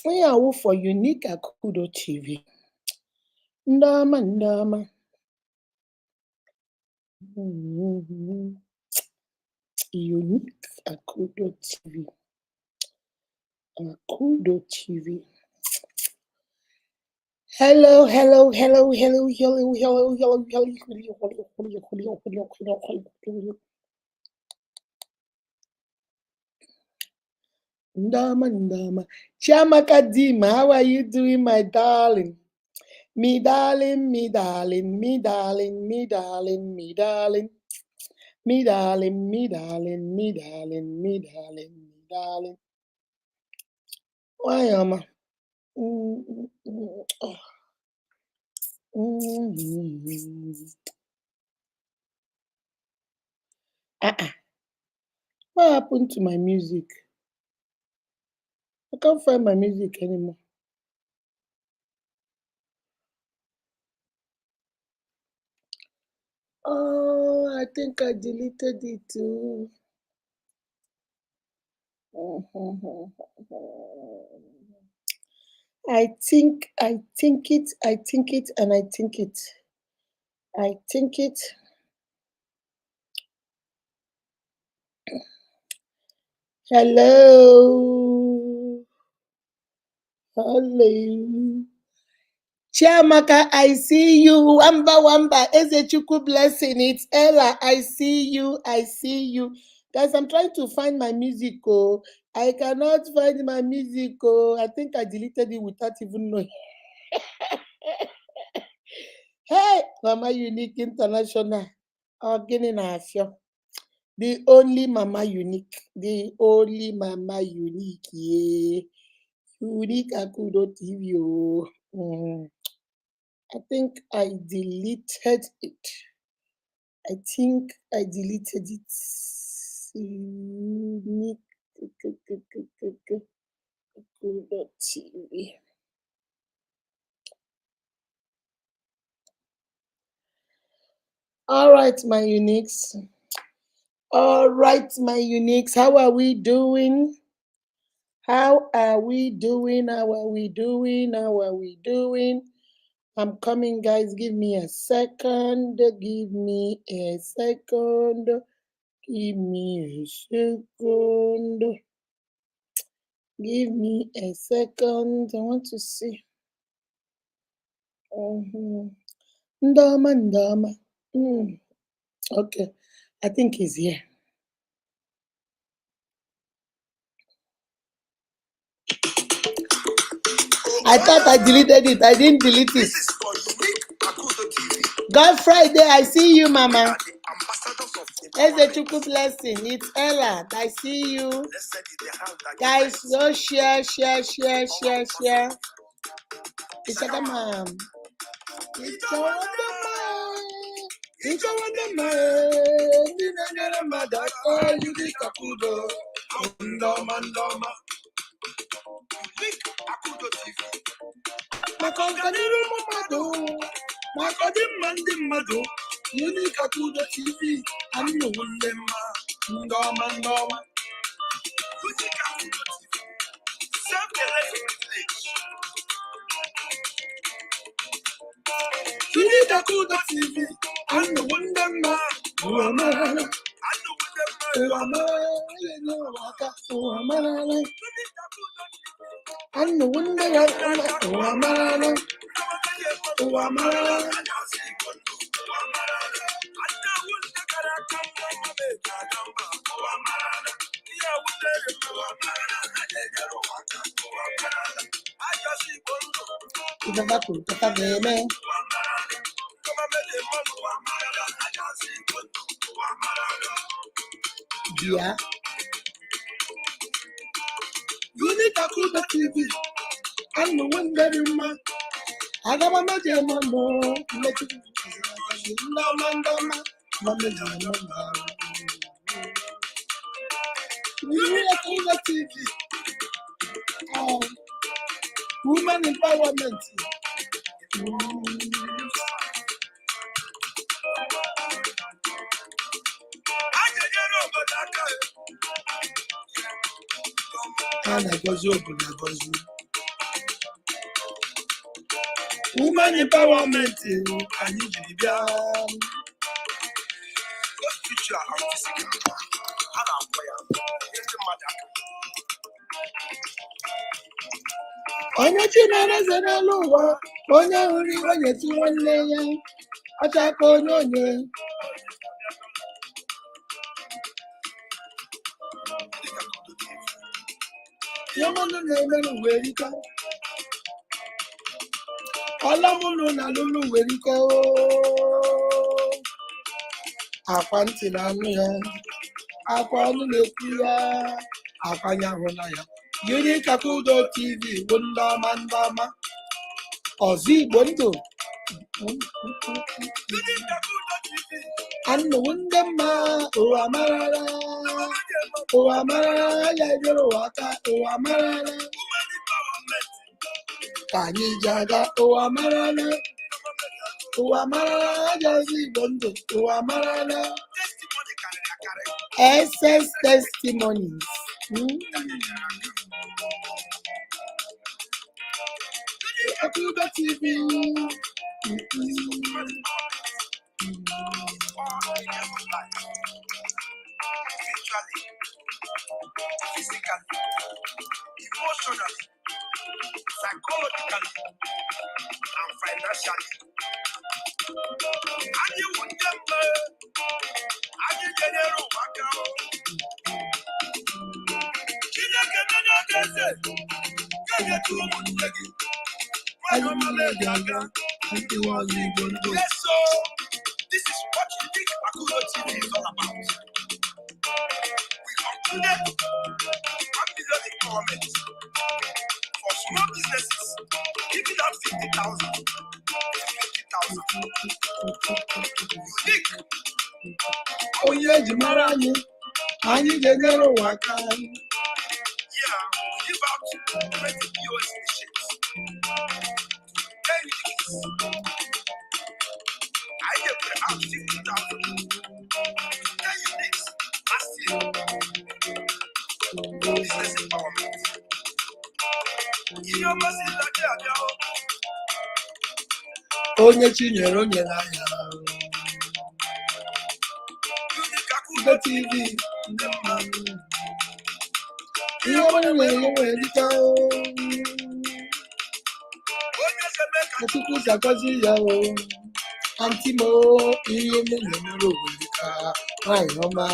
Yeah, for Unique Akudo TV. Ndama, ndama. Unique Akudo TV. Akudo TV. Hello, hello, hello, hello, hello, hello, hello, hello. Ndama, ndama. Chiamaka Dim, how are you doing, my darling? Me darling, me darling, me darling, me darling, me darling. Me darling, me darling, me darling, me darling, me darling. Why am I? What happened to my music? I can't find my music anymore. Oh, I think I deleted it too. I think it, and I think it. I think it. Hello. Hello. Chiamaka, I see you. Wamba Wamba. Ezechuku blessing. It's Ella. I see you. I see you. Guys, I'm trying to find my music. Oh. I cannot find my music. Oh. I think I deleted it without even knowing. Hey, Mama Unique International. The only Mama Unique. The only Mama Unique. Yeah. Unique Akudo TV. Oh. I think I deleted it. I think I deleted it. Unique TV. All right, my uniques. All right, my uniques. How are we doing? How are we doing? How are we doing? How are we doing? I'm coming, guys. Give me a second. Give me a second. Give me a second. Give me a second. I want to see. Ndama, ndama. Okay. I think he's here. I thought I deleted it. I didn't delete it. God Friday, I see you, Mama. Ezechuku blessing. It's Ella. I see you. Guys, go share. It's a mom. It's a Unique Akudo TV. I'm no Ndoma. Unique Akudo TV. I'm no Ndoma. Yeah. Unique Akudo TV. I'm the one that in my. I got my magic mambo. Unique Akudo TV. Woman empowerment. na-agọzi obodo agọzi. Women empowerment anyị jiri bịa. Onye Chineke n'elu ụwa, onye hụrụ iwe nyetụ nwanne ya, ọcha ka onye. Ihe mmadụ na-eme n'ụwa erika, ọlọmụlụ na lụlụ nwere ike akwa ntị na anụ ya, akwa ọnụ na-ekwu ya, akwa nyahụ na ya. Yiri Kakudo TV bụ ndị ọma ndị ọma, ọzọ Igbo ndụ anụwo ndị mma, ụwa marara, ụwa marara ya ejere ụwa aka, ụwa marara ka anyị ji aga, ụwa marara, ụwa marara ya ọzọ Igbo ndụ, ụwa marara. SS testimonies. Kakudo TV. Physically, emotionally, psychologically, and financially. And you want them, and you get a room, yes, so this is what you think Kakudo TV is all about. We concluded 1 million empowerment for small businesses, giving out 50,000, 50,000. Unique. Oh yeah, Jimarani, I need a little worker. Yeah, we give out 20 POS machines. 10 units. I get out 50,000. 10 units last year. Business empowerment. Onye Chinyere onye n'anya. Kakudo TV. Ihe ọbụla nwere dịka Chukwu ga-agọzi ya o. Anti mo ihe na-emere obodo dịka nwanyị ọma.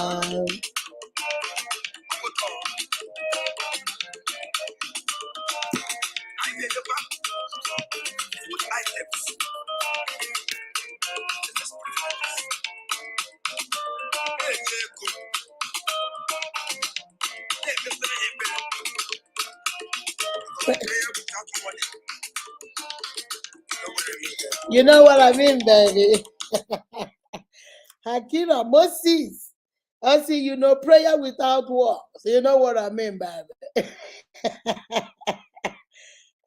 You know what I mean, baby? Hakira Moses. I see, you know, prayer without words. You know what I mean, baby?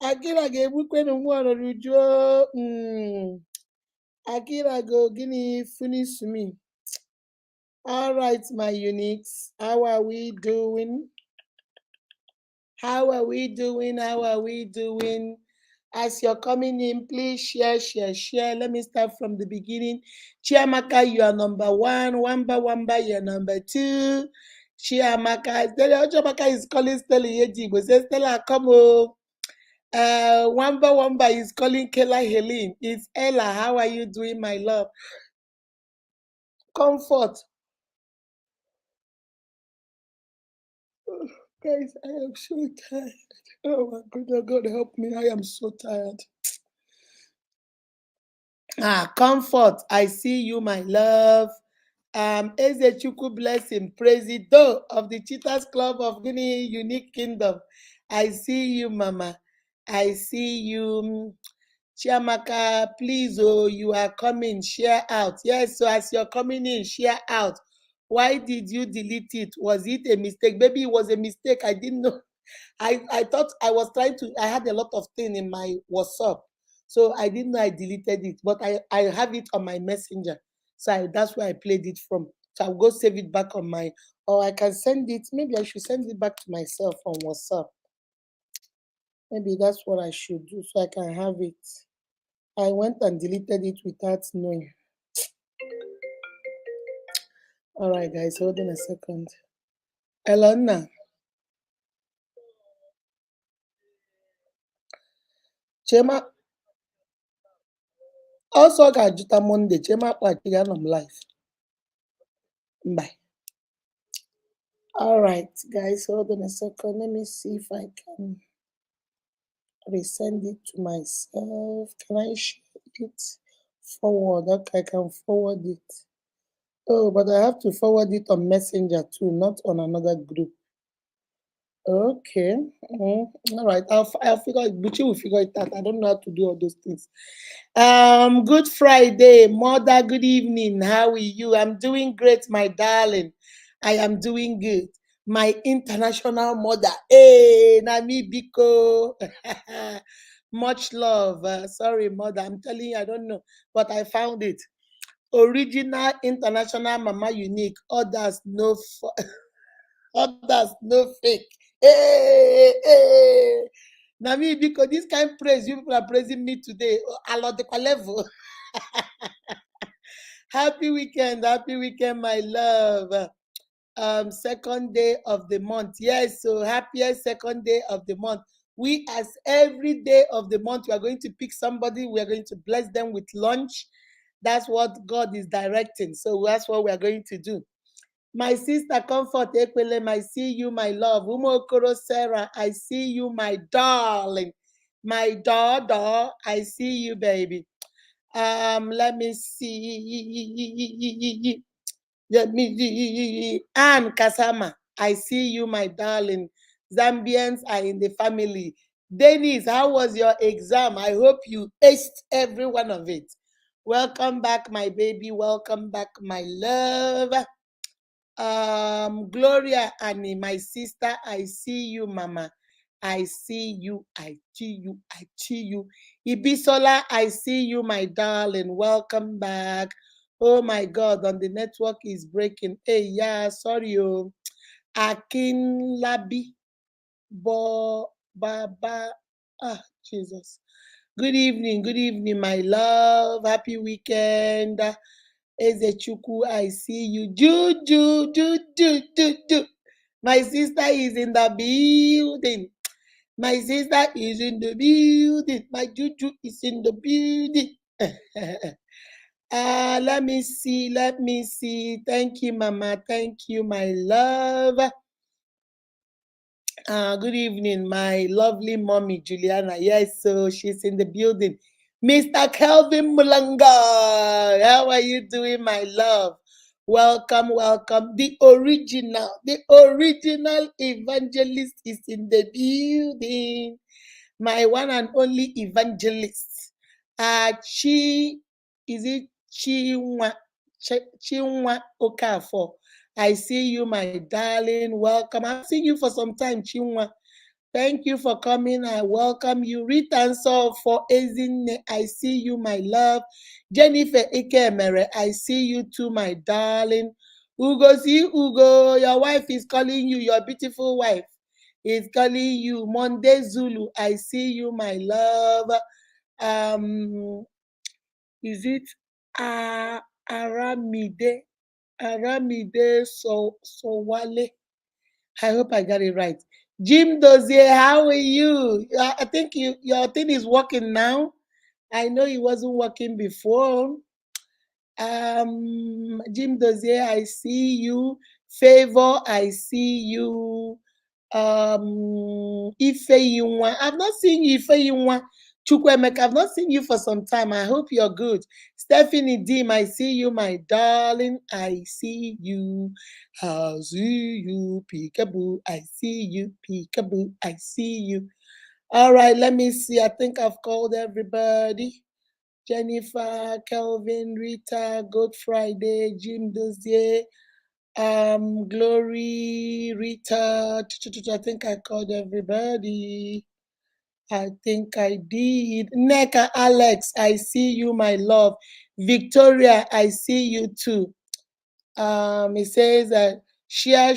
Akira gave Bukwenu one Rujo. Akira go guinea finish me. All right, my uniques. How are we doing? How are we doing? How are we doing? As you're coming in, please share. Let me start from the beginning. Chiamaka, you are number 1. Wamba, you're number 2. Chiamaka, Chiamaka is calling Stella Yejibo. Say, Stella, come on. Wamba is calling Kela Helene. It's Ella. How are you doing, my love? Comfort. Guys, I am so tired. Oh my goodness, God help me. I am so tired. Comfort. I see you, my love. Ezechukwu blessing, President of the Cheetahs Club of Guinea Unique Kingdom. I see you, Mama. I see you. Chiamaka, please, oh, you are coming. Share out. Yes, so as you're coming in, share out. Why did you delete it? Was it a mistake? Maybe it was a mistake. I didn't know. I thought I was trying to, I had a lot of things in my WhatsApp. So I didn't know I deleted it, but I have it on my messenger. So that's where I played it from. So I'll go save it back on my, or I can send it. Maybe I should send it back to myself on WhatsApp. Maybe that's what I should do so I can have it. I went and deleted it without knowing. All right, guys, hold on a second. Elona, Chema, also got Juta Monday. Chema, I'm live. Bye. All right, guys, hold on a second. Let me see if I can resend it to myself. Can I share it forward? Okay, I can forward it. Oh, but I have to forward it on Messenger too, not on another group. Okay. All right. I'll figure it. Buchi will figure it out. I don't know how to do all those things. Good Friday, mother. Good evening. How are you? I'm doing great, my darling. I am doing good. My international mother. Hey, Nami Biko. Much love. Sorry, mother. I'm telling you, I don't know, but I found it. Original international mama unique. Others no. Others no fake. Hey, hey. Nami, because this kind of praise, you people are praising me today. Alo de level. Happy weekend, my love. Second day of the month. Yes, so happiest second day of the month. We, as every day of the month, we are going to pick somebody, we are going to bless them with lunch. That's what God is directing. So that's what we are going to do. My sister Comfort Ekwelem, I see you, my love. Umokoro Sarah, I see you, my darling. My daughter, I see you, baby. Let me see. Let me see. Anne Kasama, I see you, my darling. Zambians are in the family. Dennis, how was your exam? I hope you aced every one of it. Welcome back, my baby. Welcome back, my love. Gloria Annie, my sister, I see you, mama. I see you, I see you, I see you. Ibisola, I see you, my darling. Welcome back. Oh my God, on the network is breaking. Hey, yeah, sorry, oh. Akin Labi, Baba. Ah, Jesus. Good evening, my love. Happy weekend. Ezechuku, I see you. Juju, Juju. My sister is in the building. My sister is in the building. My Juju is in the building. Let me see. Let me see. Thank you, Mama. Thank you, my love. Good evening, my lovely mommy Juliana. Yes, so she's in the building. Mr. Kelvin Mulanga, how are you doing, my love? Welcome, welcome. The original evangelist is in the building. My one and only evangelist. Is it Chinwa Okafor? I see you, my darling. Welcome. I've seen you for some time, Chinwa. Thank you for coming. I welcome you. Return so for Ezine. I see you, my love. Jennifer Ikemere. I see you too, my darling. Ugo, see Ugo. Your wife is calling you. Your beautiful wife is calling you. Monday Zulu. I see you, my love. Um, is it Aramide? Aramide Sowale. I hope I got it right. Jim Dozier, how are you? I think your thing is working now. I know it wasn't working before. Jim Dozier, I see you. Favor, I see you. Ife Yunwa. I've not seen you, Ife Yunwa. Chukwemeka, I've not seen you for some time. I hope you're good. Stephanie Dim, I see you, my darling. I see you. I see you, peekaboo. I see you, peekaboo. I see you. All right, let me see. I think I've called everybody. Jennifer, Kelvin, Rita, Good Friday, Jim Dozier, Glory, Rita. I think I called everybody. I think I did. Neka, Alex, I see you, my love. Victoria, I see you too. It says that share.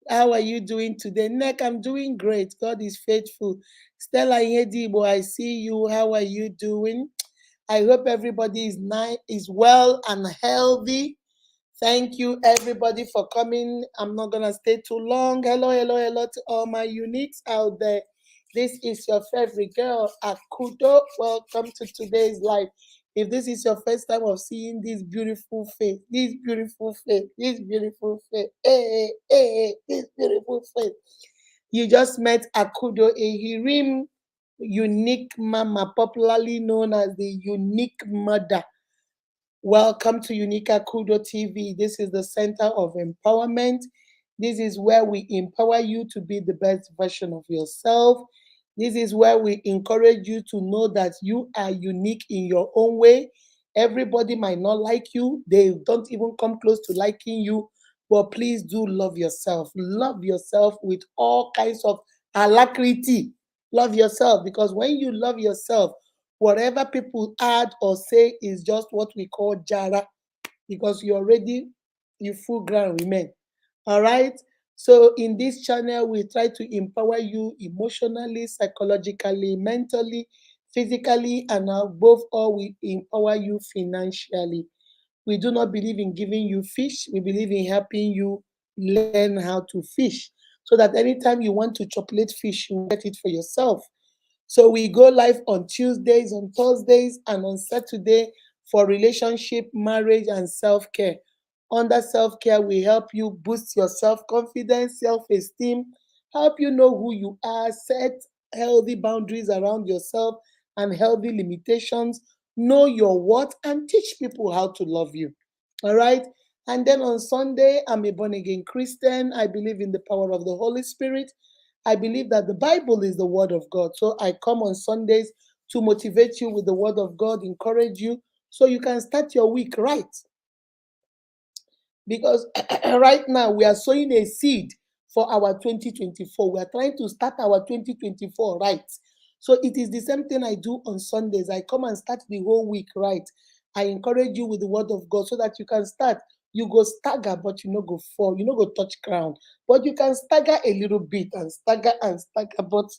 How are you doing today? Nick, I'm doing great. God is faithful. Stella Yedibo, I see you. How are you doing? I hope everybody is nice, is well and healthy. Thank you, everybody, for coming. I'm not going to stay too long. Hello, hello, hello to all my uniques out there. This is your favorite girl, Akudo. Welcome to today's live. If this is your first time of seeing this beautiful face, this beautiful face, this beautiful face, you just met Akudo, a Hirim unique mama, popularly known as the unique mother. Welcome to Unica Kudo TV. This is the center of empowerment. This is where we empower you to be the best version of yourself. This is where we encourage you to know that you are unique in your own way. Everybody might not like you, they don't even come close to liking you, but please do love yourself. Love yourself with all kinds of alacrity. Love yourself because when you love yourself, whatever people add or say is just what we call jara because you full ground remain. All right. So in this channel, we try to empower you emotionally, psychologically, mentally, physically, and above all, we empower you financially. We do not believe in giving you fish. We believe in helping you learn how to fish so that anytime you want to chocolate fish, you get it for yourself. So we go live on Tuesdays, on Thursdays, and on Saturday for relationship, marriage, and self care. Under self care, we help you boost your self confidence, self esteem, help you know who you are, set healthy boundaries around yourself and healthy limitations, know your what, and teach people how to love you. All right. And then on Sunday, I'm a born again Christian. I believe in the power of the Holy Spirit. I believe that the Bible is the Word of God. So I come on Sundays to motivate you with the Word of God, encourage you so you can start your week right. Because right now we are sowing a seed for our 2024. We are trying to start our 2024 right. So it is the same thing I do on Sundays. I come and start the whole week right. I encourage you with the word of God so that you can start. You go stagger, but you no go fall. You no go touch ground. But you can stagger a little bit and stagger, but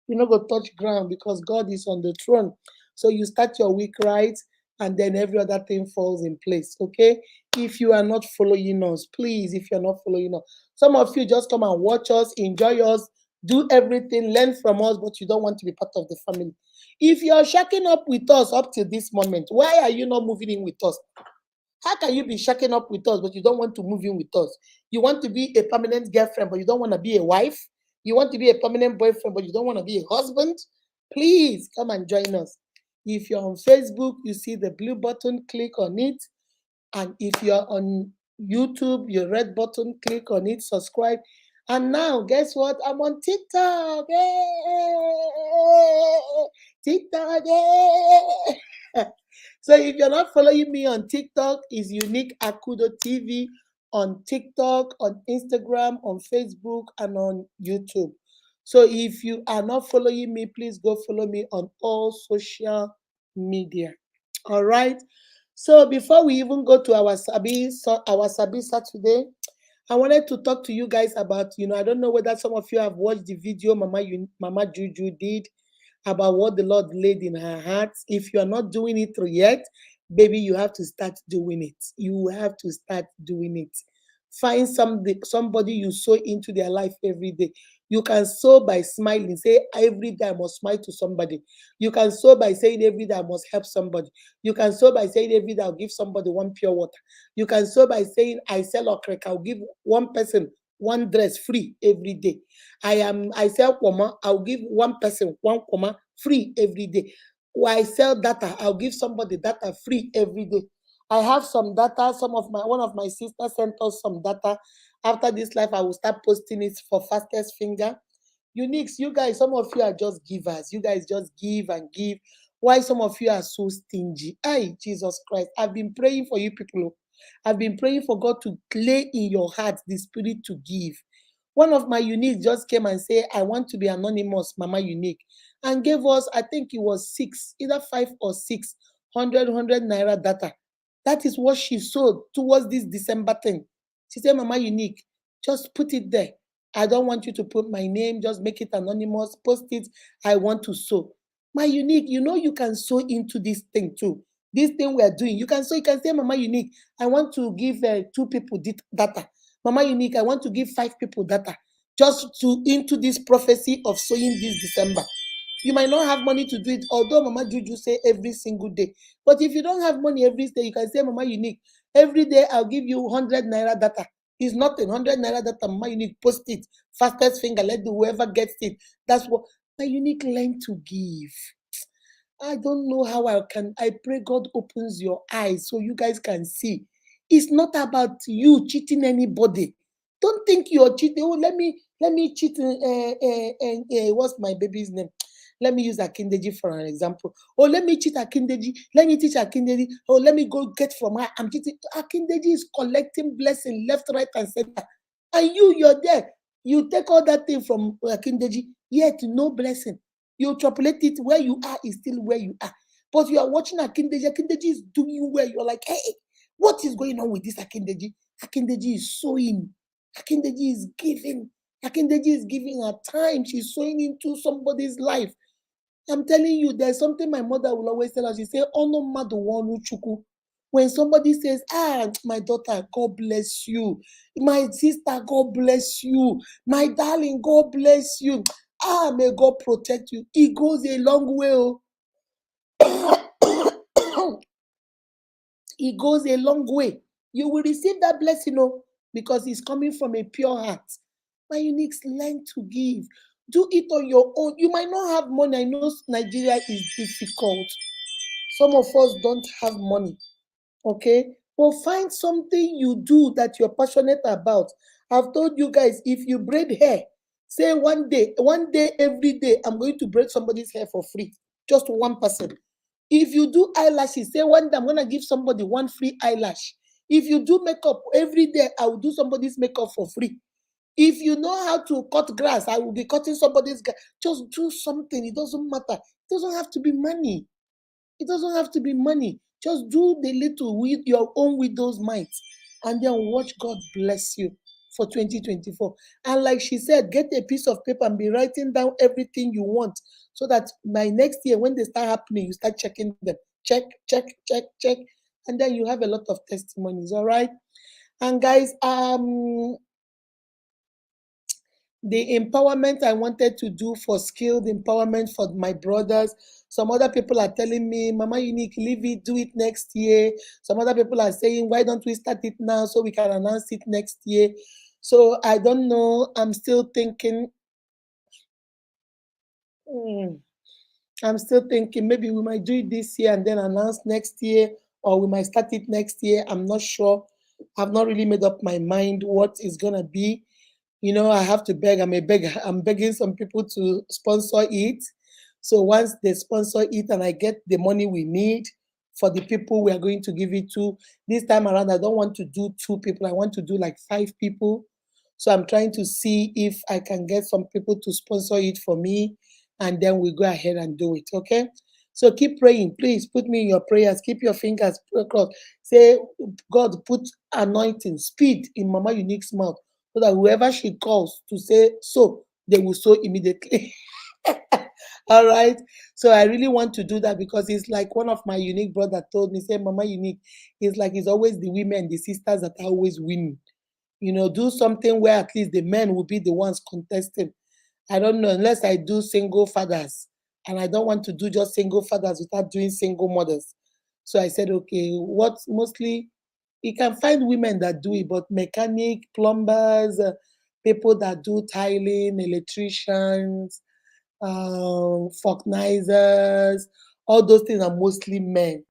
you no go touch ground because God is on the throne. So you start your week right, and then every other thing falls in place. Okay. If you are not following us, please, if you're not following us, some of you just come and watch us, enjoy us, do everything, learn from us, but you don't want to be part of the family. If you're shacking up with us up to this moment, why are you not moving in with us? How can you be shacking up with us, but you don't want to move in with us? You want to be a permanent girlfriend, but you don't want to be a wife? You want to be a permanent boyfriend, but you don't want to be a husband? Please come and join us. If you're on Facebook, you see the blue button, click on it. And if you're on YouTube, your red button, click on it, subscribe. And now, guess what? I'm on TikTok. Hey! TikTok. Hey! So if you're not following me on TikTok, it's Unique Akudo TV on TikTok, on Instagram, on Facebook, and on YouTube. So if you are not following me, please go follow me on all social media. All right. So before we even go to our Sabi Saturday, I wanted to talk to you guys about, I don't know whether some of you have watched the video Mama Juju did about what the Lord laid in her heart. If you are not doing it yet, baby, you have to start doing it. You have to start doing it. Find somebody you sow into their life every day. You can sow by smiling. Say, every day I must smile to somebody. You can sow by saying, every day I must help somebody. You can sow by saying, every day I'll give somebody one pure water. You can sow by saying, I sell okrek. I'll give one person one dress free every day. I sell kwama. I'll give one person one kwama free every day. Or I sell data. I'll give somebody data free every day. I have some data. One of my sisters sent us some data. After this life, I will start posting it for fastest finger. Uniques, you guys, some of you are just givers. You guys just give and give. Why some of you are so stingy? Hey, Jesus Christ. I've been praying for you people. I've been praying for God to lay in your heart the spirit to give. One of my uniques just came and said, I want to be anonymous, Mama Unique, and gave us, I think it was six, either 5 or 6, 100 naira data. That is what she sold towards this December thing. She said, Mama Unique, just put it there. I don't want you to put my name, just make it anonymous, post it. I want to sow. My unique, you can sow into this thing too. This thing we are doing, you can sow, you can say, Mama Unique, I want to give two people data. Mama Unique, I want to give five people data. Just to into this prophecy of sowing this December. You might not have money to do it, although Mama Juju say every single day. But if you don't have money every day, you can say, Mama Unique, every day I'll give you 100 naira data. It's nothing. 100 naira data, Mama Unique, post it. Fastest finger, let the whoever gets it. That's what my unique learn to give. I don't know how I can. I pray God opens your eyes so you guys can see. It's not about you cheating anybody. Don't think you're cheating. Oh, let me cheat. What's my baby's name? Let me use Akindeji for an example. Oh, let me cheat Akindeji. Let me teach Akindeji. Oh, let me go get from her. I'm cheating. Akindeji is collecting blessing left, right, and center. And you're there. You take all that thing from Akindeji, yet no blessing. You extrapolate it where you are is still where you are. But you are watching Akindeji. Akindeji is doing well. You're like, hey, what is going on with this Akindeji? Akindeji is sowing. Akindeji is giving. Akindeji is giving her time. She's sowing into somebody's life. I'm telling you, there's something my mother will always tell us. She say, "Ono madu wonu chuku." When somebody says, my daughter, God bless you. My sister, God bless you. My darling, God bless you. May God protect you. It goes a long way. It goes a long way. You will receive that blessing, because it's coming from a pure heart. My uniques, learn to give. Do it on your own. You might not have money. I know Nigeria is difficult. Some of us don't have money. Okay? Well, find something you do that you're passionate about. I've told you guys, if you braid hair, say one day, every day, I'm going to braid somebody's hair for free. Just one person. If you do eyelashes, say one day I'm going to give somebody one free eyelash. If you do makeup every day, I will do somebody's makeup for free. If you know how to cut grass, I will be cutting somebody's grass. Just do something. It doesn't matter. It doesn't have to be money. It doesn't have to be money. Just do the little with your own widow's might, and then watch God bless you for 2024. And like she said, get a piece of paper and be writing down everything you want, so that by next year, when they start happening, you start checking them. Check, check, check, check, and then you have a lot of testimonies. All right. And guys, the empowerment I wanted to do for skilled empowerment for my brothers. Some other people are telling me, Mama Unique, leave it, do it next year. Some other people are saying, why don't we start it now so we can announce it next year? So I don't know. I'm still thinking. hmm, I'm still thinking maybe we might do it this year and then announce next year, or we might start it next year. I'm not sure. I've not really made up my mind what is gonna be. I have to beg. I'm begging some people to sponsor it. So once they sponsor it and I get the money we need for the people we are going to give it to, this time around, I don't want to do two people. I want to do like five people. So I'm trying to see if I can get some people to sponsor it for me, and then we go ahead and do it. Okay. So keep praying. Please put me in your prayers. Keep your fingers crossed. Say, God, put anointing, speed in Mama Unique's mouth, so that whoever she calls to say so, they will sow immediately. All right. So I really want to do that, because it's like one of my unique brother told me, say, Mama Unique, it's like it's always the women, the sisters that are always winning. Do something where at least the men will be the ones contesting. I don't know, unless I do single fathers. And I don't want to do just single fathers without doing single mothers. So I said, okay, what mostly you can find women that do it, but mechanic, plumbers, people that do tiling, electricians, vulcanizers, all those things are mostly men.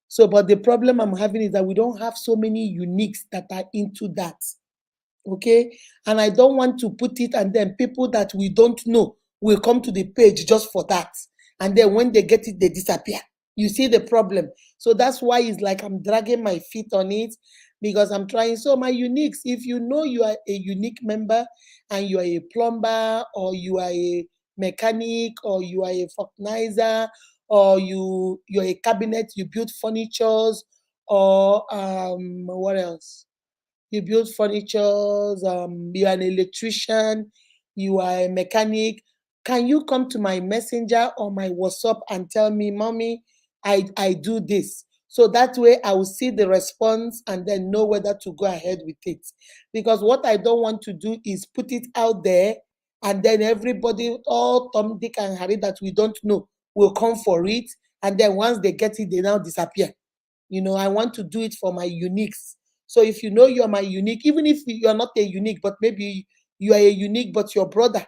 So, but the problem I'm having is that we don't have so many uniques that are into that. Okay. And I don't want to put it, and then people that we don't know will come to the page just for that. And then when they get it, they disappear. You see the problem. So that's why it's like I'm dragging my feet on it, because I'm trying. So my uniques, if you know you are a unique member and you are a plumber, or you are a mechanic, or you are a vulcanizer, or you're a cabinet, you build furnitures, or what else? You build furniture, you are an electrician, you are a mechanic. Can you come to my messenger or my WhatsApp and tell me, mommy, I do this? So that way I will see the response and then know whether to go ahead with it. Because what I don't want to do is put it out there and then everybody, all Tom, Dick, and Harry that we don't know, will come for it. And then once they get it, they now disappear. I want to do it for my uniques. So if you know you're my unique, even if you're not a unique, but maybe you are a unique, but your brother,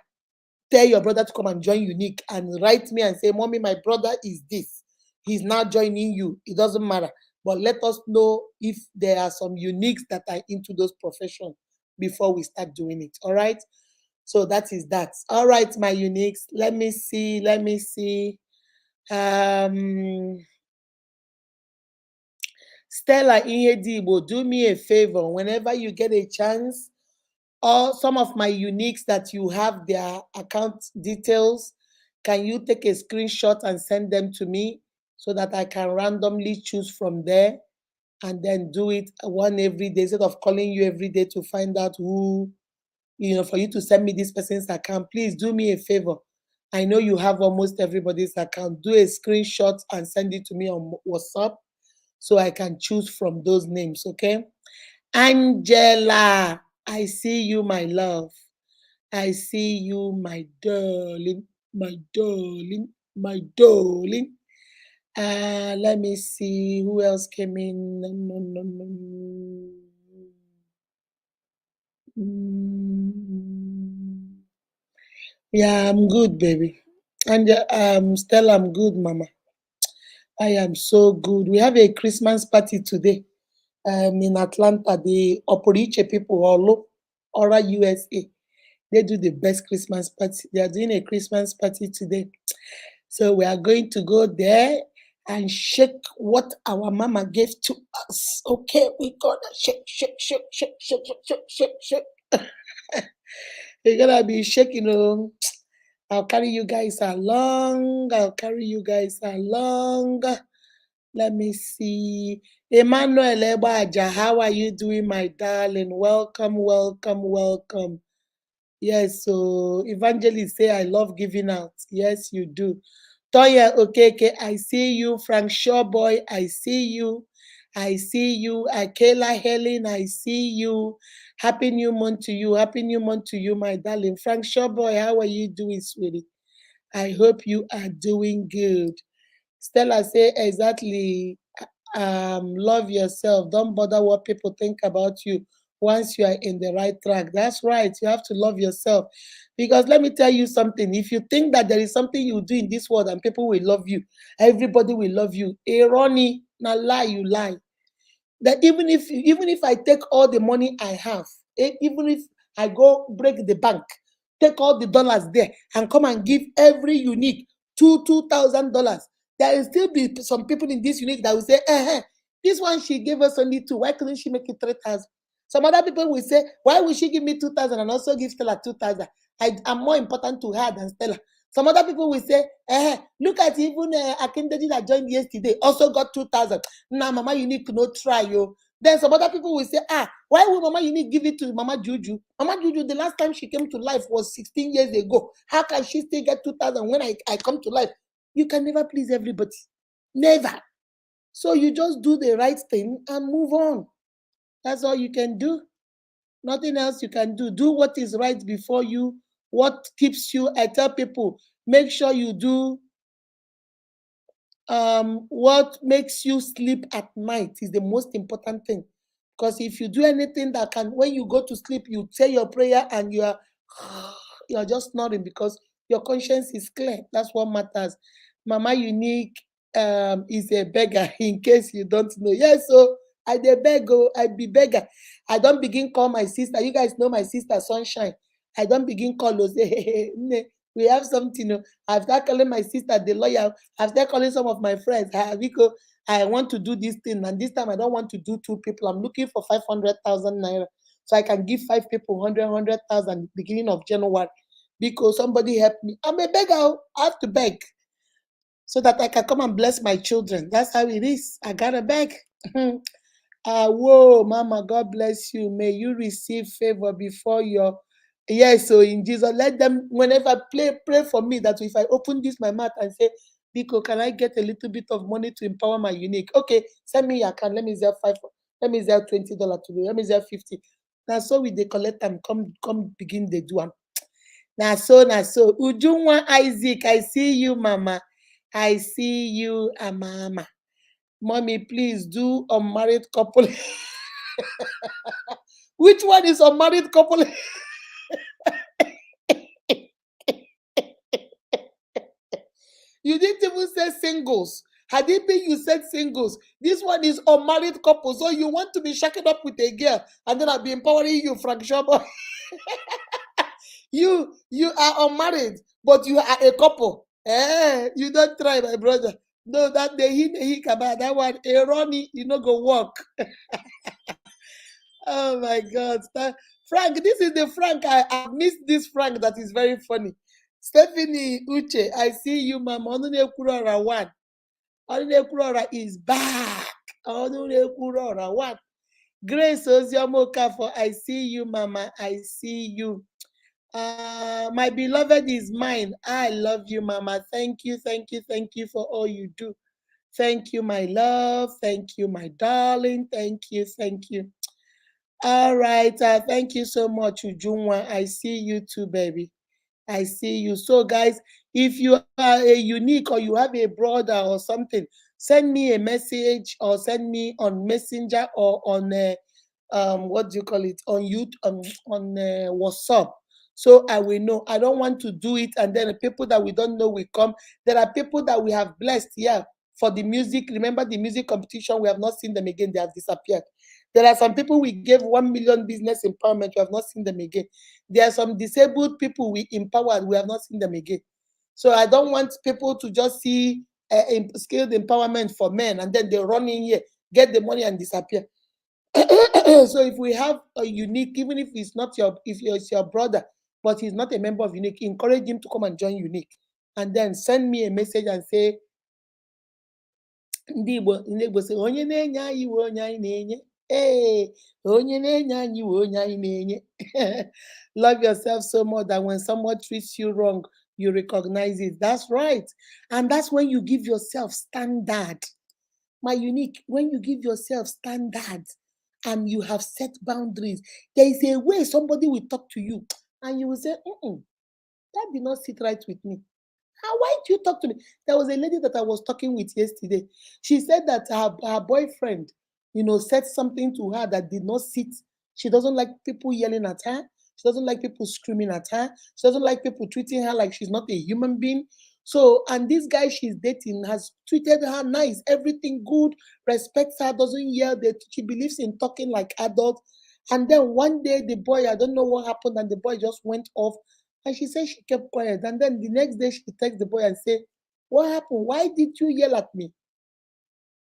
tell your brother to come and join unique and write me and say, mommy, my brother is this. He's now joining you. It doesn't matter. But let us know if there are some uniques that are into those professions before we start doing it. All right. So that is that. All right, my uniques. Let me see. Let me see. Um Stella Inyedibo, do me a favor. Whenever you get a chance, or some of my uniques that you have their account details, can you take a screenshot and send them to me so that I can randomly choose from there and then do it one every day instead of calling you every day to find out who, for you to send me this person's account. Please do me a favor. I know you have almost everybody's account. Do a screenshot and send it to me on WhatsApp so I can choose from those names, okay? Angela, I see you, my love. I see you, my darling, my darling, my darling. Let me see who else came in. Yeah, I'm good, baby. And Stella, I'm good, Mama. I am so good. We have a Christmas party today. In Atlanta, the Oporiche people, Ora USA, they do the best Christmas party. They are doing a Christmas party today. So we are going to go there and shake what our mama gave to us. Okay, we gonna shake, shake, shake, shake, shake, shake, shake, shake, shake. We're gonna be shaking. I'll carry you guys along. I'll carry you guys along. Let me see. Emmanuel Ebaja, how are you doing, my darling? Welcome, welcome, welcome. Yes, so Evangelist say I love giving out. Yes, you do. Toya Okeke, I see you. Frank Shawboy, I see you. I see you. Akela Helen, I see you. Happy New Month to you. Happy New Month to you, my darling. Frank Shawboy, how are you doing, sweetie? I hope you are doing good. Stella say exactly. Love yourself. Don't bother what people think about you once you are in the right track. That's right. You have to love yourself. Because let me tell you something. If you think that there is something you do in this world and people will love you, everybody will love you. Irony, na lie, you lie. That even if I take all the money I have, even if I go break the bank, take all the dollars there and come and give every unique $2,000, there will still be some people in this unique that will say, this one she gave us only two. Why couldn't she make it 3,000? Some other people will say, why would she give me 2,000 and also give Stella 2,000? I'm more important to her than Stella. Some other people will say, look at even Akindeji that joined yesterday, also got 2,000. Now, Mama Unique could not try you. Then some other people will say, why will Mama Unique give it to Mama Juju? Mama Juju, the last time she came to life was 16 years ago. How can she still get 2,000 when I come to life? You can never please everybody. Never. So you just do the right thing and move on. That's all you can do. Nothing else you can do. Do what is right before you. What keeps you? I tell people, make sure you do what makes you sleep at night is the most important thing. Because if you do anything that can, when you go to sleep, you say your prayer and you're just snoring because your conscience is clear. That's what matters. Mama Unique is a beggar, in case you don't know. Yes, so I dey beg, I be beggar. I don't begin call my sister. You guys know my sister Sunshine. I don't begin call her, say, hey, we have something. I've started calling my sister, the lawyer. I've started calling some of my friends. Because I want to do this thing, and this time I don't want to do two people. I'm looking for 500,000 naira, so I can give five people 100,000 beginning of January. Because somebody help me. I'm a beggar. I have to beg so that I can come and bless my children. That's how it is. I gotta beg. Whoa, Mama, God bless you. May you receive favor before your. Yes, so in Jesus, let them, whenever pray for me that if I open this my mouth and say, Biko, can I get a little bit of money to empower my unique? Okay, send me your account. Let me sell five. Let me sell $20 today. Let me sell 50. Now so we they collect them. Come begin the do am. Now so now so. Ujunwa Isaac, I see you, Mama. I see you, Mama. Mommy, please do unmarried couple. Which one is unmarried couple? You didn't even say singles. Had it been you said singles, this one is unmarried couple. So you want to be shacking up with a girl, and then I'll be empowering you, Frank Shobo. You are unmarried, but you are a couple. You don't try, my brother. No, that he about that one. A Ronnie, you know go walk. Oh my God. Frank, this is the Frank. I missed this Frank that is very funny. Stephanie Uche, I see you, Mama. Onunekurora one. Onunekurora is back. Onunekurora one. Grace Oziomoka for I see you, Mama. I see you. My beloved is mine. I love you, Mama. Thank you, thank you, thank you for all you do. Thank you, my love. Thank you, my darling. Thank you, thank you. All right. Thank you so much, Ujunwa. I see you too, baby. I see you. So, guys, if you are a unique or you have a brother or something, send me a message or send me on Messenger or on what do you call it, on YouTube, on WhatsApp. So I will know. I don't want to do it, and then the people that we don't know will come. There are people that we have blessed here for the music. Remember the music competition? We have not seen them again. They have disappeared. There are some people we gave 1 million business empowerment. We have not seen them again. There are some disabled people we empowered. We have not seen them again. So I don't want people to just see skilled empowerment for men and then they run in here, get the money and disappear. So if we have a unique, even if it's not it's your brother, but he's not a member of unique, encourage him to come and join unique, and then send me a message and say, ndị Igbo sị onye na-enye anyị we onye anyị na-enye. Onye na-enye anyị we onye anyị na-enye. Love yourself so much that when someone treats you wrong, you recognize it. That's right. And that's when you give yourself standard. My unique, when you give yourself standards and you have set boundaries, there is a way somebody will talk to you and you will say, that did not sit right with me. Why did you talk to me? There was a lady that I was talking with yesterday. She said that her boyfriend, said something to her that did not sit. She doesn't like people yelling at her. She doesn't like people screaming at her. She doesn't like people treating her like she's not a human being. So, and this guy she's dating has treated her nice, everything good, respects her, doesn't yell. She believes in talking like adults. And then one day the boy, I don't know what happened, and the boy just went off. And she said she kept quiet. And then the next day she texts the boy and say, what happened? Why did you yell at me?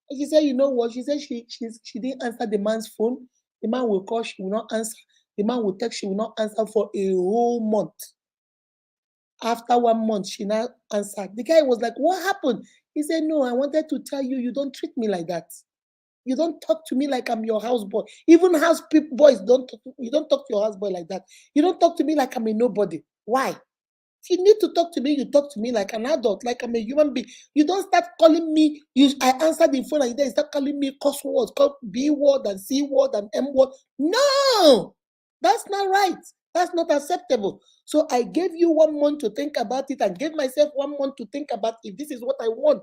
And she said, you know what? She said she didn't answer the man's phone. The man will call, she will not answer. The man will text, she will not answer for a whole month. After 1 month, she now answered. The guy was like, what happened? He said, no, I wanted to tell you, you don't treat me like that. You don't talk to me like I'm your houseboy. Even house people, boys, you don't talk to your houseboy like that. You don't talk to me like I'm a nobody. Why? If you need to talk to me, you talk to me like an adult, like I'm a human being. You don't start calling me. I answered the phone and you start calling me cuss words, call B word and C word and M word. No, that's not right. That's not acceptable. So I gave you 1 month to think about it and gave myself 1 month to think about if this is what I want.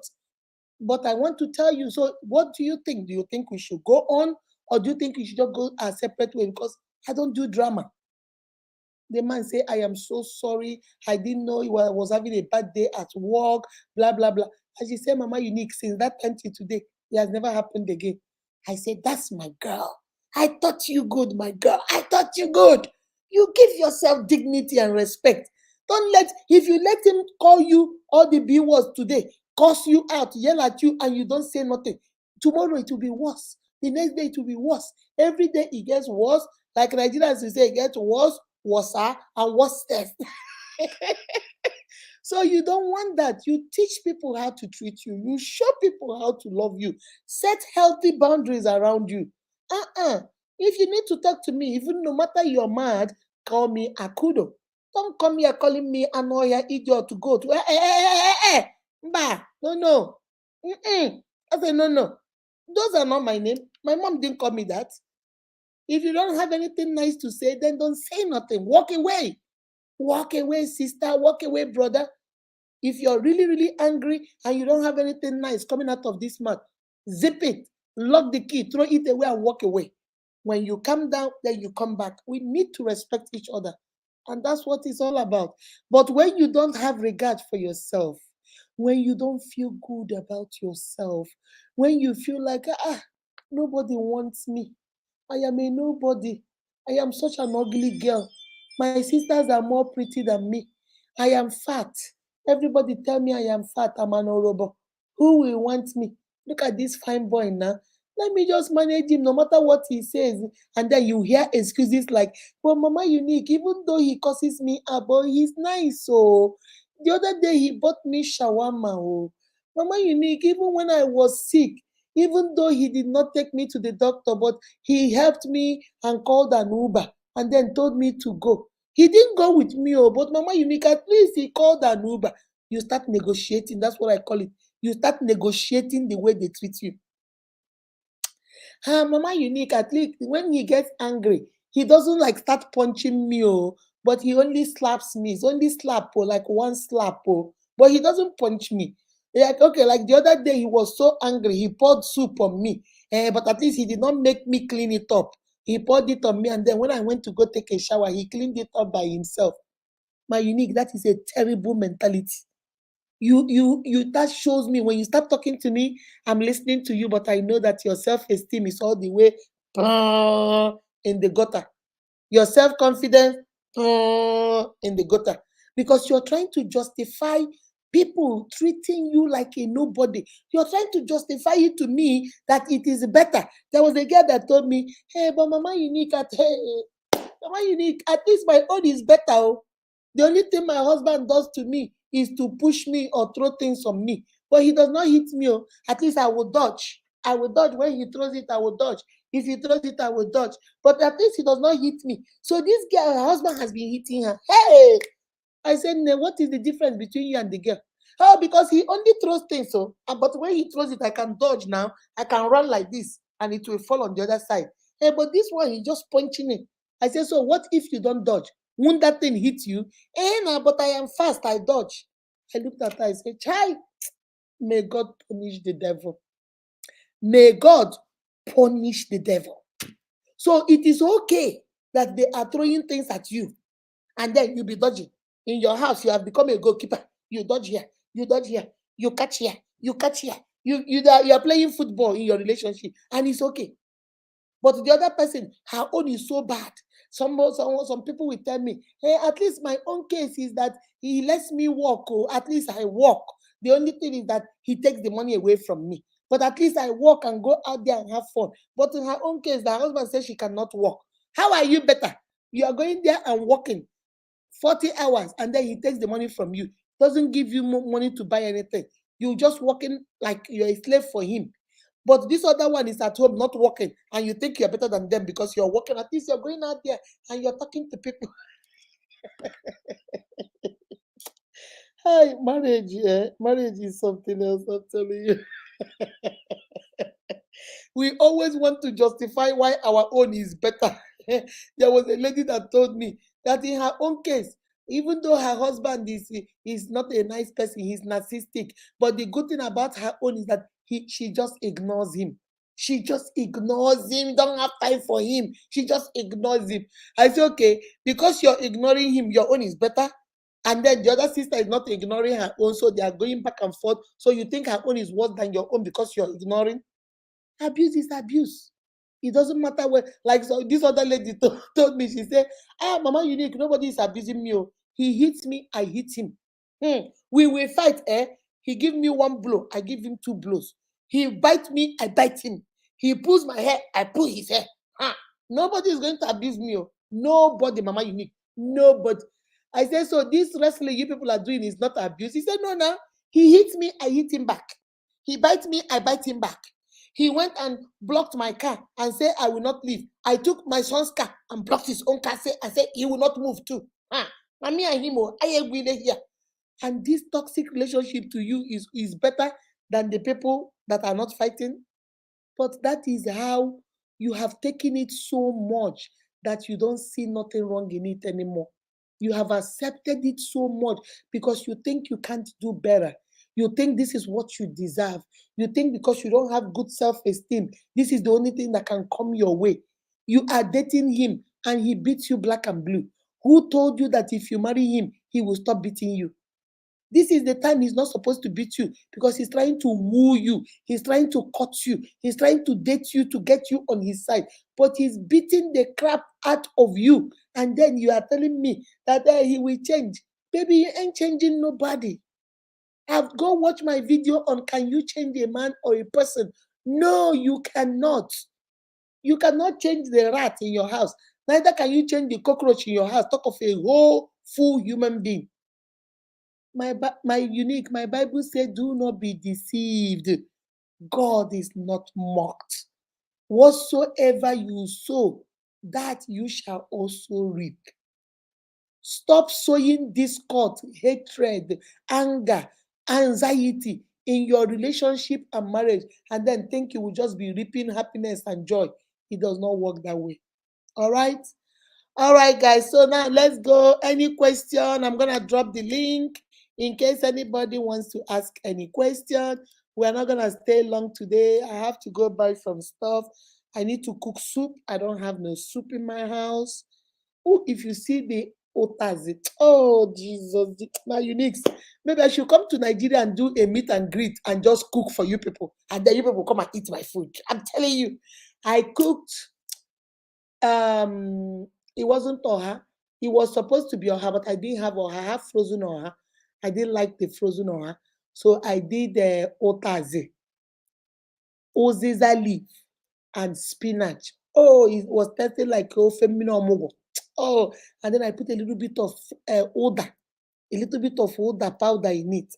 But I want to tell you, so what do you think? Do you think we should go on or do you think we should just go a separate way? Because I don't do drama. The man say, I am so sorry. I didn't know I was having a bad day at work, blah, blah, blah. And she said, Mama, unique, since that time till today, it has never happened again. I said, that's my girl. I thought you good, my girl. I thought you good. You give yourself dignity and respect. If you let him call you all the B words today, curse you out, yell at you, and you don't say nothing, tomorrow it will be worse. The next day it will be worse. Every day it gets worse. Like Nigerians will say, it gets worse, worse, and worse. So you don't want that. You teach people how to treat you. You show people how to love you. Set healthy boundaries around you. If you need to talk to me, even no matter you're mad, call me Akudo. Don't come here calling me Anoya idiot to go to. Bah, no, no. I say, no, no. Those are not my name. My mom didn't call me that. If you don't have anything nice to say, then don't say nothing. Walk away. Walk away, sister. Walk away, brother. If you're really, really angry and you don't have anything nice coming out of this mouth, zip it, lock the key, throw it away, and walk away. When you come down, then you come back. We need to respect each other. And that's what it's all about. But when you don't have regard for yourself, when you don't feel good about yourself, when you feel like, nobody wants me, I am a nobody, I am such an ugly girl, my sisters are more pretty than me, I am fat, everybody tell me I am fat, I'm an orobo. Who will want me? Look at this fine boy now. Let me just manage him no matter what he says. And then you hear excuses like, but Mama Unique, even though he causes me up, but he's nice. So the other day he bought me shawarma. Oh. Mama Unique, even when I was sick, even though he did not take me to the doctor, but he helped me and called an Uber and then told me to go. He didn't go with me, oh, but Mama Unique, at least he called an Uber. You start negotiating. That's what I call it. You start negotiating the way they treat you. Mama Unique, at least when he gets angry, he doesn't like start punching me, oh, but he only slaps me. It's only slap, oh, like one slap, oh, but he doesn't punch me. Like, okay, like the other day, he was so angry, he poured soup on me, but at least he did not make me clean it up. He poured it on me, and then when I went to go take a shower, he cleaned it up by himself. My Unique, that is a terrible mentality. You that shows me when you start talking to me, I'm listening to you, but I know that your self-esteem is all the way in the gutter. Your self-confidence in the gutter. Because you're trying to justify people treating you like a nobody. You're trying to justify it to me that it is better. There was a girl that told me, hey, but Mama Unique, Mama Unique, at least my own is better. Oh. The only thing my husband does to me is to push me or throw things on me. But he does not hit me. Oh. At least I will dodge. I will dodge. When he throws it, I will dodge. If he throws it, I will dodge. But at least he does not hit me. So this girl, her husband has been hitting her. Hey! I said, "No, what is the difference between you and the girl?" Oh, because he only throws things. So, but when he throws it, I can dodge now. I can run like this and it will fall on the other side. Hey, but this one, he's just punching it. I said, so what if you don't dodge? Won't that thing hit you? No, but I am fast. I dodge. I looked at her. I said, Chai, may God punish the devil. May God punish the devil. So it is okay that they are throwing things at you and then you be dodging. In your house, you have become a goalkeeper. You dodge here, you dodge here, you catch here, you catch here. You are playing football in your relationship, and it's okay. But the other person, her own is so bad. Some people will tell me, hey, at least my own case is that he lets me walk, or at least I walk. The only thing is that he takes the money away from me. But at least I walk and go out there and have fun. But in her own case, the husband says she cannot walk. How are you better? You are going there and walking 40 hours and then he takes the money from you, doesn't give you more money to buy anything. You just working like you're a slave for him. But this other one is at home not working, and you think you're better than them because you're working. At least you're going out there and you're talking to people. Hi, marriage, marriage is something else, I'm telling you. We always want to justify why our own is better. There was a lady that told me that in her own case, even though her husband is not a nice person, he's narcissistic, but the good thing about her own is that she just ignores him. She just ignores him, don't have time for him. She just ignores him. I say, okay, because you're ignoring him, your own is better. And then the other sister is not ignoring her own, so they are going back and forth. So you think her own is worse than your own because you're ignoring? Abuse is abuse. It doesn't matter where, like so this other lady told me, she said, Mama Unique, nobody is abusing me. Oh. He hits me, I hit him. We will fight, eh? He give me one blow, I give him two blows. He bite me, I bite him. He pulls my hair, I pull his hair. Nobody is going to abuse me. Oh. Nobody, Mama Unique. Nobody. I said, so this wrestling you people are doing is not abuse. He said, no, no. He hits me, I hit him back. He bites me, I bite him back. He went and blocked my car and said, I will not leave. I took my son's car and blocked his own car and said, he will not move too. Me and him, I agree here. And this toxic relationship to you is better than the people that are not fighting. But that is how you have taken it so much that you don't see nothing wrong in it anymore. You have accepted it so much because you think you can't do better. You think this is what you deserve. You think because you don't have good self-esteem, this is the only thing that can come your way. You are dating him and he beats you black and blue. Who told you that if you marry him, he will stop beating you? This is the time he's not supposed to beat you because he's trying to woo you. He's trying to cut you. He's trying to date you to get you on his side. But he's beating the crap out of you. And then you are telling me that he will change. Baby, you ain't changing nobody. I've go watch my video on can you change a man or a person? No, you cannot. You cannot change the rat in your house. Neither can you change the cockroach in your house. Talk of a whole full human being. My Bible said, do not be deceived. God is not mocked. Whatsoever you sow, that you shall also reap. Stop sowing discord, hatred, anger, anxiety in your relationship and marriage, and then think you will just be reaping happiness and joy. It does not work that way. All right? All right, guys. So now let's go. Any question? I'm going to drop the link in case anybody wants to ask any question. We're not going to stay long today. I have to go buy some stuff. I need to cook soup. I don't have no soup in my house. Oh, if you see the otazi, oh, Jesus, my uniques. Maybe I should come to Nigeria and do a meet and greet and just cook for you people. And then you people come and eat my food. I'm telling you, I cooked. It wasn't oha. It was supposed to be oha, but I didn't have oha. I have frozen oha. I didn't like the frozen oha, so I did the otaze, oziza leaf, and spinach. Oh, it was tasting like feminine omugo. Oh, and then I put a little bit of oda, a little bit of oda powder in it.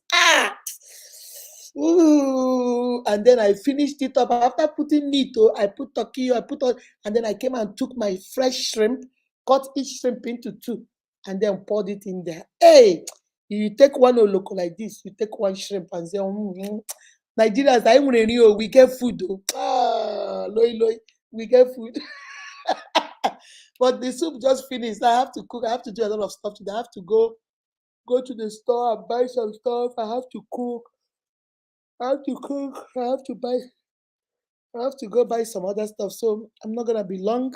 Ooh, and then I finished it up. After putting meat, I put turkey, I put all, and then I came and took my fresh shrimp, cut each shrimp into two, and then poured it in there. Hey, you take one local like this, you take one shrimp and say, Nigerians, I want to we get food. Loy, we get food. But the soup just finished. I have to cook. I have to do a lot of stuff today. I have to go to the store and buy some stuff. I have to cook. I have to cook. I have to buy. I have to go buy some other stuff. So I'm not gonna be long.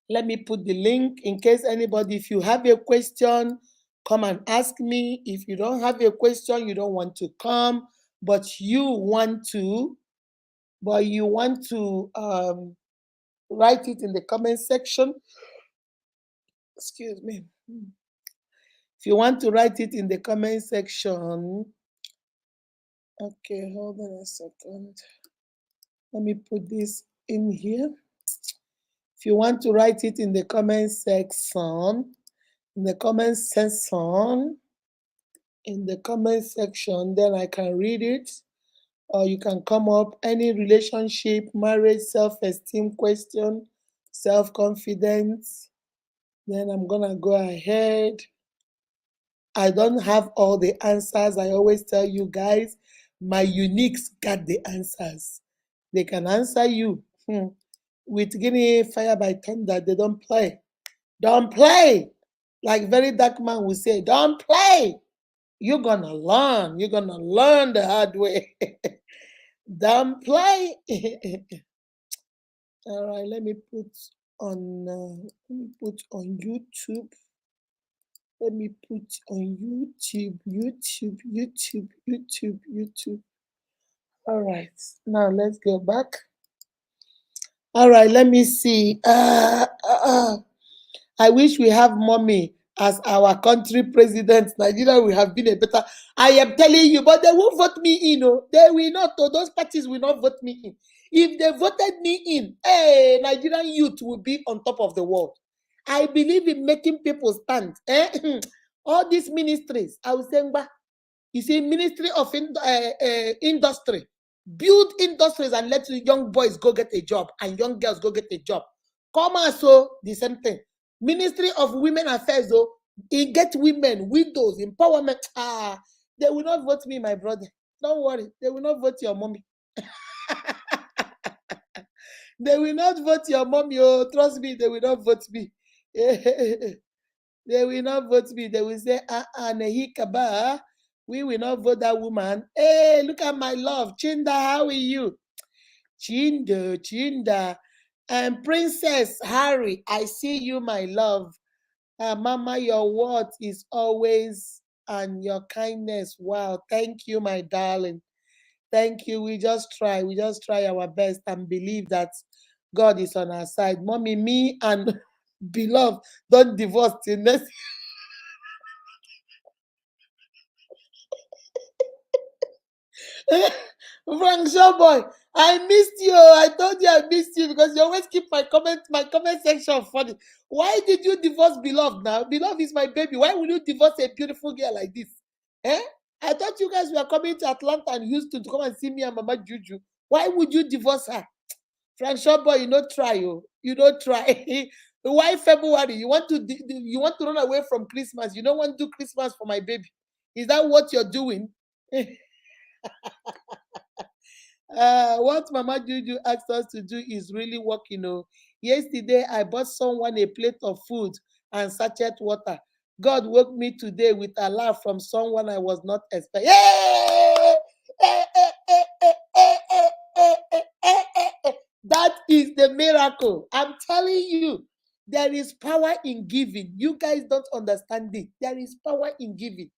Let me put the link in case anybody, if you have a question, come and ask me. If you don't have a question, you don't want to come, but you want to, write it in the comment section. Excuse me. If you want to write it in the comment section, okay, hold on a second. Let me put this in here. If you want to write it in the comment section, then I can read it. Or you can come up any relationship, marriage, self-esteem question, self-confidence. Then I'm gonna go ahead. I don't have all the answers. I always tell you guys, my uniques got the answers. They can answer you. With Guinea Fire by Thunder, they don't play. Don't play. Like very dark man will say, don't play. You're gonna learn. You're gonna learn the hard way. Don't play. All right, let me put on YouTube. Let me put on YouTube. All right, now let's go back. All right, let me see. I wish we have mommy as our country president. Nigeria will have been a better. I am telling you, but they won't vote me in. They will not. Those parties will not vote me in. If they voted me in, hey, Nigerian youth will be on top of the world. I believe in making people stand. All these ministries, I was saying, you see, Ministry of Industry. Build industries and let young boys go get a job and young girls go get a job. Commerce, so the same thing. Ministry of Women Affairs, though, it get women, widows, empowerment. They will not vote me, my brother. Don't worry, they will not vote your mommy. They will not vote your mommy. Oh, trust me, they will not vote me. They will not vote me. They will say, Nehikaba, we will not vote that woman. Hey, look at my love. Chinda, how are you? Chinda, Chinda. And Princess Harry, I see you, my love. Mama, your word is always and your kindness. Wow. Thank you, my darling. Thank you. We just try. We just try our best and believe that God is on our side. Mommy, me and beloved don't divorce till next. Frank Showboy, I missed you. I told you I missed you because you always keep my comment section funny. Why did you divorce beloved now? Beloved is my baby. Why would you divorce a beautiful girl like this? Eh? I thought you guys were coming to Atlanta and Houston to come and see me and Mama Juju. Why would you divorce her? Frank Showboy, you don't try, oh. You don't try. Why February? You want to run away from Christmas. You don't want to do Christmas for my baby. Is that what you're doing? What Mama Juju asked us to do is really working. Yesterday, I bought someone a plate of food and sachet water. God woke me today with a laugh from someone I was not expecting. Yay! That is the miracle. I'm telling you, there is power in giving. You guys don't understand it. There is power in giving.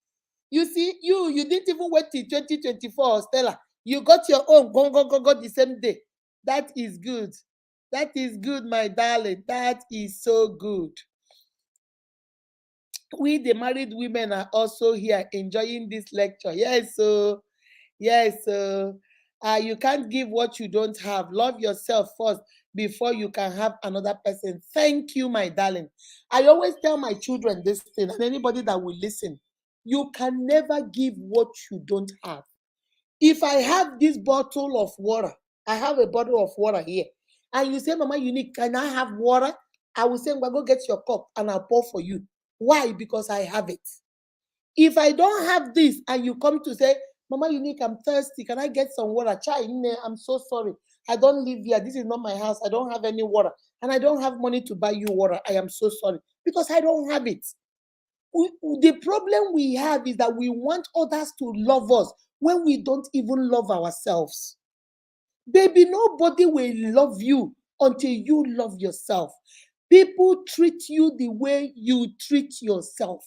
You see, you didn't even wait till 2024, Stella. You got your own go the same day. That is good. That is good, my darling. That is so good. We, the married women, are also here enjoying this lecture. Yes, so yes, so you can't give what you don't have. Love yourself first before you can have another person. Thank you, my darling. I always tell my children this thing, and anybody that will listen, you can never give what you don't have. If I have this bottle of water, I have a bottle of water here, and you say, Mama, Unique, can I have water? I will say, well, go get your cup and I'll pour for you. Why? Because I have it. If I don't have this and you come to say, Mama Unique, I'm thirsty, can I get some water? Chai, I'm so sorry. I don't live here. This is not my house. I don't have any water. And I don't have money to buy you water. I am so sorry. Because I don't have it. The problem we have is that we want others to love us when we don't even love ourselves. Baby, nobody will love you until you love yourself. People treat you the way you treat yourself.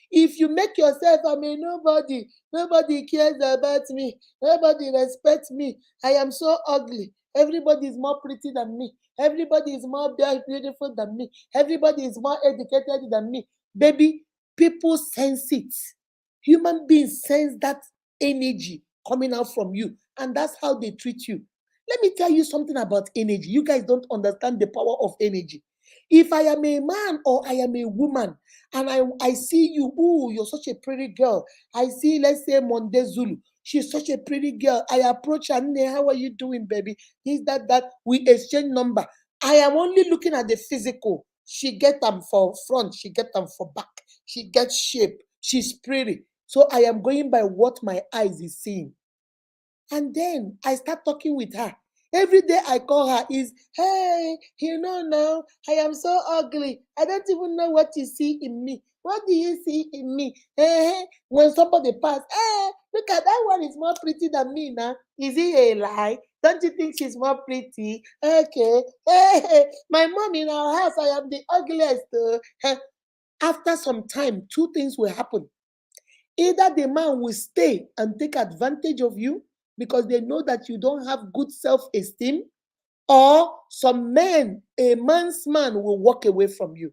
If you make yourself, nobody cares about me, nobody respects me, I am so ugly, everybody is more pretty than me, everybody is more beautiful than me, everybody is more educated than me. Baby, people sense it. Human beings sense that energy coming out from you, and that's how they treat you. Let me tell you something about energy. You guys don't understand the power of energy. If I am a man or I am a woman and I see you, ooh, you're such a pretty girl. I see, let's say, Monde Zulu. She's such a pretty girl. I approach her, "Nne, how are you doing, baby?" This, that. We exchange number. I am only looking at the physical. She get them for front, she get them for back. She gets shape. She's pretty. So I am going by what my eyes is seeing. And then I start talking with her. Every day I call her is, hey, now, I am so ugly. I don't even know what you see in me. What do you see in me? When somebody pass, look at that one is more pretty than me now. Is it a lie? Don't you think she's more pretty? Okay. My mom in our house, I am the ugliest. After some time, two things will happen. Either the man will stay and take advantage of you because they know that you don't have good self-esteem, or some men, a man's man, will walk away from you.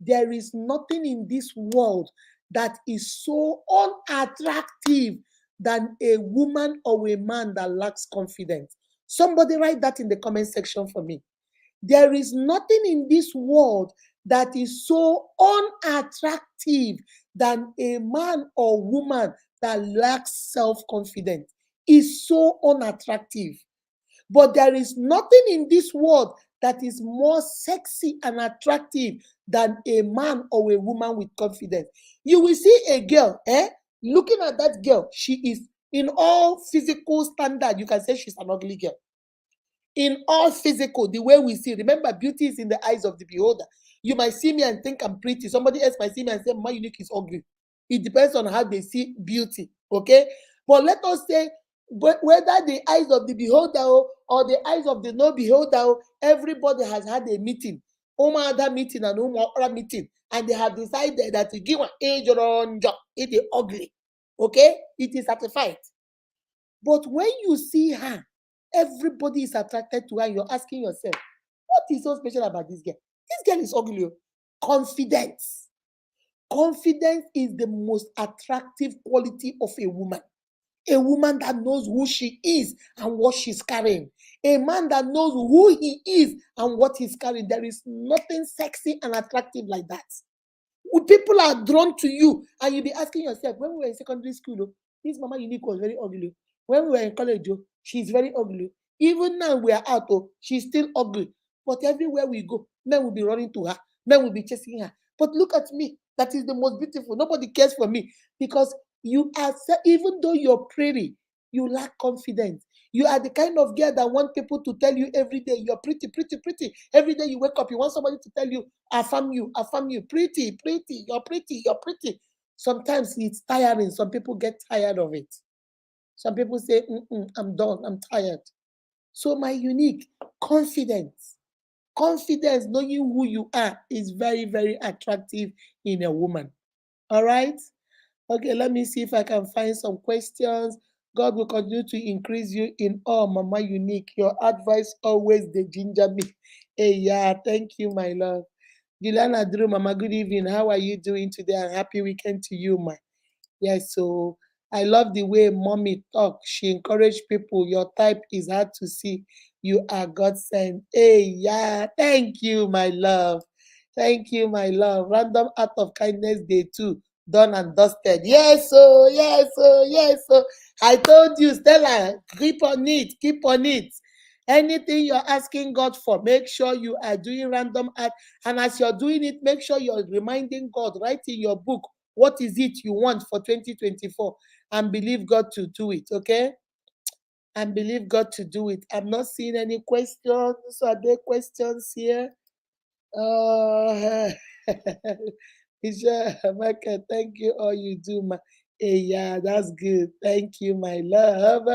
There is nothing in this world that is so unattractive than a woman or a man that lacks confidence. Somebody write that in the comment section for me. There is nothing in this world that is so unattractive than a man or woman that lacks self-confidence. is so unattractive. But there is nothing in this world that is more sexy and attractive than a man or a woman with confidence. You will see a girl, looking at that girl, she is in all physical standard. You can say she's an ugly girl. In all physical, the way we see. Remember, beauty is in the eyes of the beholder. You might see me and think I'm pretty. Somebody else might see me and say, my unique is ugly. It depends on how they see beauty. Okay? But let us say, whether the eyes of the beholder or the eyes of the no beholder, everybody has had a meeting. Uma other meeting and Uma other meeting. And they have decided that to give an age on job. It is ugly. Okay? It is certified. But when you see her, everybody is attracted to her. You're asking yourself, what is so special about this girl? This girl is ugly. Confidence. Confidence is the most attractive quality of a woman. A woman that knows who she is and what she's carrying. A man that knows who he is and what he's carrying. There is nothing sexy and attractive like that. People are drawn to you, and you'll be asking yourself, when we were in secondary school, this Mama Unique was very ugly. When we were in college, she's very ugly. Even now we are out, she's still ugly. But everywhere we go, men will be running to her, men will be chasing her. But look at me, that is the most beautiful. Nobody cares for me because you are, even though you're pretty, you lack confidence. You are the kind of girl that want people to tell you every day, you're pretty, pretty, pretty. Every day you wake up, you want somebody to tell you, affirm you, pretty, pretty, you're pretty, you're pretty. Sometimes it's tiring. Some people get tired of it. Some people say, I'm done, I'm tired. So my unique confidence, knowing who you are is very, very attractive in a woman. All right? Okay, let me see if I can find some questions. God will continue to increase you in all, Mama Unique. Your advice always the ginger me. Hey, yeah, thank you, my love. Dilana Drew, Mama, good evening. How are you doing today? And happy weekend to you, ma. Yes, so I love the way mommy talk. She encouraged people. Your type is hard to see. You are God sent. Hey, yeah. Thank you, my love. Thank you, my love. Random act of kindness day two. Done and dusted. Yes, so yes, so yes, so I told you, Stella, keep on it, keep on it. Anything you're asking God for, make sure you are doing random act. And as you're doing it, make sure you're reminding God, write in your book, what is it you want for 2024? And believe God to do it, okay? And believe God to do it. I'm not seeing any questions. Are there questions here? Uh, Michael, thank you. All you do, yeah, that's good. Thank you, my love.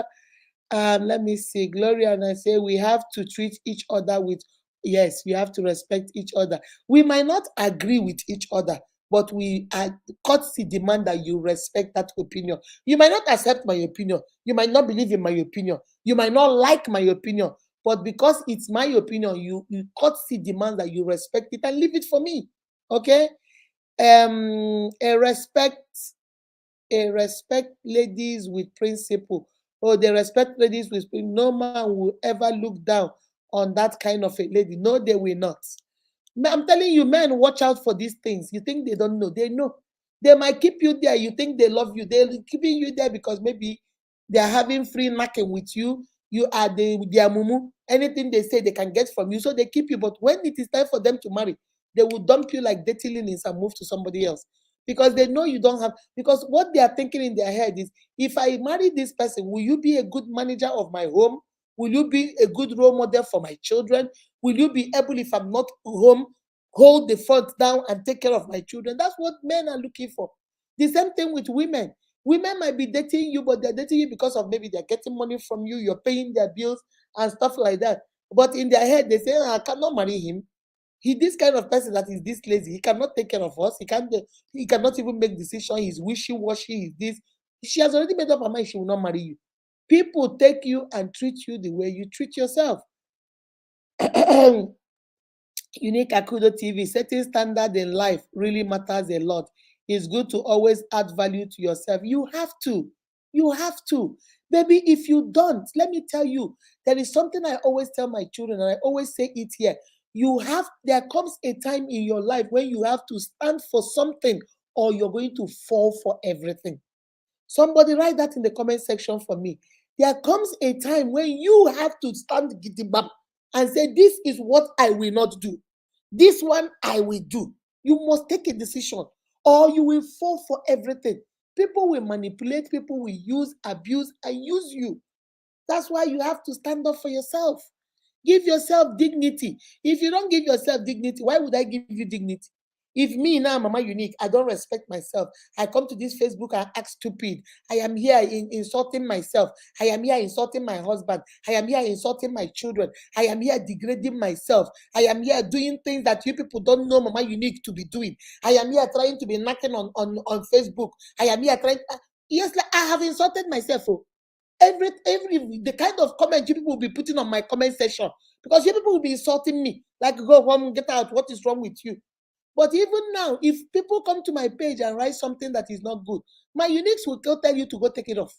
Let me see. Gloria and I say we have to treat each other with, yes, we have to respect each other. We might not agree with each other, but we are courtesy demand that you respect that opinion. You might not accept my opinion. You might not believe in my opinion. You might not like my opinion. But because it's my opinion, you courtesy demand that you respect it and leave it for me. Okay? A respect ladies with principle. Oh, they respect ladies with principle. No man will ever look down on that kind of a lady. No, they will not. I'm telling you, men, watch out for these things. You think they don't know? They know. They might keep you there. You think they love you. They're keeping you there because maybe they're having free knacking with you. You are their mumu. Anything they say they can get from you. So they keep you. But when it is time for them to marry, they will dump you like dirty linens and move to somebody else. Because they know you don't have, because what they are thinking in their head is, if I marry this person, will you be a good manager of my home? Will you be a good role model for my children? Will you be able, if I'm not home, hold the front down and take care of my children? That's what men are looking for. The same thing with women. Women might be dating you, but they're dating you because of maybe they're getting money from you, you're paying their bills and stuff like that. But in their head, they say, I cannot marry him. This kind of person that is this lazy, he cannot take care of us. He cannot even make decisions. He's wishy-washy. He's this. She has already made up her mind she will not marry you. People take you and treat you the way you treat yourself. Unique Akudo TV, setting standard in life really matters a lot. It's good to always add value to yourself. You have to. You have to. Baby, if you don't, let me tell you, there is something I always tell my children, and I always say it here. There comes a time in your life when you have to stand for something or you're going to fall for everything. Somebody write that in the comment section for me. There comes a time when you have to stand gidigba and say, this is what I will not do. This one I will do. You must take a decision, or you will fall for everything. People will manipulate, people will use, abuse, and use you. That's why you have to stand up for yourself. Give yourself dignity. If you don't give yourself dignity, why would I give you dignity? If me now, Mama Unique, I don't respect myself. I come to this Facebook and act stupid. I am here insulting myself. I am here insulting my husband. I am here insulting my children. I am here degrading myself. I am here doing things that you people don't know Mama Unique to be doing. I am here trying to be knocking on Facebook. I am here trying. Yes, like I have insulted myself. Oh. Every the kind of comment you people will be putting on my comment section, because you people will be insulting me like, go home, get out, what is wrong with you? But even now, if people come to my page and write something that is not good, my uniques will go tell you to go take it off.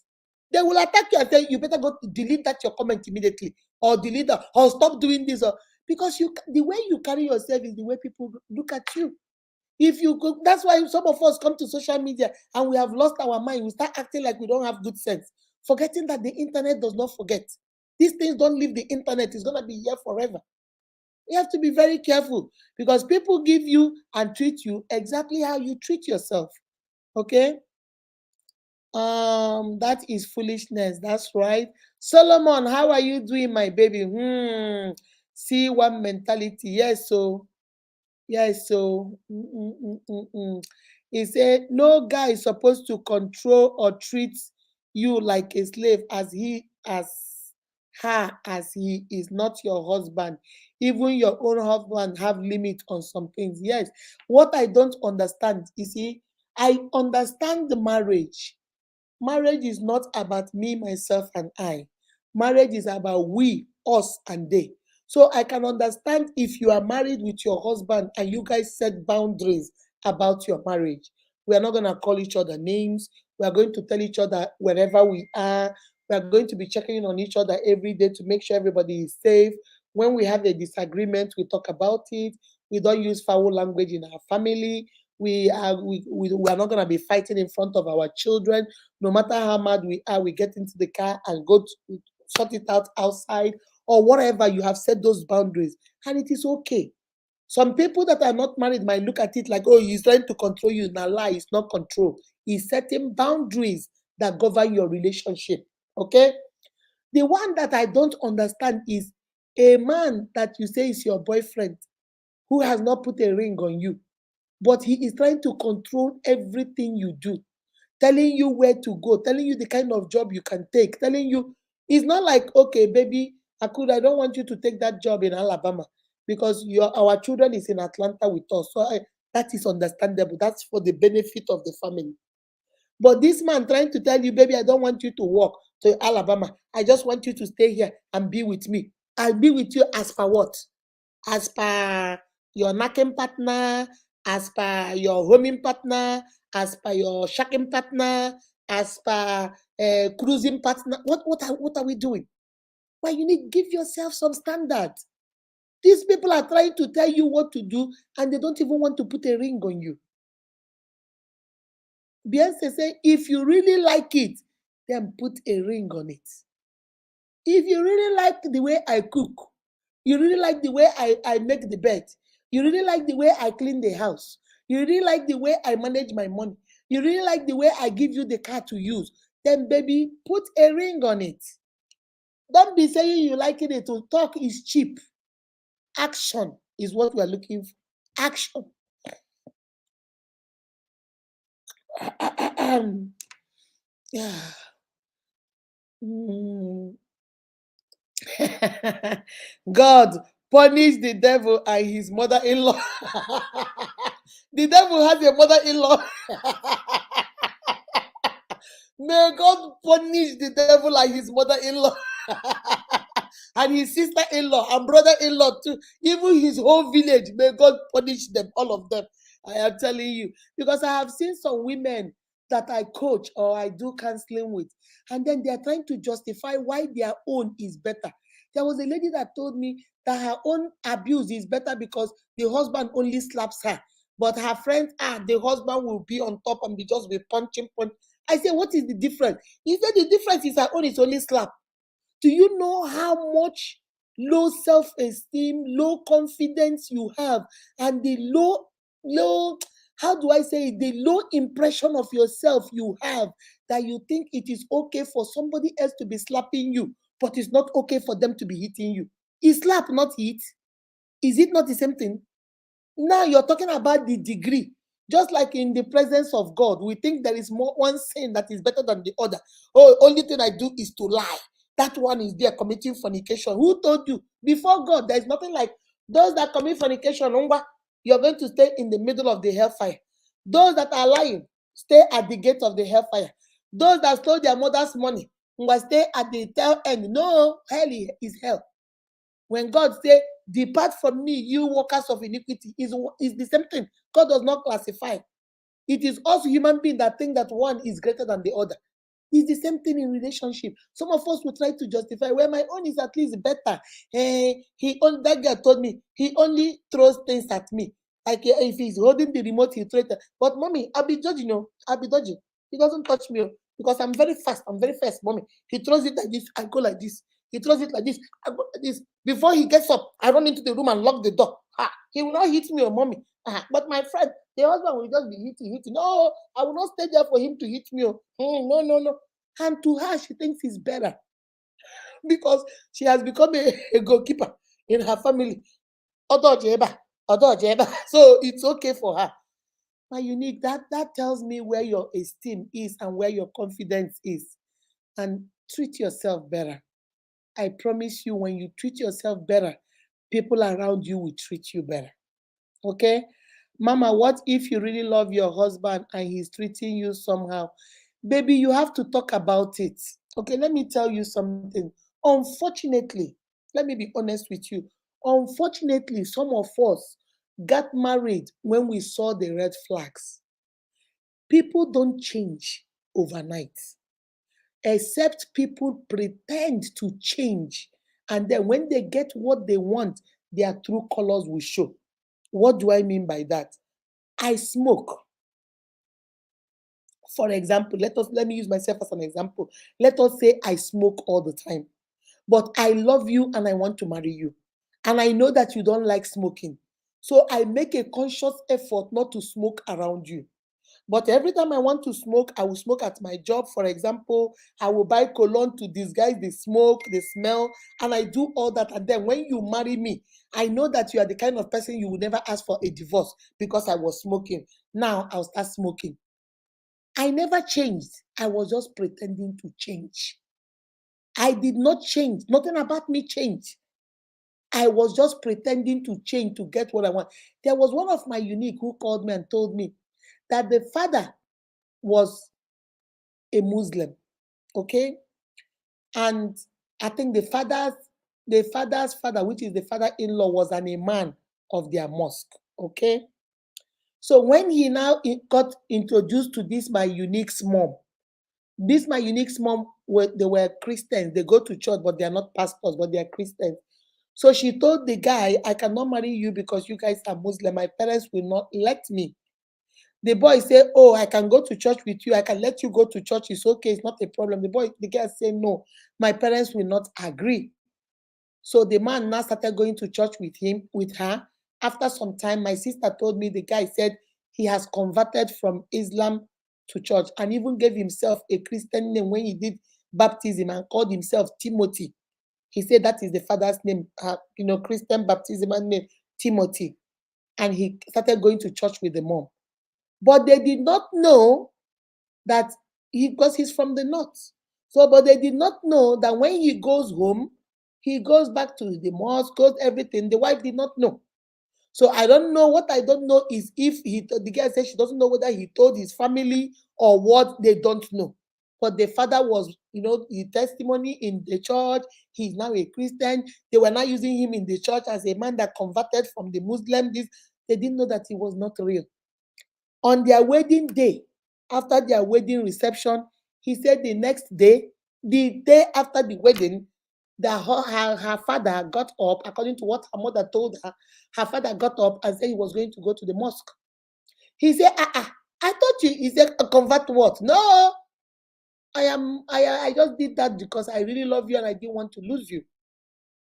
They will attack you and tell you better go delete that your comment immediately, or delete that, or stop doing this, or because the way you carry yourself is the way people look at you. If you go, that's why some of us come to social media and we have lost our mind. We start acting like we don't have good sense, forgetting that the internet does not forget. These things don't leave the internet, it's gonna be here forever. You have to be very careful, because people give you and treat you exactly how you treat yourself. Okay? That is foolishness. That's right. Solomon, how are you doing, my baby? See one mentality. Yes, so yes, so he said no guy is supposed to control or treat you like a slave, as he is not your husband. Even your own husband have limit on some things. Yes. What I don't understand, you see, I understand the marriage. Marriage is not about me, myself, and I. Marriage is about we, us, and they. So I can understand if you are married with your husband and you guys set boundaries about your marriage. We are not going to call each other names. We are going to tell each other wherever we are. We are going to be checking in on each other every day to make sure everybody is safe. When we have a disagreement, we talk about it. We don't use foul language in our family. We are not going to be fighting in front of our children. No matter how mad we are, we get into the car and go to sort it out outside, or whatever. You have set those boundaries, and it is okay. Some people that are not married might look at it like, oh, he's trying to control you. Now, lie, it's not control. He's setting boundaries that govern your relationship. Okay? The one that I don't understand is a man that you say is your boyfriend who has not put a ring on you, but he is trying to control everything you do, telling you where to go, telling you the kind of job you can take, telling you, it's not like, okay, baby, I don't want you to take that job in Alabama because our children is in Atlanta with us. So that is understandable. That's for the benefit of the family. But this man trying to tell you, baby, I don't want you to walk to Alabama. I just want you to stay here and be with me. I'll be with you as per what? As per your knacking partner, as per your homing partner, as per your shacking partner, as per cruising partner. What are we doing? Why you need give yourself some standard. These people are trying to tell you what to do, and they don't even want to put a ring on you. Beyonce say, if you really like it, then put a ring on it. If you really like the way I cook, you really like the way I make the bed, you really like the way I clean the house, you really like the way I manage my money, you really like the way I give you the car to use, then baby, put a ring on it. Don't be saying you like it to talk is cheap. Action is what we are looking for. Action. Yeah. Mm. God punish the devil and his mother-in-law. The devil has a mother-in-law. May God punish the devil and his mother-in-law. And his sister-in-law and brother-in-law too. Even his whole village. May God punish them, all of them. I am telling you. Because I have seen some women that I coach or I do counseling with, and then they are trying to justify why their own is better. There was a lady that told me that her own abuse is better because the husband only slaps her. But her friends, the husband will be on top and be just be punching. I said, what is the difference? He said, the difference is her own is only slap. Do you know how much low self-esteem, low confidence you have, and the low, how do I say it? The low impression of yourself you have, that you think it is okay for somebody else to be slapping you, but it's not okay for them to be hitting you. Is slap not hit? Is it not the same thing? Now you're talking about the degree. Just like in the presence of God, we think there is more one sin that is better than the other. Oh, only thing I do is to lie. That one is there committing fornication. Who told you? Before God, there is nothing like those that commit fornication. You're going to stay in the middle of the hellfire. Those that are lying, stay at the gate of the hellfire. Those that stole their mother's money, stay at the tail end. No, hell is hell. When God say, depart from me, you workers of iniquity, is the same thing. God does not classify. It is us human beings that think that one is greater than the other. It's the same thing in relationship. Some of us will try to justify, well, my own is at least better. That guy told me, he only throws things at me. Like if he's holding the remote, he throws it. But mommy, I'll be judging, I'll be dodging. He doesn't touch me, because I'm very fast. I'm very fast, mommy. He throws it like this, I go like this. He throws it like this, I go like this. Before he gets up, I run into the room and lock the door. He will not hit me, mommy. But my friend, the husband will just be hitting. No, I will not stay there for him to hit me. No. And to her, she thinks it's better because she has become a goalkeeper in her family. So it's okay for her. But unique, that tells me where your esteem is and where your confidence is. And treat yourself better. I promise you, when you treat yourself better, people around you will treat you better. Okay? Mama, what if you really love your husband and he's treating you somehow? Baby, you have to talk about it. Okay, let me tell you something. Unfortunately, let me be honest with you. Unfortunately, some of us got married when we saw the red flags. People don't change overnight, except people pretend to change. And then when they get what they want, their true colors will show. What do I mean by that? I smoke. For example, let me use myself as an example. Let us say I smoke all the time, but I love you and I want to marry you. And I know that you don't like smoking. So I make a conscious effort not to smoke around you. But every time I want to smoke, I will smoke at my job. For example, I will buy cologne to disguise the smoke, the smell, and I do all that. And then when you marry me, I know that you are the kind of person you will never ask for a divorce because I was smoking. Now I'll start smoking. I never changed. I was just pretending to change. I did not change. Nothing about me changed. I was just pretending to change to get what I want. There was one of my unique who called me and told me that the father was a Muslim, okay? And I think the father's father, which is the father-in-law, was an imam of their mosque, okay? So when he now got introduced to my unique's mom, they were Christians. They go to church, but they are not pastors, but they are Christians. So she told the guy, I cannot marry you because you guys are Muslim. My parents will not let me. The boy said, oh, I can go to church with you. I can let you go to church. It's okay. It's not a problem. The guy said, no, my parents will not agree. So the man now started going to church with her. After some time, my sister told me the guy said he has converted from Islam to church and even gave himself a Christian name when he did baptism and called himself Timothy. He said that is the father's name, Christian baptism name, Timothy. And he started going to church with the mom. But they did not know that because he's from the north. So, but they did not know that when he goes home, he goes back to the mosque, goes everything. The wife did not know. So I don't know. What I don't know is if the girl said she doesn't know whether he told his family or what, they don't know. But the father was, his testimony in the church. He's now a Christian. They were now using him in the church as a man that converted from the Muslim. They didn't know that he was not real. On their wedding day, after their wedding reception, he said the next day, the day after the wedding, that her father got up, according to what her mother told her, her father got up and said he was going to go to the mosque. He said, I thought he said, convert what? No, I just did that because I really love you and I didn't want to lose you.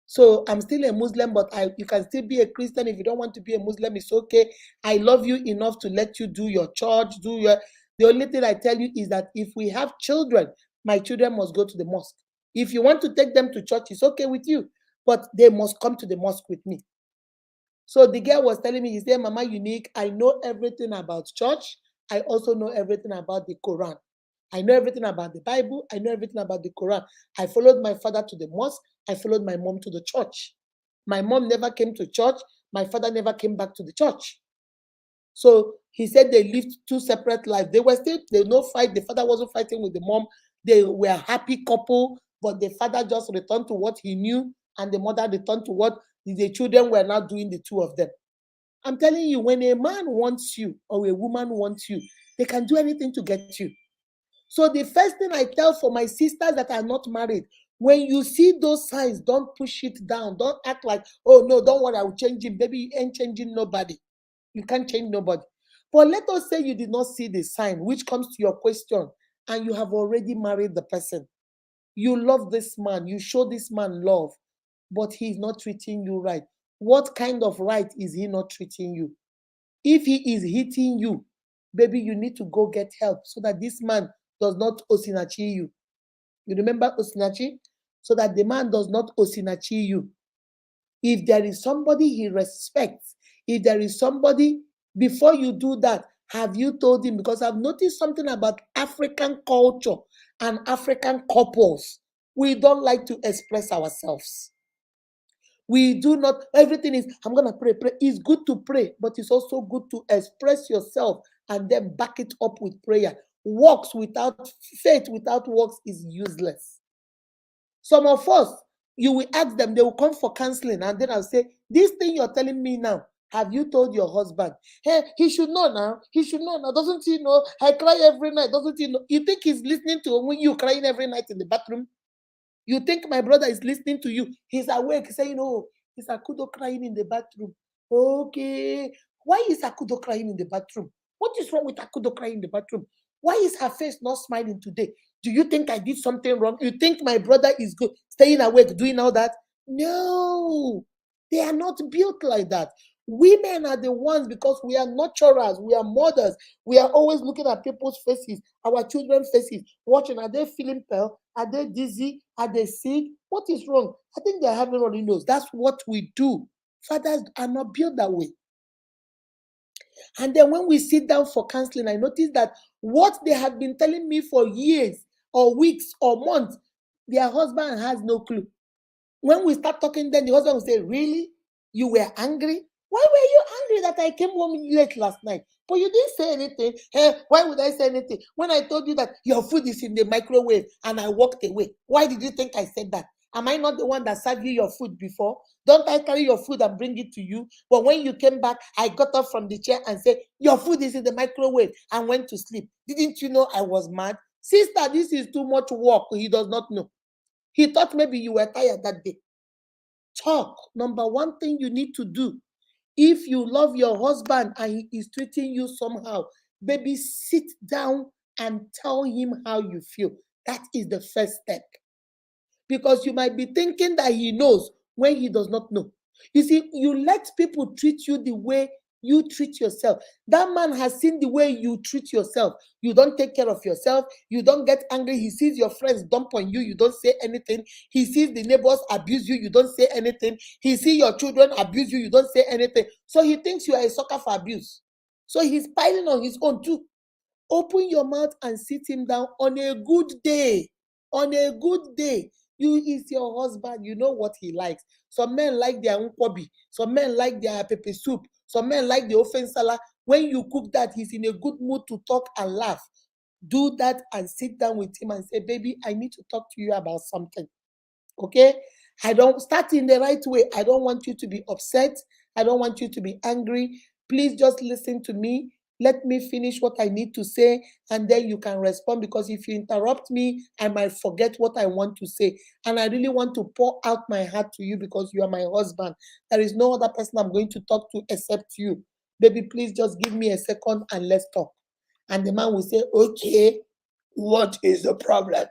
So I'm still a Muslim, but you can still be a Christian. If you don't want to be a Muslim, it's okay. I love you enough to let you do your church, do your. The only thing I tell you is that if we have children, my children must go to the mosque. If you want to take them to church, it's okay with you, but they must come to the mosque with me. So the girl was telling me, he said, Mama Unique, I know everything about church. I also know everything about the Quran. I know everything about the Bible. I know everything about the Quran. I followed my father to the mosque. I followed my mom to the church. My mom never came to church. My father never came back to the church. So he said they lived two separate lives. They were still, there was no fight. The father wasn't fighting with the mom. They were a happy couple, but the father just returned to what he knew, and the mother returned to what the children were now doing, the two of them. I'm telling you, when a man wants you or a woman wants you, they can do anything to get you. So the first thing I tell for my sisters that are not married, when you see those signs, don't push it down. Don't act like, oh no, don't worry, I will change him. Baby, you ain't changing nobody. You can't change nobody. But let us say you did not see the sign, which comes to your question, and you have already married the person. You love this man, you show this man love, but he's not treating you right. What kind of right is he not treating you? If he is hitting you, baby, you need to go get help so that this man does not osinachi you. You remember osinachi? So that the man does not osinachi you. If there is somebody he respects, if there is somebody, before you do that, have you told him? Because I've noticed something about African culture and African couples. We don't like to express ourselves. We do not, everything is, I'm going to pray, pray. It's good to pray, but it's also good to express yourself and then back it up with prayer. Works without faith, without works is useless. Some of us, you will ask them, they will come for counseling, and then I'll say, this thing you're telling me now, have you told your husband? Hey, he should know now. He should know now. Doesn't he know? I cry every night. Doesn't he know? You think he's listening to you crying every night in the bathroom? You think my brother is listening to you? He's awake saying, oh, is Akudo crying in the bathroom? Okay. Why is Akudo crying in the bathroom? What is wrong with Akudo crying in the bathroom? Why is her face not smiling today? Do you think I did something wrong? You think my brother is good, staying awake, doing all that? No, they are not built like that. Women are the ones, because we are nurturers, we are mothers. We are always looking at people's faces, our children's faces, watching. Are they feeling pale? Are they dizzy? Are they sick? What is wrong? I think they're having runny nose. That's what we do. Fathers are not built that way. And then when we sit down for counseling, I notice that what they have been telling me for years or weeks or months, their husband has no clue. When we start talking, then the husband will say, really? You were angry? Why were you angry that I came home late last night? But you didn't say anything. Hey, why would I say anything? When I told you that your food is in the microwave and I walked away, why did you think I said that? Am I not the one that served you your food before? Don't I carry your food and bring it to you? But when you came back, I got up from the chair and said, your food is in the microwave, and went to sleep. Didn't you know I was mad? Sister, this is too much work. He does not know. He thought maybe you were tired that day. Talk. Number one thing you need to do, if you love your husband and he is treating you somehow, baby, sit down and tell him how you feel. That is the first step. Because you might be thinking that he knows when he does not know. You see, you let people treat you the way you treat yourself. That man has seen the way you treat yourself. You don't take care of yourself. You don't get angry. He sees your friends dump on you. You don't say anything. He sees the neighbors abuse you. You don't say anything. He sees your children abuse you. You don't say anything. So he thinks you are a sucker for abuse. So he's piling on his own too. Open your mouth and sit him down on a good day. On a good day. You is your husband. You know what he likes. Some men like their nkwobi. Some men like their pepper soup. Some men like the ofen salad. When you cook that, he's in a good mood to talk and laugh. Do that and sit down with him and say, baby, I need to talk to you about something. Okay? I don't start in the right way. I don't want you to be upset. I don't want you to be angry. Please just listen to me. Let me finish what I need to say, and then you can respond. Because if you interrupt me, I might forget what I want to say. And I really want to pour out my heart to you because you are my husband. There is no other person I'm going to talk to except you. Baby, please just give me a second and let's talk. And the man will say, okay. What is the problem?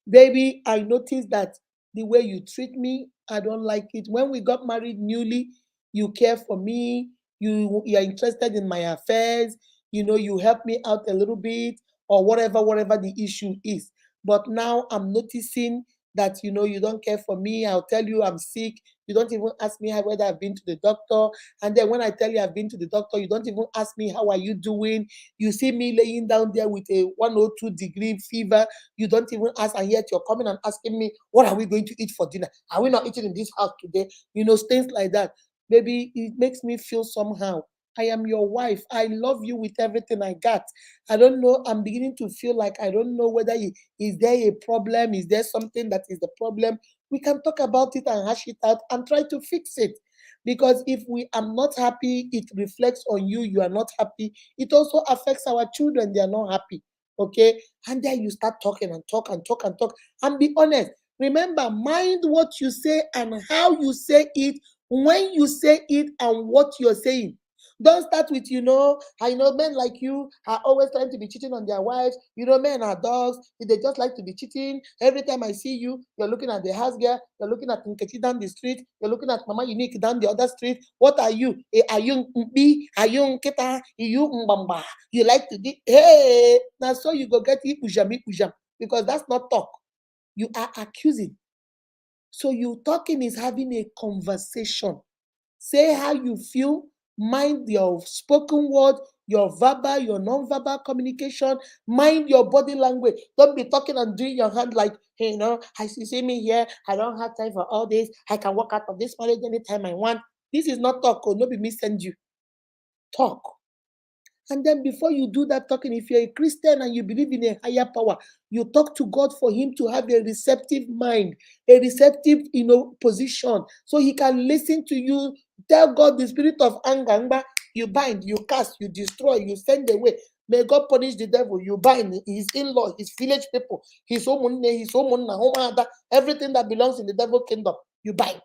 Baby, I noticed that the way you treat me, I don't like it. When we got married newly, you care for me, you're interested in my affairs, you help me out a little bit, or whatever the issue is. But now I'm noticing that you don't care for me. I'll tell you I'm sick. You don't even ask me whether I've been to the doctor. And then when I tell you I've been to the doctor, you don't even ask me how are you doing. You see me laying down there with a 102-degree fever. You don't even ask, and yet you're coming and asking me, what are we going to eat for dinner? Are we not eating in this house today? Things like that. Baby, it makes me feel somehow. I am your wife. I love you with everything I got. I don't know. I'm beginning to feel like I don't know whether is there a problem? Is there something that is the problem? We can talk about it and hash it out and try to fix it. Because if we are not happy, it reflects on you. You are not happy. It also affects our children. They are not happy. Okay, and then you start talking and talk and talk and talk and be honest. Remember, mind what you say and how you say it, when you say it, and what you're saying. Don't start with, I know men like you are always trying to be cheating on their wives. Men are dogs. They just like to be cheating. Every time I see you, you're looking at the house girl, you're looking at Nkechi down the street, you're looking at Mama Unique down the other street. What are you? Are you Mbi? Are you Nketa? Are you Mbamba? You like to do, hey, now so you go get ipujam, because that's not talk. You are accusing. So you talking is having a conversation. Say how you feel, mind your spoken word, your verbal, your non-verbal communication, mind your body language. Don't be talking and doing your hand like, hey, I see me here, I don't have time for all this, I can walk out of this marriage anytime I want. This is not talk, oh, no be me send you. Talk. And then before you do that talking, if you're a Christian and you believe in a higher power, you talk to God for him to have a receptive mind, a receptive, position, so he can listen to you. Tell God the spirit of anger, you bind, you cast, you destroy, you send away. May God punish the devil. You bind his in-law, his village people, his home, everything that belongs in the devil kingdom. You bind,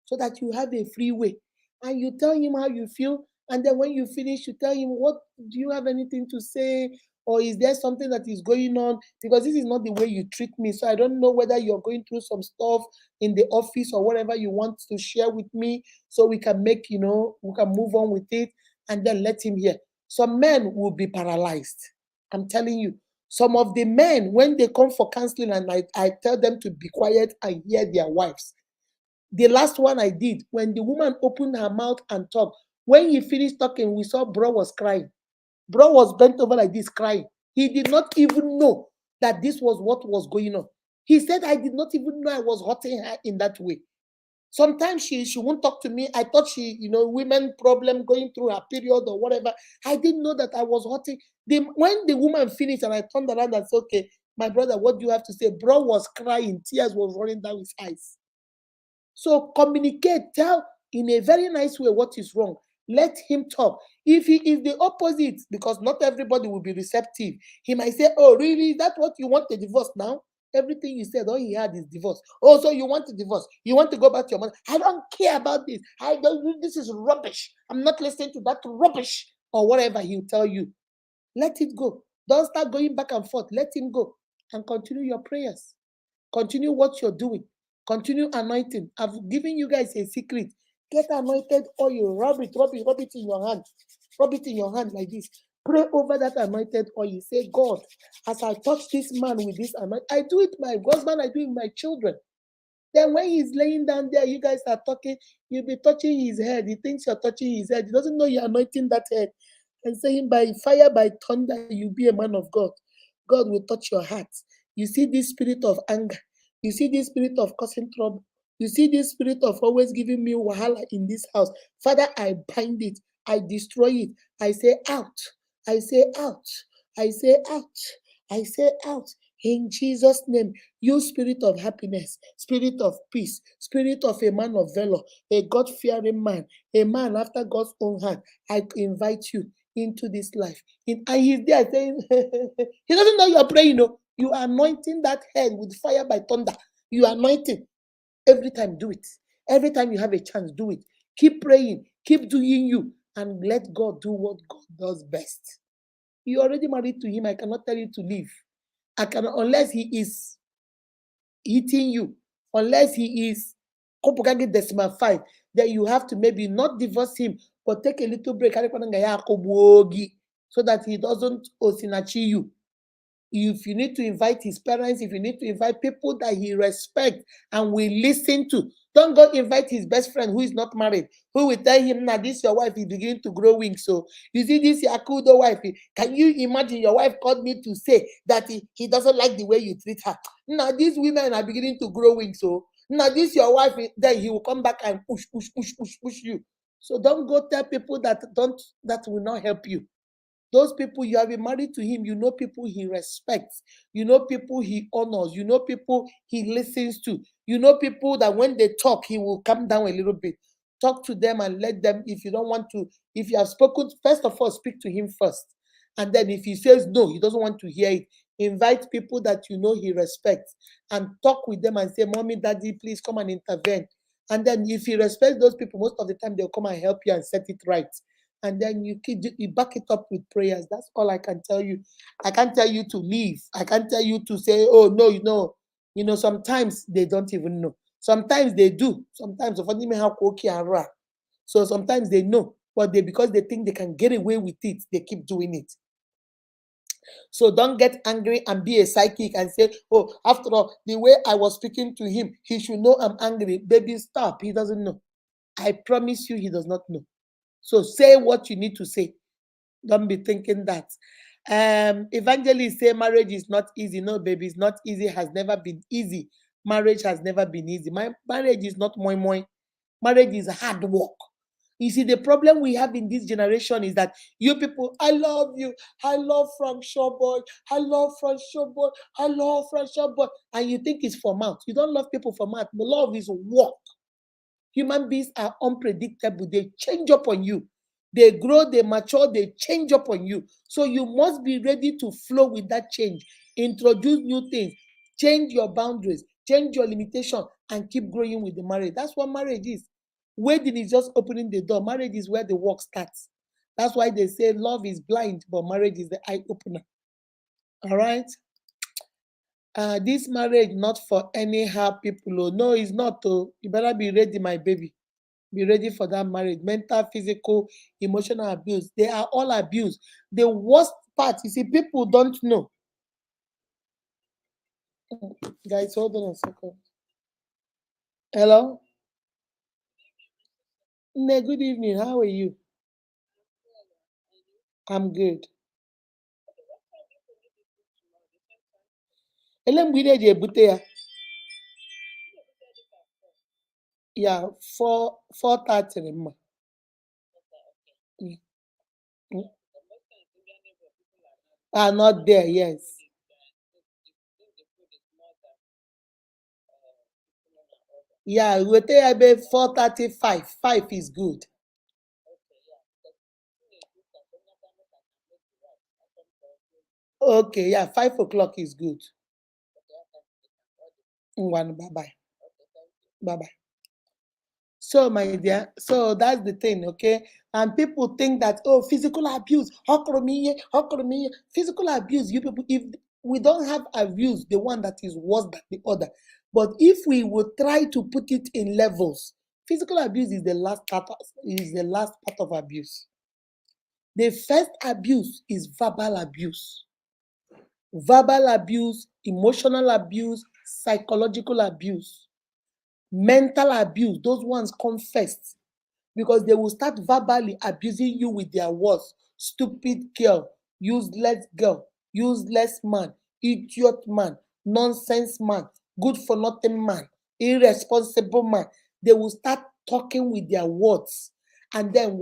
so that you have a free way. And you tell him how you feel. And then when you finish, you tell him, what do you have anything to say? Or is there something that is going on? Because this is not the way you treat me. So I don't know whether you're going through some stuff in the office or whatever you want to share with me, so we can we can move on with it, and then let him hear. Some men will be paralyzed. I'm telling you. Some of the men, when they come for counseling and I tell them to be quiet and hear their wives, the last one I did, when the woman opened her mouth and talked, when he finished talking, we saw bro was crying. Bro was bent over like this, crying. He did not even know that this was what was going on. He said, I did not even know I was hurting her in that way. Sometimes she won't talk to me. I thought women problem going through her period or whatever. I didn't know that I was hurting. When the woman finished and I turned around and said, okay, my brother, what do you have to say? Bro was crying. Tears was running down his eyes. So communicate, tell in a very nice way what is wrong. Let him talk. If he is the opposite, because not everybody will be receptive, he might say, oh, really? Is that what you want, a divorce now? Everything you said, all he had is divorce. Oh, so you want a divorce? You want to go back to your mother? I don't care about this. I don't. This is rubbish. I'm not listening to that rubbish or whatever he'll tell you. Let it go. Don't start going back and forth. Let him go and continue your prayers. Continue what you're doing. Continue anointing. I've given you guys a secret. Get anointed oil. Rub it in your hand. Rub it in your hand like this. Pray over that anointed oil. Say, God, as I touch this man with this anointing, I do it my husband, I do it my children. Then when he's laying down there, you guys are talking, you'll be touching his head. He thinks you're touching his head. He doesn't know you're anointing that head. And saying, by fire, by thunder, you'll be a man of God. God will touch your heart. You see this spirit of anger. You see this spirit of causing trouble. You see this spirit of always giving me wahala in this house. Father, I bind it. I destroy it. I say out. I say out. I say out. I say out. In Jesus' name, you spirit of happiness, spirit of peace, spirit of a man of valor, a God-fearing man, a man after God's own heart, I invite you into this life. And he's there saying, he doesn't know you're praying. No, you are anointing that head with fire by thunder. You are anointing. Every time, do it. Every time you have a chance, do it. Keep praying, keep doing you, and let God do what God does best. You're already married to him. I cannot tell you to leave. I cannot, unless he is hitting you, unless he is Kopukage decimal 5, then you have to maybe not divorce him, but take a little break so that he doesn't osinachi you. If you need to invite his parents, if you need to invite people that he respects and will listen to, don't go invite his best friend who is not married, who will tell him, now this your wife is beginning to grow wings. So you see this Yakudo wife, can you imagine your wife called me to say that he doesn't like the way you treat her? Now these women are beginning to grow wings. So now this your wife, then he will come back and push you. So don't go tell people that will not help you. Those people, you have been married to him, you know people he respects, you know people he honors, you know people he listens to, you know people that when they talk, he will calm down a little bit. Talk to them and let them, if you don't want to, if you have spoken, first of all, speak to him first. And then if he says no, he doesn't want to hear it, invite people that you know he respects and talk with them and say, Mommy, Daddy, please come and intervene. And then if he respects those people, most of the time they'll come and help you and set it right. And then you back it up with prayers. That's all I can tell you. I can't tell you to leave. I can't tell you to say, oh no, sometimes they don't even know. Sometimes they do. Sometimes so sometimes they know, but because they think they can get away with it, they keep doing it. So don't get angry and be a psychic and say, oh, after all, the way I was speaking to him, he should know I'm angry. Baby, stop. He doesn't know. I promise you, he does not know. So say what you need to say. Don't be thinking that. Evangelists say marriage is not easy. No, baby, it's not easy. Has never been easy. Marriage has never been easy. My marriage is not moi moi. Marriage is hard work. You see, the problem we have in this generation is that you people, I love you. I love Frank Showboy. I love Frank Showboy. I love Frank Showboy. And you think it's for mouth. You don't love people for mouth. The love is work. Human beings are unpredictable. They change up on you. They grow, they mature, they change up on you. So you must be ready to flow with that change. Introduce new things. Change your boundaries. Change your limitation and keep growing with the marriage. That's what marriage is. Wedding is just opening the door. Marriage is where the work starts. That's why they say love is blind, but marriage is the eye opener. All right? This marriage not for anyhow people. Oh. No, it's not. Oh. You better be ready, my baby. Be ready for that marriage. Mental, physical, emotional abuse. They are all abuse. The worst part, you see, people don't know. Guys, hold on a second. Hello? Ne, good evening. How are you? I'm good. Ele mgbidi eji ebute ya? Yeah, 4:30 mma. Mm, mm. Are not there, yes. Yeah, wete ya ebe 4:35. 5 is good. Okay, yeah, 5 o'clock is good. One, bye-bye. Bye-bye. So, my dear, so that's the thing, okay? And people think that, oh, physical abuse, physical abuse, you people, if we don't have abuse, the one that is worse than the other. But if we would try to put it in levels, physical abuse is the last part of abuse. The first abuse is verbal abuse, emotional abuse, psychological abuse, mental abuse. Those ones come first because they will start verbally abusing you with their words. Stupid girl, useless man, idiot man, nonsense man, good for nothing man, irresponsible man. They will start talking with their words. And then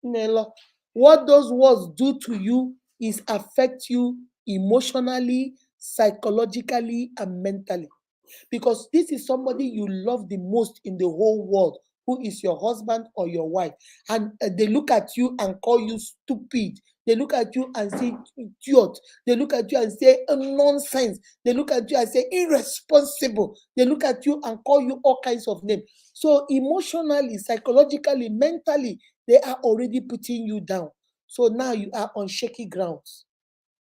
Nelo, what those words do to you is affect you emotionally, psychologically, and mentally. Because this is somebody you love the most in the whole world, who is your husband or your wife. And they look at you and call you stupid. They look at you and say idiot. They look at you and say nonsense. They look at you and say irresponsible. They look at you and call you all kinds of names. So emotionally, psychologically, mentally, they are already putting you down. So now you are on shaky grounds.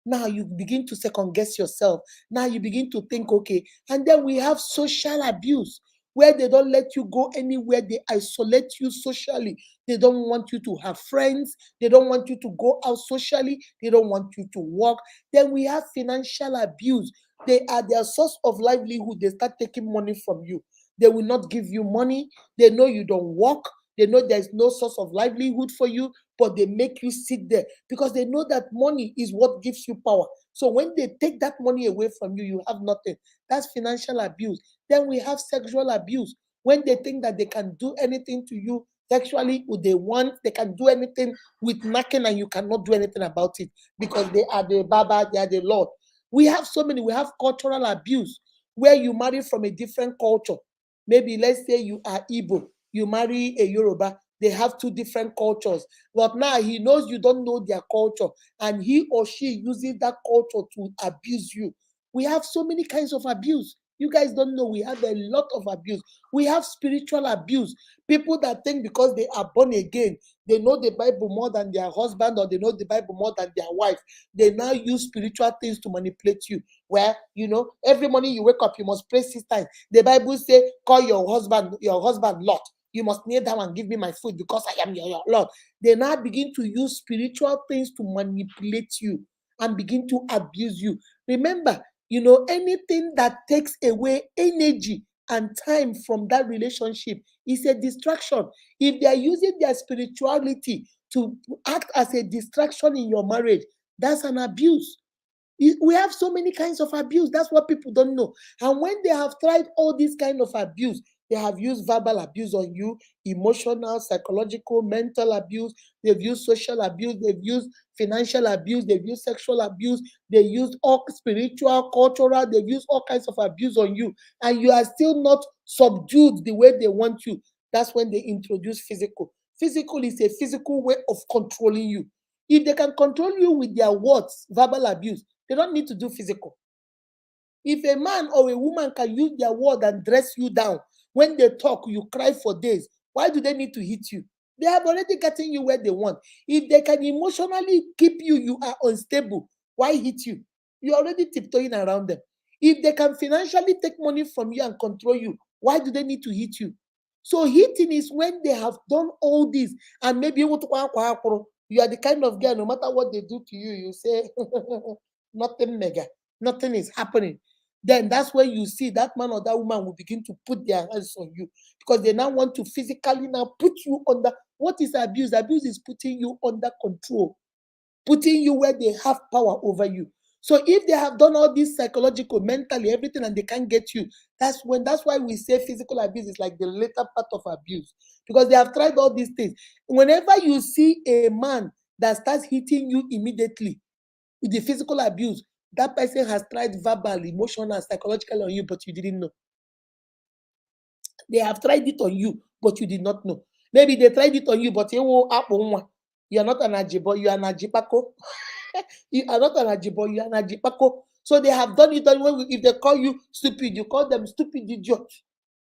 Now you begin to second guess yourself. Now you begin to think, okay. And then we have social abuse, where they don't let you go anywhere. They isolate you socially. They don't want you to have friends. They don't want you to go out socially. They don't want you to work. Then we have financial abuse. They are their source of livelihood. They start taking money from you. They will not give you money. They know you don't work. They know there's no source of livelihood for you, but they make you sit there because they know that money is what gives you power. So when they take that money away from you, you have nothing. That's financial abuse. Then we have sexual abuse. When they think that they can do anything to you sexually, who they want, they can do anything with knocking, and you cannot do anything about it because they are the Baba, they are the Lord. We have so many. We have cultural abuse where you marry from a different culture. Maybe let's say you are Igbo, you marry a Yoruba, they have two different cultures. But now he knows you don't know their culture, and he or she uses that culture to abuse you. We have so many kinds of abuse. You guys don't know, we have a lot of abuse. We have spiritual abuse. People that think because they are born again, they know the Bible more than their husband, or they know the Bible more than their wife. They now use spiritual things to manipulate you. Where, every morning you wake up, you must pray 6 times. The Bible say, call your husband Lot. You must kneel down and give me my food because I am your Lord. They now begin to use spiritual things to manipulate you and begin to abuse you. Remember, anything that takes away energy and time from that relationship is a distraction. If they are using their spirituality to act as a distraction in your marriage, that's an abuse. We have so many kinds of abuse. That's what people don't know. And when they have tried all these kind of abuse, they have used verbal abuse on you, emotional, psychological, mental abuse. They've used social abuse. They've used financial abuse. They've used sexual abuse. They used all spiritual, cultural. They've used all kinds of abuse on you, and you are still not subdued the way they want you. That's when they introduce physical. Physical is a physical way of controlling you. If they can control you with their words, verbal abuse, they don't need to do physical. If a man or a woman can use their word and dress you down, when they talk, you cry for days. Why do they need to hit you? They have already gotten you where they want. If they can emotionally keep you, you are unstable. Why hit you? You're already tiptoeing around them. If they can financially take money from you and control you, why do they need to hit you? So hitting is when they have done all this, and maybe you are the kind of girl, no matter what they do to you, you say, nothing mega, nothing is happening. Then that's when you see that man or that woman will begin to put their hands on you because they now want to physically now put you under. What is abuse? Abuse is putting you under control, putting you where they have power over you. So if they have done all this psychological, mentally, everything, and they can't get you, that's why we say physical abuse is like the later part of abuse, because they have tried all these things. Whenever you see a man that starts hitting you immediately with the physical abuse, that person has tried verbal, emotional, psychological on you, but you didn't know. They have tried it on you, but you did not know. Maybe they tried it on you, but you are not an ajibo, you are an ajipako. You are not an ajibo, you are an ajipako. So they have done it. If they call you stupid, you call them stupid idiot.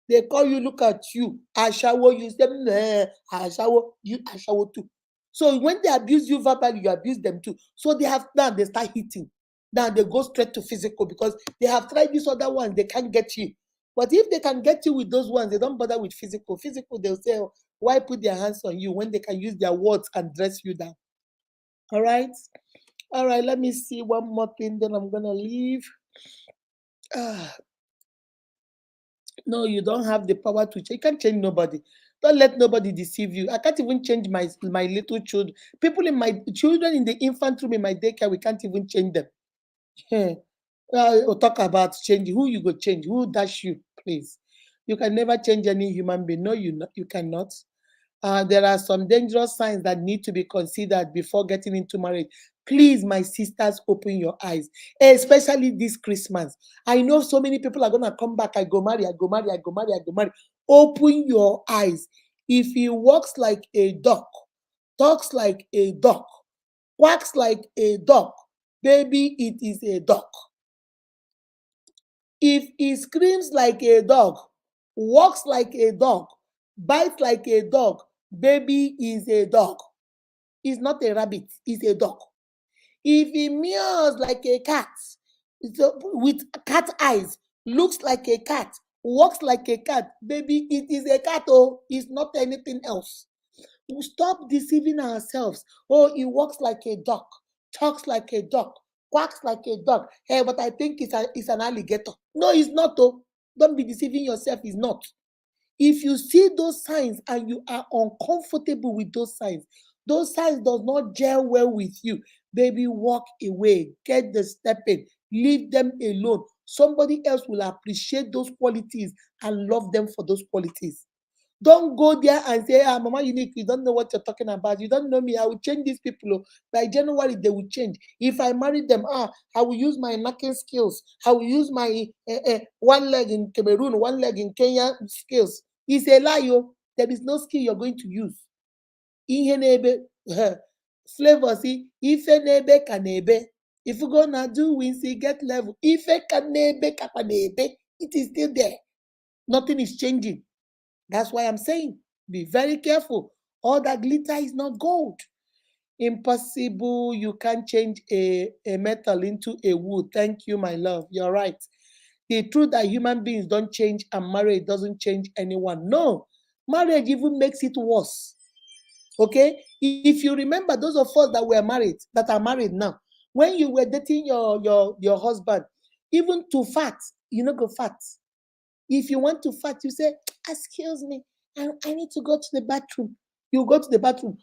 They call you, look at you, Ashawo, you say, nah, Ashawo, you Ashawo too. So when they abuse you verbally, you abuse them too. So they start hitting. Now they go straight to physical because they have tried this other one, they can't get you. But if they can get you with those ones, they don't bother with physical. Physical, they'll say, oh, why put their hands on you when they can use their words and dress you down? All right. All right, let me see one more thing, then I'm gonna leave. Ah, no, you don't have the power to change. You can't change nobody. Don't let nobody deceive you. I can't even change my little children. People in my children in the infant room in my daycare, we can't even change them. We'll talk about changing. Who you go change? Who dash you, please? You can never change any human being. No, you cannot. There are some dangerous signs that need to be considered before getting into marriage. Please, my sisters, open your eyes, especially this Christmas. I know so many people are gonna come back. I go marry, I go marry, I go marry, I go marry. Open your eyes. If he walks like a dog, talks like a dog, quacks like a dog, baby, it is a dog. If he screams like a dog, walks like a dog, bites like a dog, baby is a dog. He's not a rabbit, he's a dog. If he meows like a cat, with cat eyes, looks like a cat, walks like a cat, baby, it is a cat, oh, it's not anything else. We stop deceiving ourselves. Oh, he walks like a duck, talks like a duck, quacks like a duck. Hey, but I think it's an alligator. No, it's not, oh. Don't be deceiving yourself, it's not. If you see those signs and you are uncomfortable with those signs does not gel well with you, baby, walk away, get the step in, leave them alone. Somebody else will appreciate those qualities and love them for those qualities. Don't go there and say, Mama Unique, you don't know what you're talking about. You don't know me. I will change these people. Oh. By January, they will change. If I marry them, I will use my knocking skills. I will use my one leg in Cameroon, one leg in Kenya skills. It's a lie. Oh. There is no skill you're going to use. Ihe n'ebe, flavor, see, ife n'ebe ka n'ebe. If you go now do see, get level. Ife ka n'ebe ka pa n'ebe. It is still there. Nothing is changing. That's why I'm saying, be very careful. All that glitter is not gold. Impossible. You can't change a metal into a wood. Thank you, my love. You're right. The truth that human beings don't change and marriage doesn't change anyone. No. Marriage even makes it worse. Okay? If you remember those of us that were married, that are married now, when you were dating your husband, even to fat, you know, go fat. If you want to fart, you say, excuse me, I need to go to the bathroom. You go to the bathroom,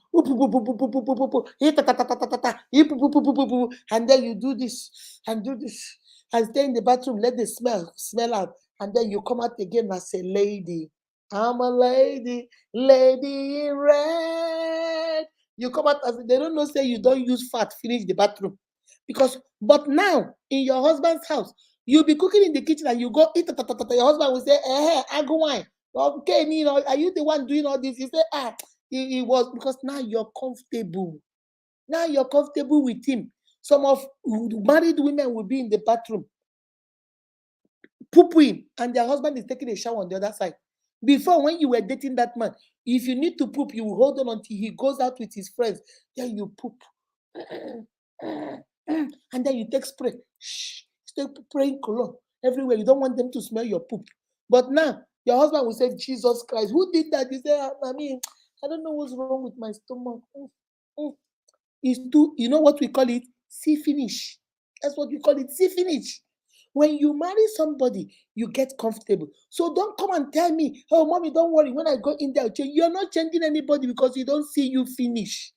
and then you do this and do this and stay in the bathroom, let the smell out, and then you come out again as a lady. I'm a lady, lady in red. You come out as they don't know, say you don't use fat, finish the bathroom. But now in your husband's house, you'll be cooking in the kitchen and you go eat. Your husband will say, I go wine. Okay, you know, are you the one doing all this? You say, he was, because now you're comfortable. Now you're comfortable with him. Some of married women will be in the bathroom, pooping, and their husband is taking a shower on the other side. Before, when you were dating that man, if you need to poop, you will hold on until he goes out with his friends. Then you poop. And then you take spray. Shh. Stay praying cologne everywhere. You don't want them to smell your poop. But now, your husband will say, Jesus Christ, who did that? You say, I mean, I don't know what's wrong with my stomach. It's too, you know what we call it? See finish. That's what we call it, see finish. When you marry somebody, you get comfortable. So don't come and tell me, oh, mommy, don't worry. When I go in there, I'll change. You're not changing anybody because you don't see you finish.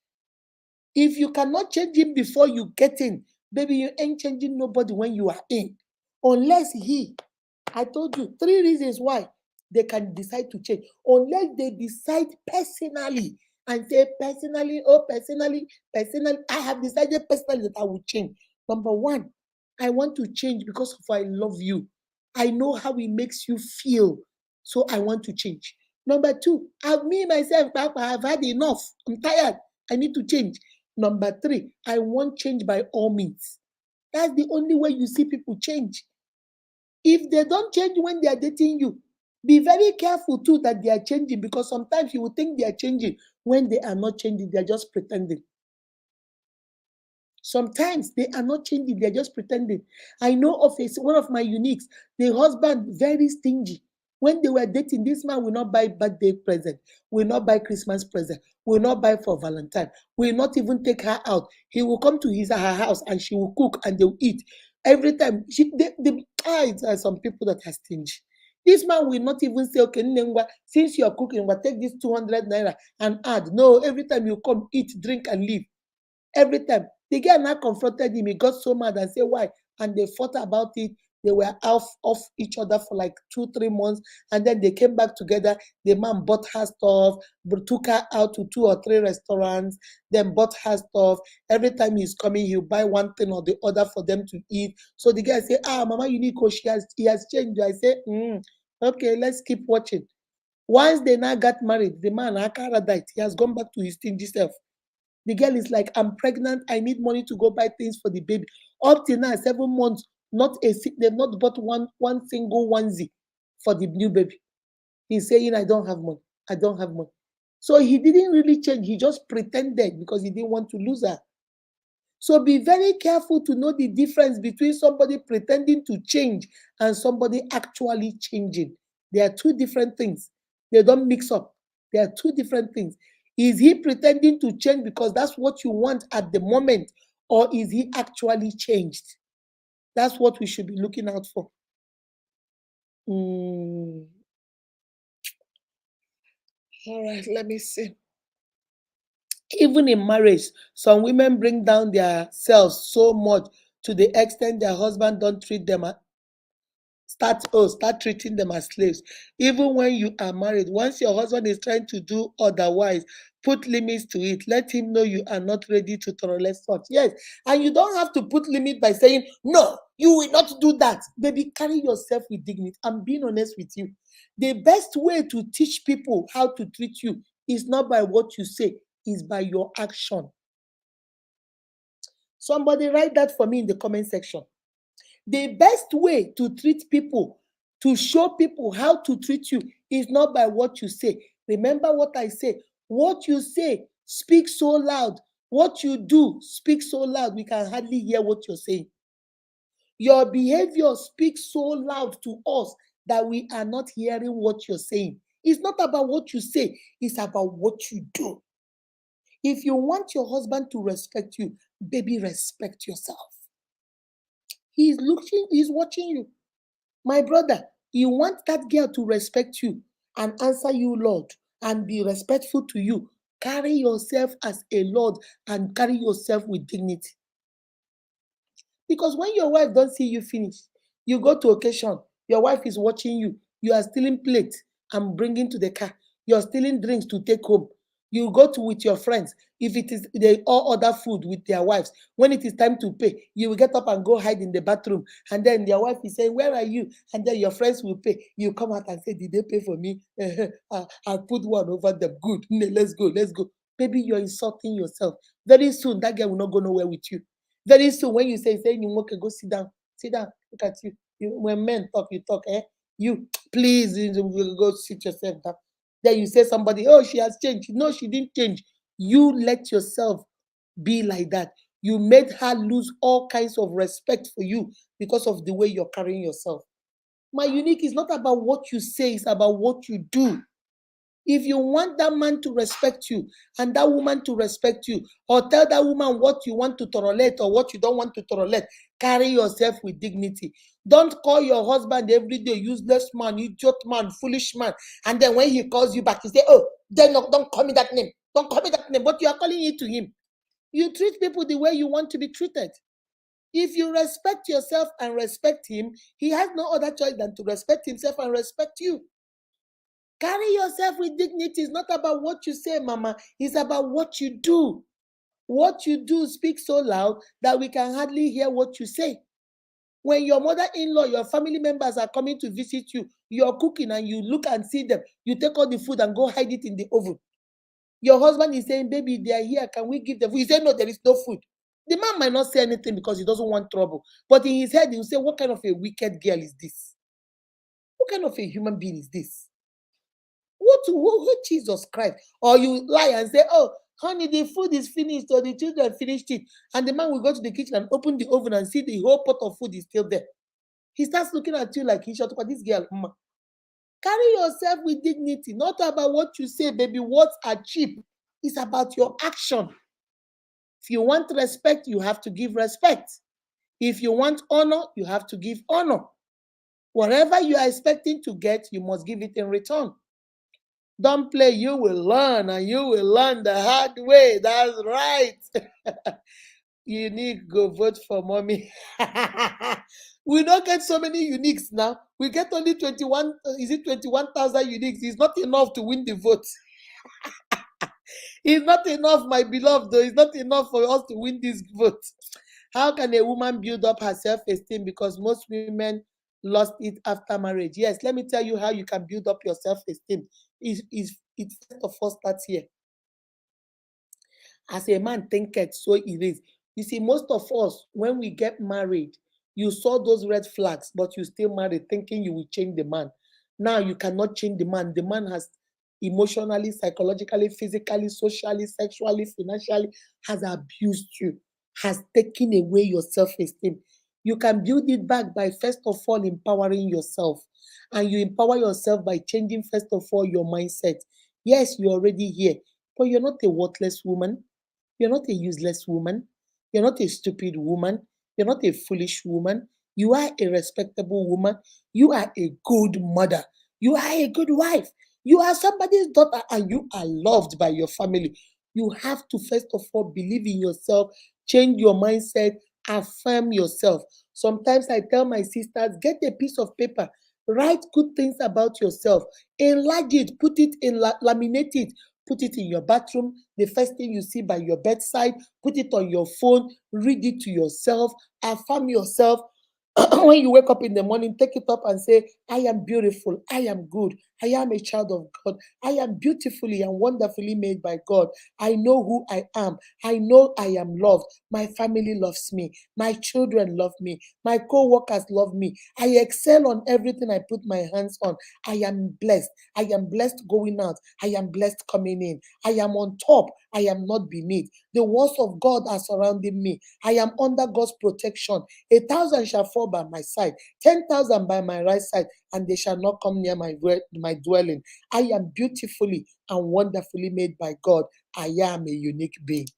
If you cannot change him before you get in, baby, you ain't changing nobody when you are in. Unless I told you 3 reasons why they can decide to change. Unless they decide personally and say, personally, I have decided personally that I will change. Number 1, I want to change because of I love you. I know how it makes you feel. So I want to change. Number 2, me myself, Papa, I've had enough. I'm tired. I need to change. Number 3, I want change by all means. That's the only way you see people change. If they don't change when they are dating you, be very careful too that they are changing, because sometimes you will think they are changing when they are not changing, they are just pretending. Sometimes they are not changing, they're just pretending. I know of one of my uniques, the husband, very stingy. When they were dating, this man will not buy birthday present, will not buy Christmas present, will not buy for Valentine, will not even take her out. He will come to her house and she will cook and they'll eat. Every time, some people that are stingy. This man will not even say, okay, Nnengwa, since you're cooking, we'll take this 200 naira and add. No, every time you come, eat, drink, and leave. Every time. The girl now confronted him. He got so mad and said, why? And they fought about it. They were off each other for like 2-3 months. And then they came back together. The man bought her stuff, took her out to 2 or 3 restaurants, then bought her stuff. Every time he's coming, he'll buy one thing or the other for them to eat. So the guy said, Mama Unico, he has changed. I said, okay, let's keep watching. Once they now got married, the man, Akara, died. He has gone back to his stingy self. The girl is like, I'm pregnant. I need money to go buy things for the baby. Up till now, 7 months, they've not bought one single onesie for the new baby. He's saying, I don't have money. I don't have money. So he didn't really change. He just pretended because he didn't want to lose her. So be very careful to know the difference between somebody pretending to change and somebody actually changing. They are two different things. They don't mix up. They are two different things. Is he pretending to change because that's what you want at the moment, or is he actually changed? That's what we should be looking out for. All right, let me see. Even in marriage, some women bring down their selves so much to the extent their husband don't treat them start treating them as slaves. Even when you are married, once your husband is trying to do otherwise, put limits to it. Let him know you are not ready to tolerate such. Yes, and you don't have to put limit by saying no, you will not do that. Baby, carry yourself with dignity. I'm being honest with you. The best way to teach people how to treat you is not by what you say, is by your action. Somebody write that for me in the comment section. The best way to treat people, to show people how to treat you, is not by what you say. Remember what I say. What you say speaks so loud. What you do speaks so loud, we can hardly hear what you're saying. Your behavior speaks so loud to us that we are not hearing what you're saying. It's not about what you say, it's about what you do. If you want your husband to respect you, baby, respect yourself. He's watching you. My brother, you want that girl to respect you and answer you, Lord, and be respectful to you. Carry yourself as a Lord and carry yourself with dignity. Because when your wife don't see you finish, you go to occasion, your wife is watching you, you are stealing plates and bringing to the car, you're stealing drinks to take home. You go to with your friends. If it is they all order food with their wives, when it is time to pay, you will get up and go hide in the bathroom. And then their wife is saying, "Where are you?" And then your friends will pay. You come out and say, "Did they pay for me? I'll put one over them. Good. Let's go. Let's go." Baby, you're insulting yourself. Very soon, that girl will not go nowhere with you. Very soon, when you say you okay, go sit down. Sit down. Look at you. When men talk, you talk, eh? You please go sit yourself down. Then you say somebody, oh, she has changed. No, she didn't change. You let yourself be like that. You made her lose all kinds of respect for you because of the way you're carrying yourself. My unique is not about what you say, it's about what you do. If you want that man to respect you and that woman to respect you, or tell that woman what you want to tolerate or what you don't want to tolerate, carry yourself with dignity. Don't call your husband every day useless man, idiot man, foolish man. And then when he calls you back, you say, "Oh, then don't call me that name. Don't call me that name." But you are calling it to him. You treat people the way you want to be treated. If you respect yourself and respect him, he has no other choice than to respect himself and respect you. Carry yourself with dignity. It's not about what you say, mama. It's about what you do. What you do speaks so loud that we can hardly hear what you say. When your mother-in-law, your family members are coming to visit you, you're cooking and you look and see them. You take all the food and go hide it in the oven. Your husband is saying, "Baby, they are here. Can we give them food?" You say, "No, there is no food." The man might not say anything because he doesn't want trouble. But in his head, he will say, "What kind of a wicked girl is this? What kind of a human being is this? Who Jesus Christ?" Or you lie and say, "Oh, honey, the food is finished, or the children finished it." And the man will go to the kitchen and open the oven and see the whole pot of food is still there. He starts looking at you like he shot for this girl. Carry yourself with dignity, not about what you say, baby. Words are cheap. It's about your action. If you want respect, you have to give respect. If you want honor, you have to give honor. Whatever you are expecting to get, you must give it in return. Don't play, you will learn, and you will learn the hard way. That's right. Unique, go vote for mommy. We don't get so many uniques now. We get only 21, is it 21,000 uniques? It's not enough to win the vote. It's not enough, my beloved, though. It's not enough for us to win this vote. How can a woman build up her self-esteem? Because most women lost it after marriage. Yes, let me tell you how you can build up your self-esteem. It first of all starts here. As a man thinketh, so it is. You see, most of us, when we get married, you saw those red flags, but you still married thinking you will change the man. Now you cannot change the man. The man has emotionally, psychologically, physically, socially, sexually, financially, has abused you. has taken away your self-esteem. You can build it back by first of all empowering yourself. And you empower yourself by changing first of all your mindset. Yes, you're already here, but you're not a worthless woman. You're not a useless woman. You're not a stupid woman. You're not a foolish woman. You are a respectable woman. You are a good mother. You are a good wife. You are somebody's daughter and you are loved by your family. You have to first of all believe in yourself, change your mindset, affirm yourself. Sometimes I tell my sisters, get a piece of paper, write good things about yourself, enlarge it, put it in, laminate it, put it in your bathroom, the first thing you see by your bedside, put it on your phone, read it to yourself, affirm yourself. When you wake up in the morning, take it up and say, I am beautiful, I am good, I am a child of God, I am beautifully and wonderfully made by God. I know who I am, I know I am loved, my family loves me, my children love me, my co-workers love me, I excel on everything I put my hands on. I am blessed. I am blessed going out. I am blessed coming in. I am on top. I am not beneath. The walls of God are surrounding me. I am under God's protection. 1,000 shall fall by my side, 10,000 by my right side, and they shall not come near my dwelling. I am beautifully and wonderfully made by God. I am a unique being.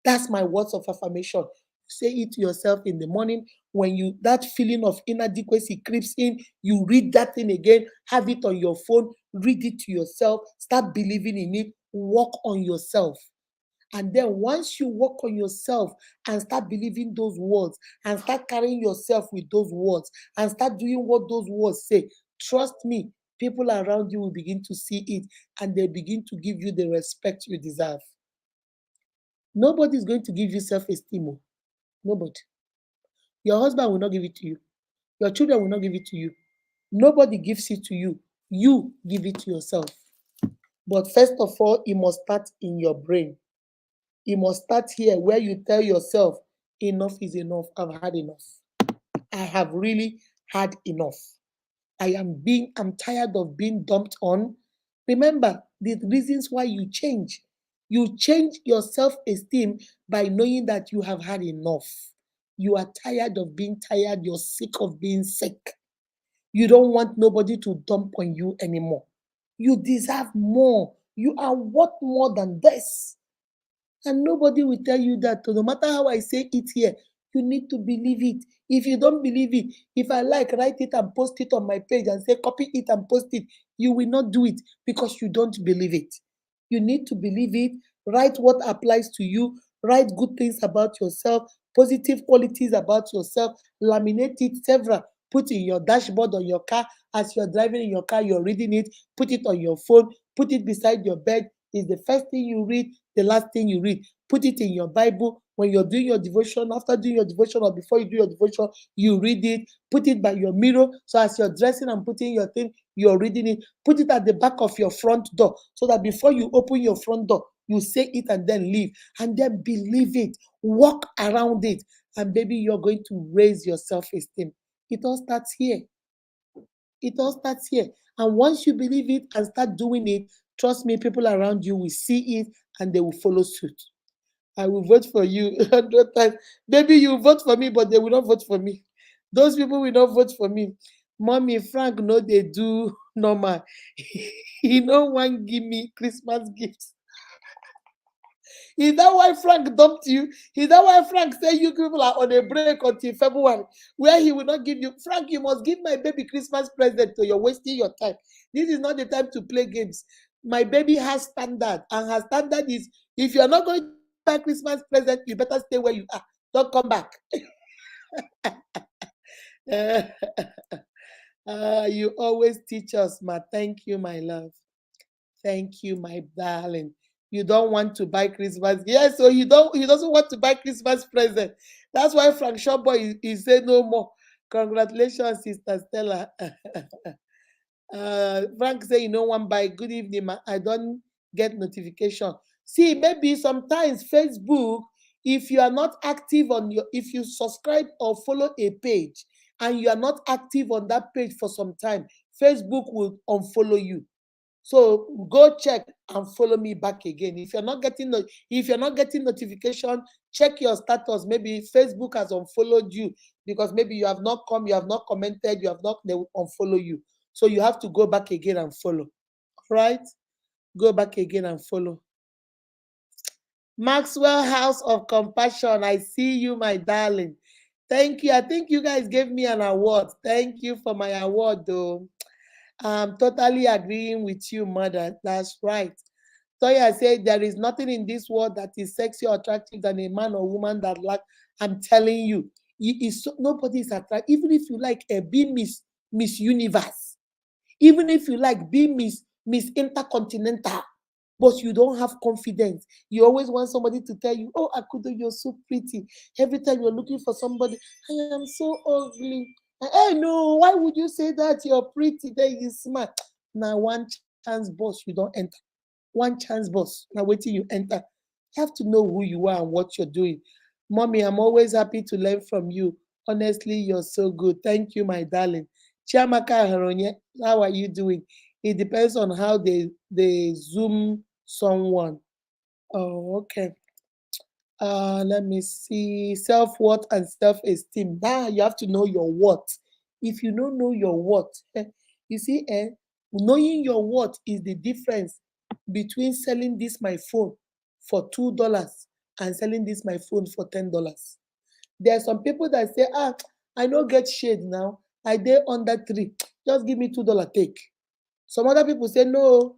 That's my words of affirmation. Say it to yourself in the morning. When you that feeling of inadequacy creeps in, you read that thing again, have it on your phone, read it to yourself, start believing in it, work on yourself. And then once you work on yourself and start believing those words and start carrying yourself with those words and start doing what those words say, trust me, people around you will begin to see it and they begin to give you the respect you deserve. Nobody is going to give you self-esteem. Oh. Nobody. Your husband will not give it to you. Your children will not give it to you. Nobody gives it to you. You give it to yourself. But first of all, it must start in your brain. It must start here where you tell yourself, enough is enough. I've had enough. I have really had enough. I'm tired of being dumped on. Remember the reasons why you change. You change your self-esteem by knowing that you have had enough. You are tired of being tired. You're sick of being sick. You don't want nobody to dump on you anymore. You deserve more. You are worth more than this. And nobody will tell you that. No matter how I say it here, you need to believe it. If you don't believe it, if I like, write it and post it on my page and say copy it and post it, you will not do it because you don't believe it. You need to believe it. Write what applies to you. Write good things about yourself, positive qualities about yourself. Laminate it several. Put in your dashboard on your car. As you're driving in your car, you're reading it. Put it on your phone. Put it beside your bed. It's the first thing you read, the last thing you read. Put it in your Bible. When you're doing your devotion, after doing your devotion or before you do your devotion, you read it. Put it by your mirror. So as you're dressing and putting your thing, you're reading it. Put it at the back of your front door so that before you open your front door, you say it and then leave. And then believe it. Walk around it. And baby, you're going to raise your self-esteem. It all starts here. It all starts here. And once you believe it and start doing it, trust me, people around you will see it and they will follow suit. I will vote for you 100 times. Maybe you vote for me, but they will not vote for me. Those people will not vote for me. Mommy, Frank, no, they do normal. He no one give me Christmas gifts. Is that why Frank dumped you? Is that why Frank said you people are on a break until February, where he will not give you? Frank, you must give my baby Christmas present, so you're wasting your time. This is not the time to play games. My baby has standard, and her standard is if you're not going to buy Christmas present, you better stay where you are. Don't come back. You always teach us, ma. Thank you, my love. Thank you, my darling. You don't want to buy Christmas. Yes, so he doesn't want to buy Christmas present. That's why Frank Showboy he said no more. Congratulations, Sister Stella. Frank say you know one buy. Good evening, ma. I don't get notification. See, maybe sometimes Facebook, if you are not active on if you subscribe or follow a page and you are not active on that page for some time, Facebook will unfollow you. So go check and follow me back again. If you're not getting notification, check your status. Maybe Facebook has unfollowed you because maybe you have not come, you have not commented, you have not, they will unfollow you. So you have to go back again and follow. All right? Go back again and follow. Maxwell House of Compassion. I see you, my darling. Thank you. I think you guys gave me an award. Thank you for my award, though. I'm totally agreeing with you, mother. That's right. Toya said there is nothing in this world that is sexy or attractive than a man or woman that like. I'm telling you, nobody is attractive. Even if you like a be Miss Universe, even if you like be Miss Intercontinental, but you don't have confidence. You always want somebody to tell you, "Oh, Akudo, you're so pretty." Every time you're looking for somebody, "I am so ugly." Hey, no, why would you say that? You're pretty, then you smart. Now, one chance boss, you don't enter. One chance boss. Now, wait till you enter. You have to know who you are and what you're doing. Mommy, I'm always happy to learn from you. Honestly, you're so good. Thank you, my darling. Chiamaka Haronye, how are you doing? It depends on how they zoom someone. Oh, okay. Let me see. Self-worth and self-esteem. Now you have to know your worth. If you don't know your worth, you see, knowing your worth is the difference between selling this my phone for $2 and selling this my phone for $10. There are some people that say, I don't get shade now. I dare under three. Just give me $2, take. Some other people say, no,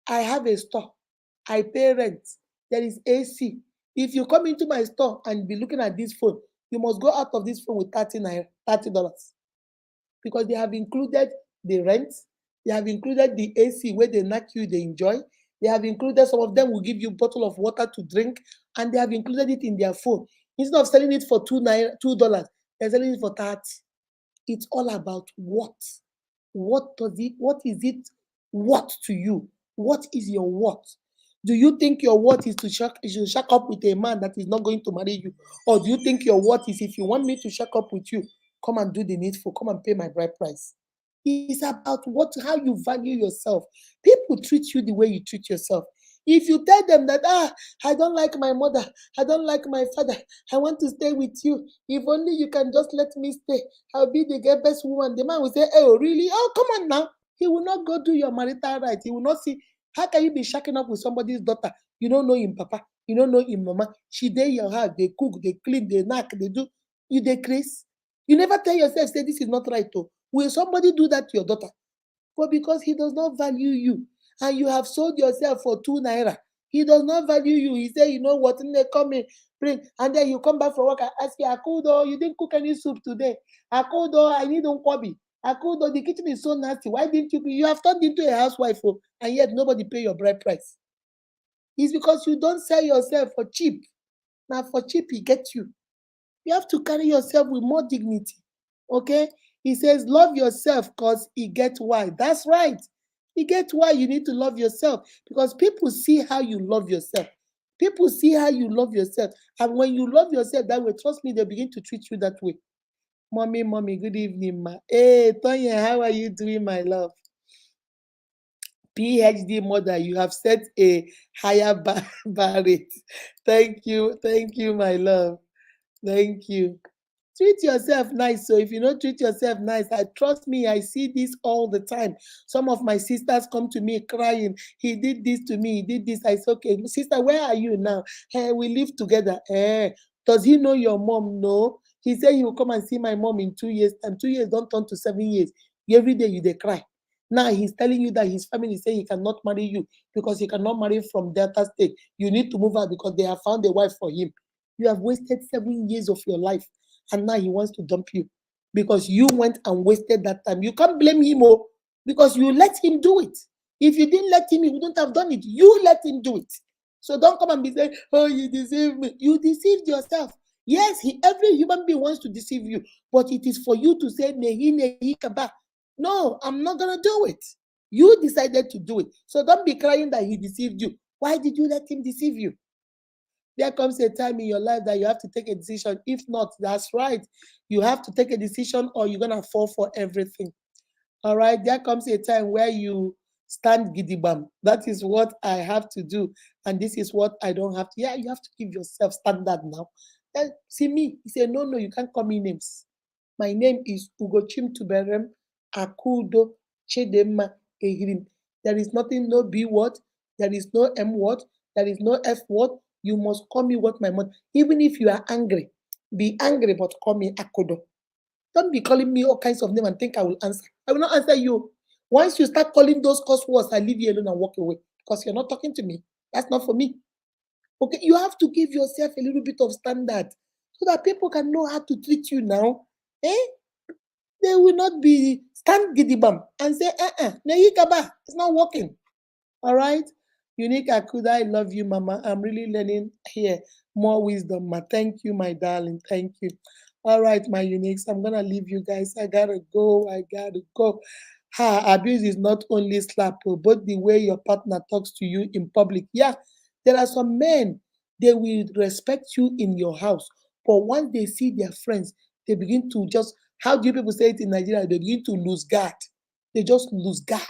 I have a store. I pay rent. There is AC. If you come into my store and be looking at this phone, you must go out of this phone with $30 because they have included the rent, they have included the AC where they knock you, they enjoy. They have included, some of them will give you a bottle of water to drink, and they have included it in their phone. Instead of selling it for $2, they're selling it for 30. It's all about what. What is it what to you? What is your what? Do you think your what is to shack up with a man that is not going to marry you? Or do you think your what is, if you want me to shack up with you, come and do the needful, come and pay my bride price? It's about how you value yourself. People treat you the way you treat yourself. If you tell them that, I don't like my mother, I don't like my father, I want to stay with you. If only you can just let me stay, I'll be the best woman. The man will say, oh, really? Oh, come on now. He will not go do your marital right. He will not see. How can you be shacking up with somebody's daughter? You don't know him, papa. You don't know him, mama. She dey your house, they cook, they clean, they knack, they do. You decrease. You never tell yourself, say, this is not right. Oh. Will somebody do that to your daughter? But because he does not value you, and you have sold yourself for 2 naira, he does not value you. He say, you know what, they come in, bring, and then you come back from work and ask you, Akudo, you didn't cook any soup today. Akudo, I need unkwabi. Akudo, the kitchen is so nasty. Why didn't you? You have turned into a housewife, and yet nobody pay your bride price. It's because you don't sell yourself for cheap. Now for cheap, he gets you. You have to carry yourself with more dignity. Okay? He says, love yourself because he gets why. That's right. He gets why you need to love yourself because people see how you love yourself. People see how you love yourself. And when you love yourself that way, trust me, they begin to treat you that way. Mommy, good evening, ma. Hey, Tonya, how are you doing, my love? PhD mother, you have set a higher bar rate. Thank you, my love. Thank you. Treat yourself nice. So if you don't treat yourself nice, I trust me, I see this all the time. Some of my sisters come to me crying. He did this to me. He did this. I say, okay, sister, where are you now? Hey, we live together. Does he know your mom? No. He said he will come and see my mom in 2 years time. 2 years don't turn to 7 years. Every day you they cry. Now he's telling you that his family say he cannot marry you because he cannot marry from Delta State. You need to move out because they have found a wife for him. You have wasted 7 years of your life, and now he wants to dump you because you went and wasted that time. You can't blame him, because you let him do it. If you didn't let him, he wouldn't have done it. You let him do it. So don't come and be saying, oh, you deceived me. You deceived yourself. Yes, every human being wants to deceive you, but it is for you to say, nehi kaba. No, I'm not going to do it. You decided to do it. So don't be crying that he deceived you. Why did you let him deceive you? There comes a time in your life that you have to take a decision. If not, that's right. You have to take a decision or you're going to fall for everything. All right. There comes a time where you stand gidibam. That is what I have to do, and this is what I don't have to. Yeah, you have to give yourself standard now. See me, he said, no, no, you can't call me names. My name is Ugochim Tuberem Akudo Chedema Ehirim. There is nothing, no B word, there is no M word, there is no F word. You must call me what my mother. Even if you are angry, be angry, but call me Akodo. Don't be calling me all kinds of names and think I will answer. I will not answer you. Once you start calling those curse words, I leave you alone and walk away because you're not talking to me. That's not for me. Okay, you have to give yourself a little bit of standard so that people can know how to treat you now. Eh? They will not be stand gidibam and say, Nehikaba, it's not working. All right. Unique Akuda, I love you, Mama. I'm really learning here more wisdom, ma. Thank you, my darling. Thank you. All right, my uniques. I'm gonna leave you guys. I gotta go. I gotta go. Abuse is not only slap, but the way your partner talks to you in public. Yeah, there are some men, they will respect you in your house, but once they see their friends, they begin to just, how do you people say it in Nigeria? They begin to lose guard. They just lose guard.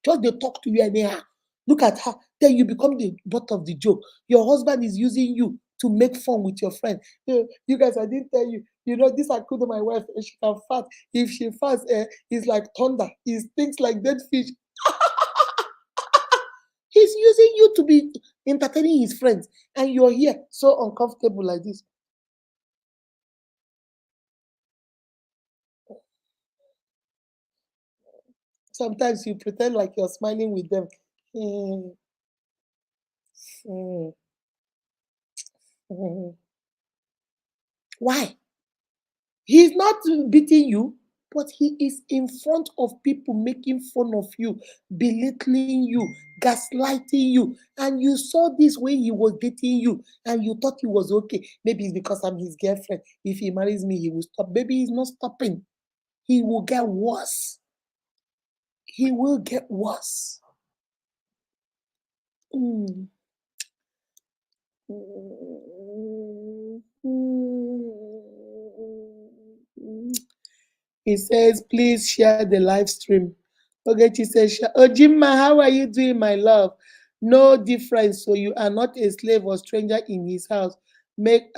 Just they talk to you anyhow. Look at her. Then you become the butt of the joke. Your husband is using you to make fun with your friend. You guys, I didn't tell you. You know, this I could my wife, and she can fart. If she farts, it's like thunder. It stinks like dead fish. He's using you to be entertaining his friends, and you're here so uncomfortable like this. Sometimes you pretend like you're smiling with them. Mm, mm, mm. Why? He's not beating you, but he is in front of people making fun of you, belittling you, gaslighting you. And you saw this way he was dating you, and you thought he was okay. Maybe it's because I'm his girlfriend. If he marries me, he will stop. Maybe he's not stopping. He will get worse. He will get worse. Mm. Mm. Mm. He says, please share the live stream. Ogechi says, oh, Jimma, how are you doing, my love? No difference. So you are not a slave or stranger in his house. Make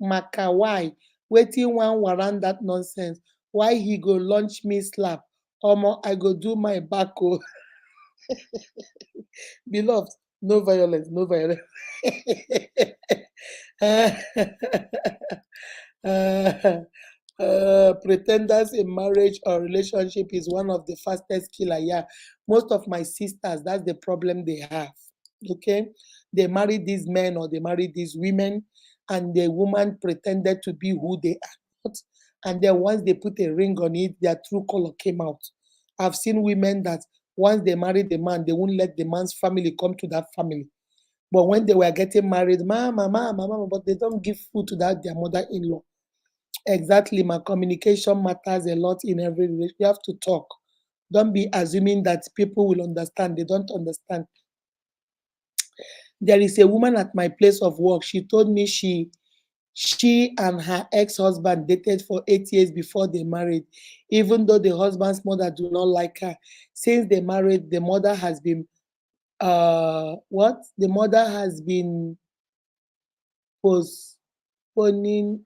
Makawai waiting one warrant that nonsense. Why he go launch me slap? Omo, I go do my back. Oh. Beloved, no violence, no violence. Uh, pretenders in marriage or relationship is one of the fastest killer. Yeah, most of my sisters, that's the problem they have. Okay, they marry these men or they marry these women, and the woman pretended to be who they are not, and then once they put a ring on it, their true color came out. I've seen women that once they marry the man, they won't let the man's family come to that family. But when they were getting married, mama, mama, mama, but they don't give food to that their mother-in-law. Exactly, my communication matters a lot in every relationship. You have to talk. Don't be assuming that people will understand. They don't understand. There is a woman at my place of work. She told me she and her ex-husband dated for 8 years before they married, even though the husband's mother do not like her. Since they married, the mother has been what? The mother has been postponing,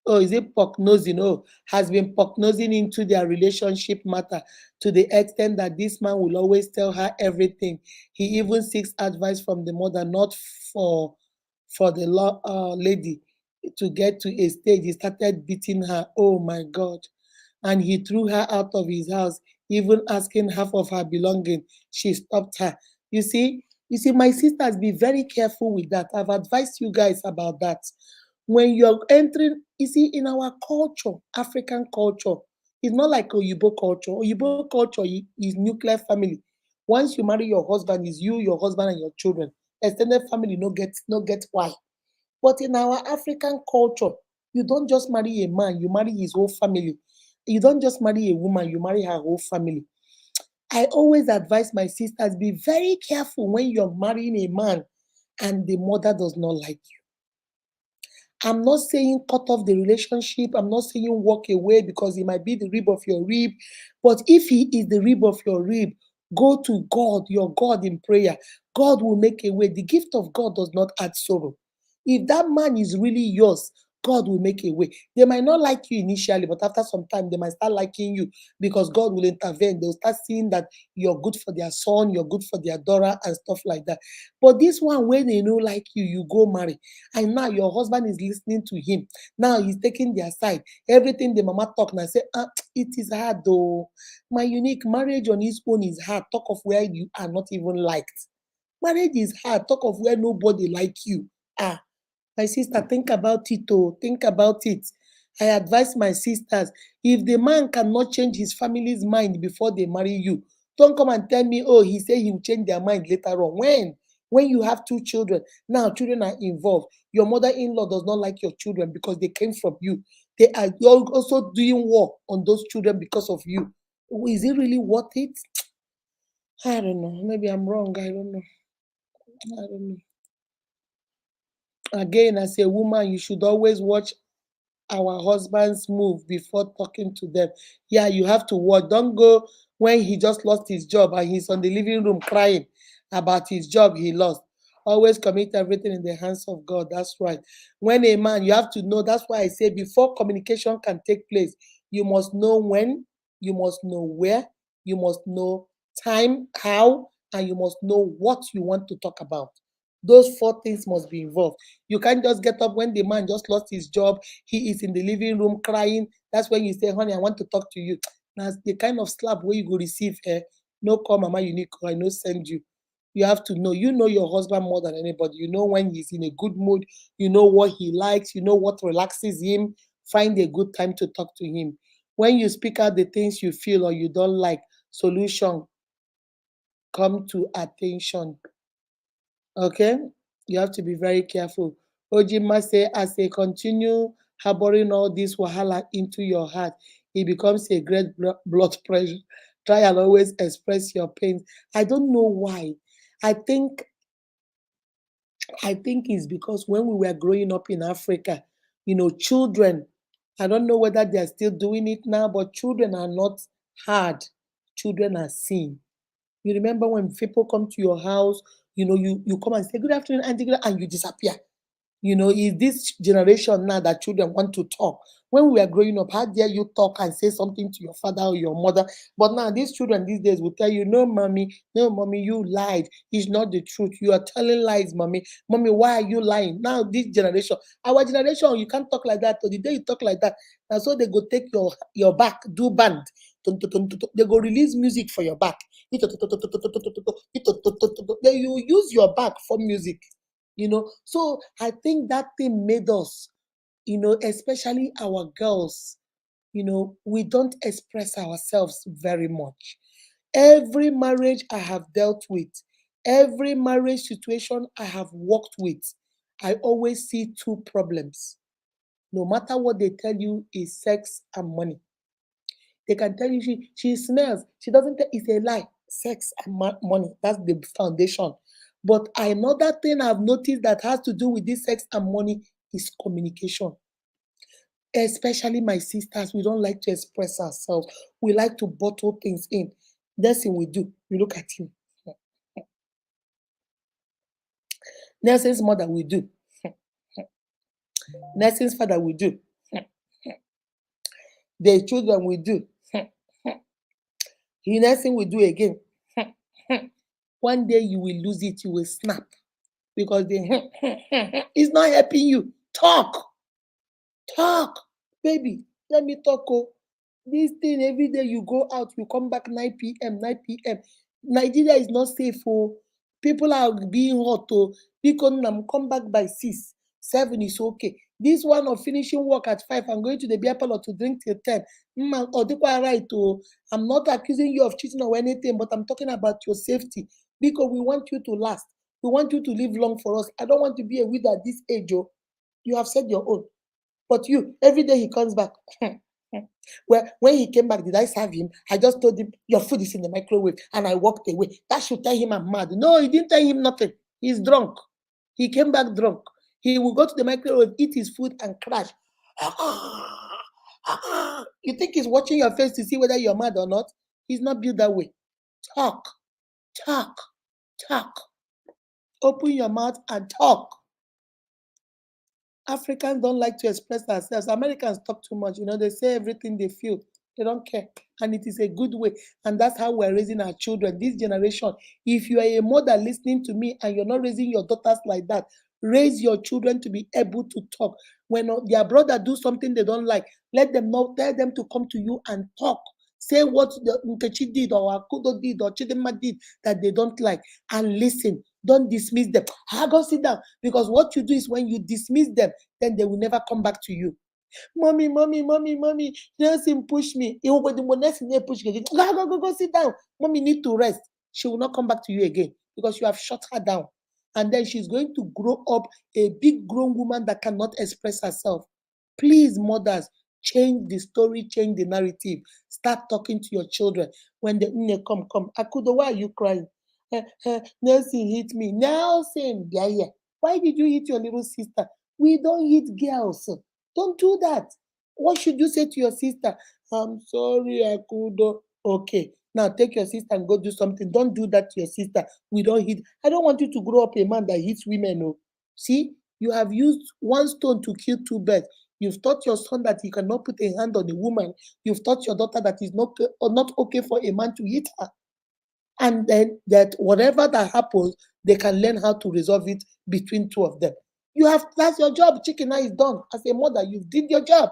oh, is it prognosing? Oh, has been prognosing into their relationship matter to the extent that this man will always tell her everything. He even seeks advice from the mother, not for the lady to get to a stage. He started beating her. Oh my God. And he threw her out of his house, even asking half of her belonging. She stopped her. You see, my sisters, be very careful with that. I've advised you guys about that. When you're entering, you see, in our culture, African culture, it's not like Oyibo culture. Oyibo culture is nuclear family. Once you marry your husband, is you, your husband, and your children. Extended family no get why. But in our African culture, you don't just marry a man, you marry his whole family. You don't just marry a woman, you marry her whole family. I always advise my sisters, be very careful when you're marrying a man and the mother does not like you. I'm not saying cut off the relationship. I'm not saying walk away because he might be the rib of your rib. But if he is the rib of your rib, go to God, your God, in prayer. God will make a way. The gift of God does not add sorrow. If that man is really yours, God will make a way. They might not like you initially, but after some time, they might start liking you because God will intervene. They'll start seeing that you're good for their son, you're good for their daughter, and stuff like that. But this one, when they know like you go marry. And now your husband is listening to him. Now he's taking their side. Everything the mama talk now say, it is hard though. My unique marriage on its own is hard. Talk of where you are not even liked. Marriage is hard. Talk of where nobody like you. Ah, my sister, think about it. Oh, think about it. I advise my sisters, if the man cannot change his family's mind before they marry you, don't come and tell me, oh, he said he will change their mind later on. When? When you have two children, now children are involved. Your mother-in-law does not like your children because they came from you. They are also doing work on those children because of you. Is it really worth it? I don't know. Maybe I'm wrong. I don't know. I don't know. Again, as a woman, you should always watch our husbands move before talking to them. Yeah, you have to watch. Don't go when he just lost his job and he's on the living room crying about his job he lost. Always commit everything in the hands of God. That's right. When a man, you have to know. That's why I say before communication can take place, you must know when, you must know where, you must know time, how, and you must know what you want to talk about. Those four things must be involved. You can't just get up when the man just lost his job, he is in the living room crying. That's when you say, honey, I want to talk to you. That's the kind of slap where you go receive. No call mama unique, I no send you. You have to know. You know your husband more than anybody. You know when he's in a good mood. You know what he likes. You know what relaxes him. Find a good time to talk to him. When you speak out the things you feel or you don't like, solution come to attention. Okay? You have to be very careful. Ojima say, as they continue harboring all this wahala into your heart, it becomes a great blood pressure. Try and always express your pain. I don't know why. I think I think it's because when we were growing up in Africa, children, I don't know whether they are still doing it now, but children are not hard. Children are seen. You remember when people come to your house, you come and say, good afternoon, auntie, and you disappear. Is this generation now that children want to talk? When we were growing up, how dare you talk and say something to your father or your mother? But now these children these days will tell you, no, mommy, you lied. It's not the truth. You are telling lies, mommy. Mommy, why are you lying? Now this generation, our generation, you can't talk like that. So the day you talk like that, and so they go take your back, do band. They go release music for your back. They you use your back for music. So I think that thing made us, especially our girls, we don't express ourselves very much. Every marriage I have dealt with, every marriage situation I have worked with, I always see two problems. No matter what they tell you is sex and money. They can tell you she smells. She doesn't tell, it's a lie. Sex and money. That's the foundation. But another thing I've noticed that has to do with this sex and money is communication. Especially my sisters, we don't like to express ourselves. We like to bottle things in. Next thing we do, you look at him. Next thing's mother we do. Next thing's father we do. The children we do. The next thing we do again. One day you will lose it, you will snap. Because it's not helping you. Talk, baby. Let me talk. Oh, this thing every day you go out, you come back 9 p.m. 9 p.m. Nigeria is not safe. Oh, people are being hot. Oh, because come back by 6, 7 is okay. This one of finishing work at 5, I'm going to the beer parlor to drink till 10. Right. Oh, I'm not accusing you of cheating or anything, but I'm talking about your safety because we want you to last. We want you to live long for us. I don't want to be a widow at this age. Oh, you have said your own. But you, every day he comes back. Well, when he came back, did I serve him? I just told him, your food is in the microwave, and I walked away. That should tell him I'm mad. No, he didn't tell him nothing. He's drunk. He came back drunk. He will go to the microwave, eat his food, and crash. You think he's watching your face to see whether you're mad or not? He's not built that way. Talk, talk, talk. Open your mouth and talk. Africans don't like to express themselves. Americans talk too much. They say everything they feel. They don't care. And it is a good way. And that's how we're raising our children. This generation, if you are a mother listening to me and you're not raising your daughters like that, raise your children to be able to talk. When their brother do something they don't like, let them know, tell them to come to you and talk. Say what the Nkechi did or Akudo did or Chidema did that they don't like, and listen. Don't dismiss them. Go sit down. Because what you do is when you dismiss them, then they will never come back to you. Mommy, mommy, mommy, mommy, nursing push me. When the nursing push you again, go, sit down. Mommy need to rest. She will not come back to you again because you have shut her down. And then she's going to grow up a big grown woman that cannot express herself. Please, mothers, change the story, change the narrative. Start talking to your children. When they come. Akudo, why are you crying? Nelson hit me. Nelson, yeah, yeah. Why did you hit your little sister? We don't hit girls. Don't do that. What should you say to your sister? I'm sorry, Akudo. Okay. Now take your sister and go do something. Don't do that to your sister. We don't hit. I don't want you to grow up a man that hits women. No. See, you have used one stone to kill two birds. You've taught your son that he cannot put a hand on a woman. You've taught your daughter that it's not okay for a man to hit her. And then that whatever that happens, they can learn how to resolve it between two of them. That's your job. Chicken now is done. As a mother, you did your job.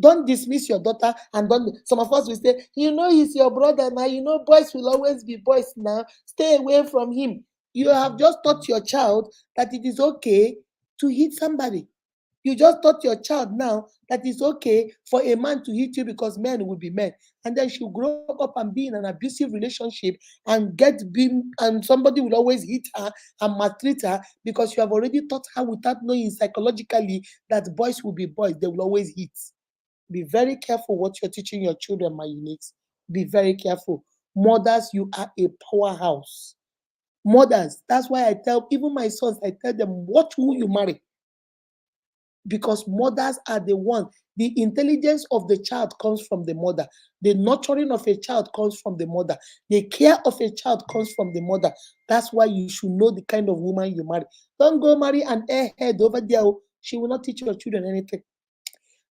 Don't dismiss your daughter, and don't. Some of us will say, he's your brother now. Boys will always be boys now. Stay away from him. You have just taught your child that it is okay to hit somebody. You just taught your child now that it's okay for a man to hit you because men will be men. And then she'll grow up and be in an abusive relationship and and somebody will always hit her and maltreat her because you have already taught her without knowing psychologically that boys will be boys. They will always hit. Be very careful what you're teaching your children, my uniques. Be very careful. Mothers, you are a powerhouse. Mothers, that's why I tell even my sons, I tell them, watch who you marry. Because mothers are the one. The intelligence of the child comes from the mother. The nurturing of a child comes from the mother. The care of a child comes from the mother. That's why you should know the kind of woman you marry. Don't go marry an airhead over there. She will not teach your children anything.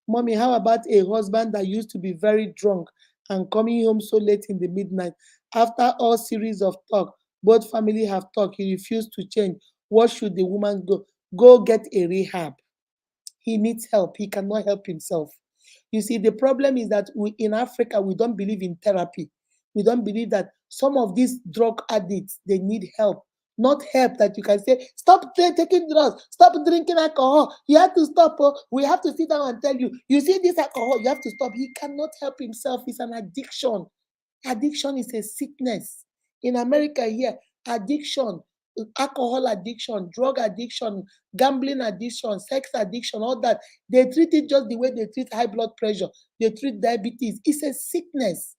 Mommy, how about a husband that used to be very drunk and coming home so late in the midnight? After all series of talk, both family have talked. He refused to change. What should the woman go? Go get a rehab. He needs help. He cannot help himself. You see, the problem is that in Africa, we don't believe in therapy. We don't believe that some of these drug addicts, they need help. Not help that you can say, stop taking drugs, stop drinking alcohol. You have to stop. We have to sit down and tell you, you see this alcohol, you have to stop. He cannot help himself. It's an addiction. Addiction is a sickness. In America here, addiction, alcohol addiction, drug addiction, gambling addiction, sex addiction, all that, they treat it just the way they treat high blood pressure. They treat diabetes. It's a sickness.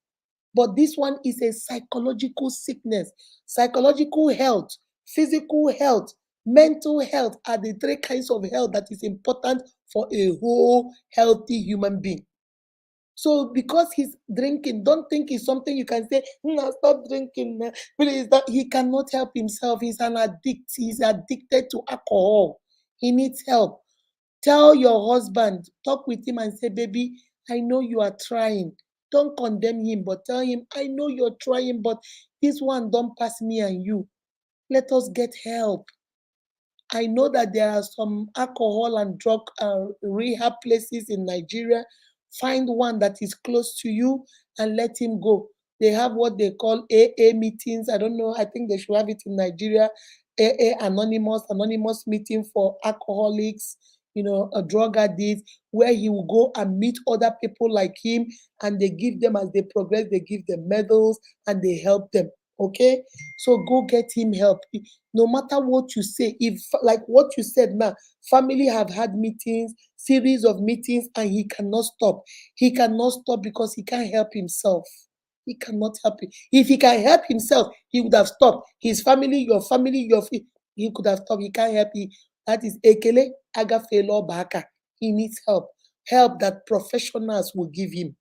But this one is a psychological sickness. Psychological health, physical health, mental health are the three kinds of health that is important for a whole healthy human being. So because he's drinking, don't think it's something you can say, no, stop drinking. Please, that he cannot help himself. He's an addict. He's addicted to alcohol. He needs help. Tell your husband, talk with him and say, baby, I know you are trying. Don't condemn him, but tell him, I know you're trying, but this one don't pass me and you. Let us get help. I know that there are some alcohol and drug rehab places in Nigeria. Find one that is close to you and let him go. They have what they call AA meetings. I don't know. I think they should have it in Nigeria. AA anonymous meeting for alcoholics, a drug addict, where he will go and meet other people like him, and they give them, as they progress, they give them medals and they help them. Okay, so go get him help. No matter what you say, if like what you said now, family have had meetings, series of meetings, and he cannot stop. He cannot stop because he can't help himself. He cannot help it. If he can help himself, he would have stopped. His family, your he could have stopped. He can't help it. That is ekele agafela ọba aka. He needs help. Help that professionals will give him.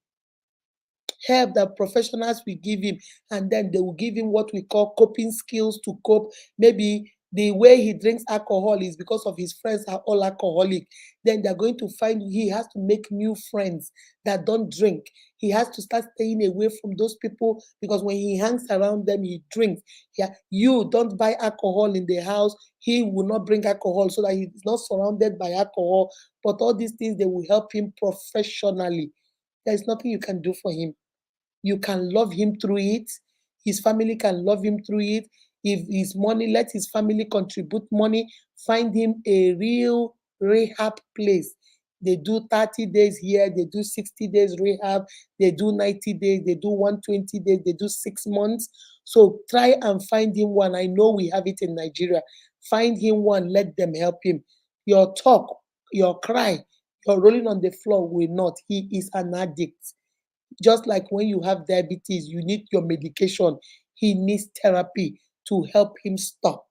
Help that professionals will give him, and then they will give him what we call coping skills to cope. Maybe the way he drinks alcohol is because of his friends are all alcoholic. Then they're going to find he has to make new friends that don't drink. He has to start staying away from those people because when he hangs around them, he drinks. Yeah, you don't buy alcohol in the house. He will not bring alcohol so that he's not surrounded by alcohol. But all these things they will help him professionally. There's nothing you can do for him. You can love him through it. His family can love him through it. If his money, let his family contribute money. Find him a real rehab place. They do 30 days here, they do 60 days rehab, they do 90 days, they do 120 days, they do 6 months. So try and find him one. I know we have it in Nigeria. Find him one, let them help him. Your talk, your cry, your rolling on the floor will not. He is an addict. Just like when you have diabetes, you need your medication. He needs therapy to help him stop.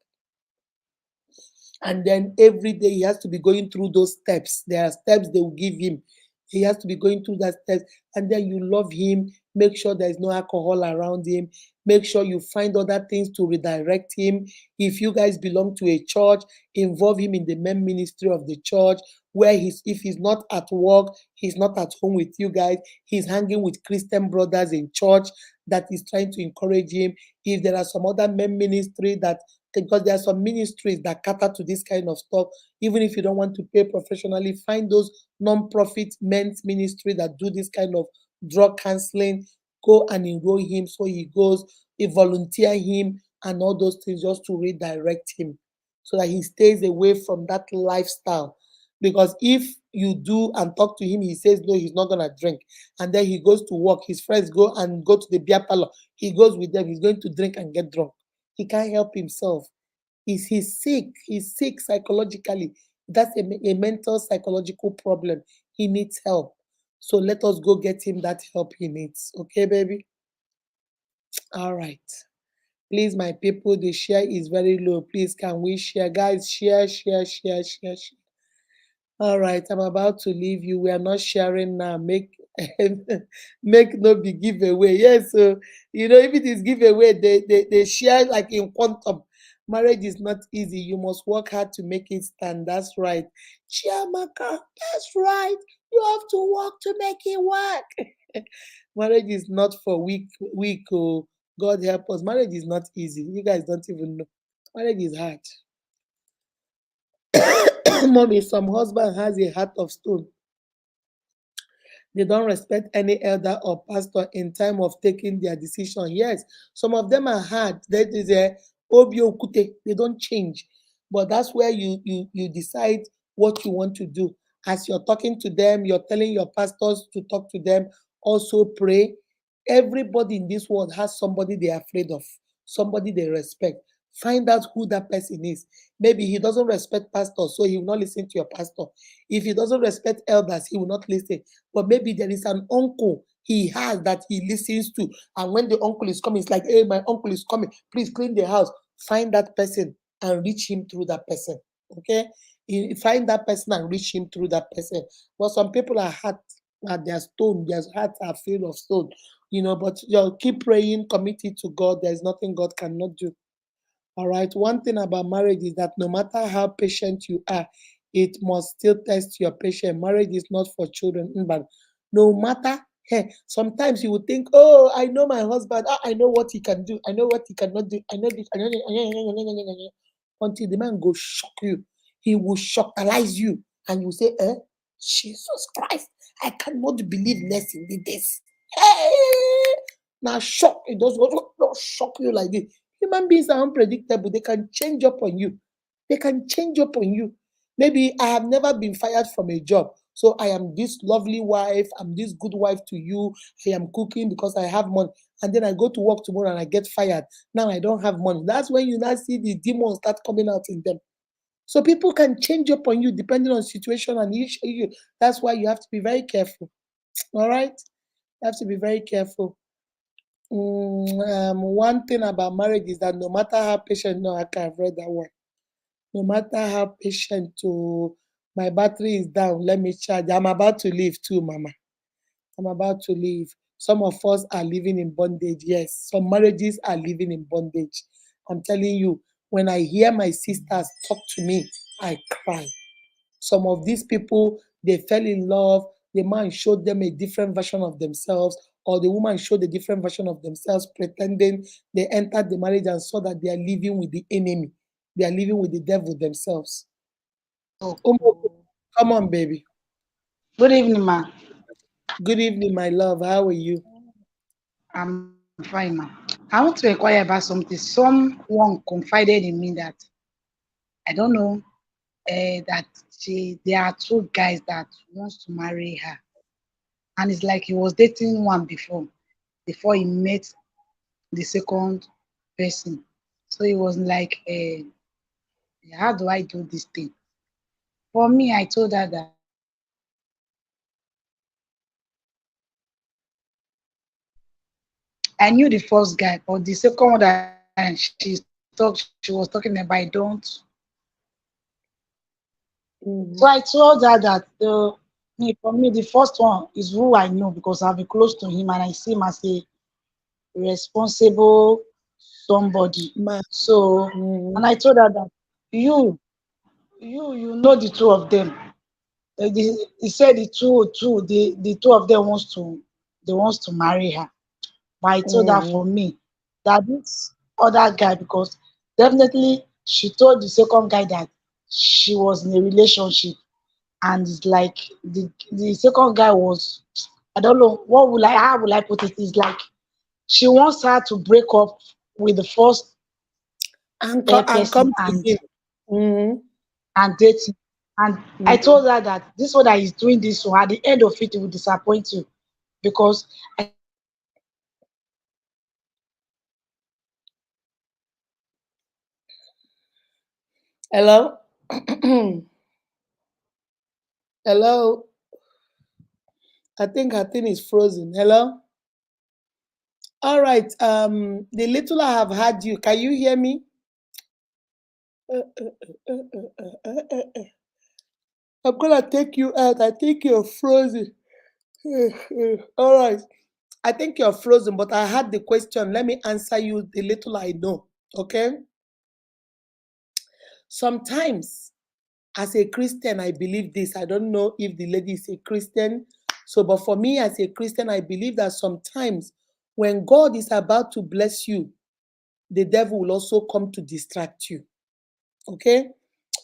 And then every day he has to be going through those steps. There are steps they will give him. He has to be going through that steps. And then you love him. Make sure there is no alcohol around him. Make sure you find other things to redirect him. If you guys belong to a church, involve him in the main ministry of the church. Where if he's not at work, he's not at home with you guys, he's hanging with Christian brothers in church that is trying to encourage him. If there are some other main ministry that, because there are some ministries that cater to this kind of stuff. Even if you don't want to pay professionally, find those non-profit men's ministry that do this kind of drug counseling. Go and enroll him so he goes, he volunteer him and all those things just to redirect him so that he stays away from that lifestyle. Because if you do and talk to him, he says no, he's not gonna drink, and then he goes to work. His friends go to the beer parlor. He goes with them. He's going to drink and get drunk. He can't help himself. He's sick. He's sick psychologically. That's a mental psychological problem. He needs help. So let us go get him that help he needs. Okay, baby? All right. Please, my people, the share is very low. Please, can we share? Guys, share, share, share, share, share. All right, I'm about to leave you. We are not sharing now. Make make no be giveaway. Yes, so if it is giveaway, they share like in quantum. Marriage is not easy. You must work hard to make it stand. That's right. Chiamaka, that's right. You have to work to make it work. Marriage is not for weak. Oh, God help us. Marriage is not easy. You guys don't even know. Marriage is hard. Mommy, some husband has a heart of stone. They don't respect any elder or pastor in time of taking their decision. Yes, some of them are hard. That is a obio kute. They don't change. But that's where you decide what you want to do. As you're talking to them, you're telling your pastors to talk to them. Also pray. Everybody in this world has somebody they're afraid of, somebody they respect. Find out who that person is. Maybe he doesn't respect pastors, so he will not listen to your pastor. If he doesn't respect elders, he will not listen. But maybe there is an uncle he has that he listens to. And when the uncle is coming, it's like, hey, my uncle is coming. Please clean the house. Find that person and reach him through that person. Okay? Find that person and reach him through that person. But some people are hard at their stone, their hearts are filled of stone. But keep praying, commit it to God. There's nothing God cannot do. All right. One thing about marriage is that no matter how patient you are, it must still test your patience. Marriage is not for children, but no matter, hey, sometimes you would think, oh, I know my husband. I know what he can do. I know what he cannot do. I know this. I know this. Until the man go shock you, he will shockalize you, and you say, Jesus Christ, I cannot believe Nelson did this. Hey, now shock. It does not shock you like this. Human beings are unpredictable. They can change up on you. They can change up on you. Maybe I have never been fired from a job. So I am this lovely wife. I'm this good wife to you. I am cooking because I have money. And then I go to work tomorrow and I get fired. Now I don't have money. That's when you now see the demons start coming out in them. So people can change up on you depending on situation and issue. That's why you have to be very careful. All right? You have to be very careful. One thing about marriage is that no matter how patient, no, I can have read that one. No matter how patient to my battery is down, let me charge. I'm about to leave too, Mama. I'm about to leave. Some of us are living in bondage. Yes, some marriages are living in bondage. I'm telling you, when I hear my sisters talk to me, I cry. Some of these people, they fell in love. The man showed them a different version of themselves, or the woman showed a different version of themselves, pretending they entered the marriage and saw that they are living with the enemy. They are living with the devil themselves. Okay. Come on, baby. Good evening, ma. Good evening, my love. How are you? I'm fine, ma. I want to inquire about something. Someone confided in me that I don't know that there are two guys that wants to marry her, and it's like he was dating one before he met the second person. So he was like, how do I do this thing? For me, I told her that I knew the first guy, but the second one that she was talking about, I don't. So Mhm. I told her that for me, the first one is who I know because I've been close to him and I see him as a responsible somebody. Ma, So, mhm, and I told her that you, you know the two of them. He said the two of them wants to marry her. But I told her mhm, for me that this other guy, because definitely she told the second guy that she was in a relationship, and it's like the second guy was, I don't know what will I how will I put it. It's like she wants her to break up with the first and person come to him. Mhm, and date him. And I mhm. told her that this one that is doing this one at the end of it will disappoint you because I said the first one is who I know. Hello? Hello? I think her thing is frozen. Hello? All right. The little I have had you. Can you hear me? I'm gonna take you out. I think you're frozen. All right. I think you're frozen, but I had the question. Let me answer you the little I know. Okay. Sometimes, as a Christian, I believe this. I don't know if the lady is a Christian. So, but for me as a Christian, I believe that sometimes when God is about to bless you, the devil will also come to distract you. Okay.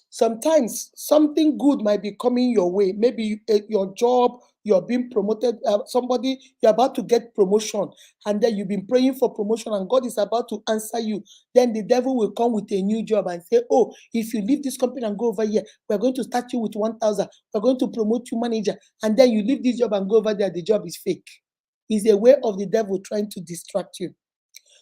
Sometimes something good might be coming your way. Maybe your job, you're being promoted, somebody, you're about to get promotion, and then you've been praying for promotion, and God is about to answer you. Then the devil will come with a new job and say, oh, if you leave this company and go over here, we're going to start you with 1,000. We're going to promote you manager. And then you leave this job and go over there, the job is fake. It's a way of the devil trying to distract you.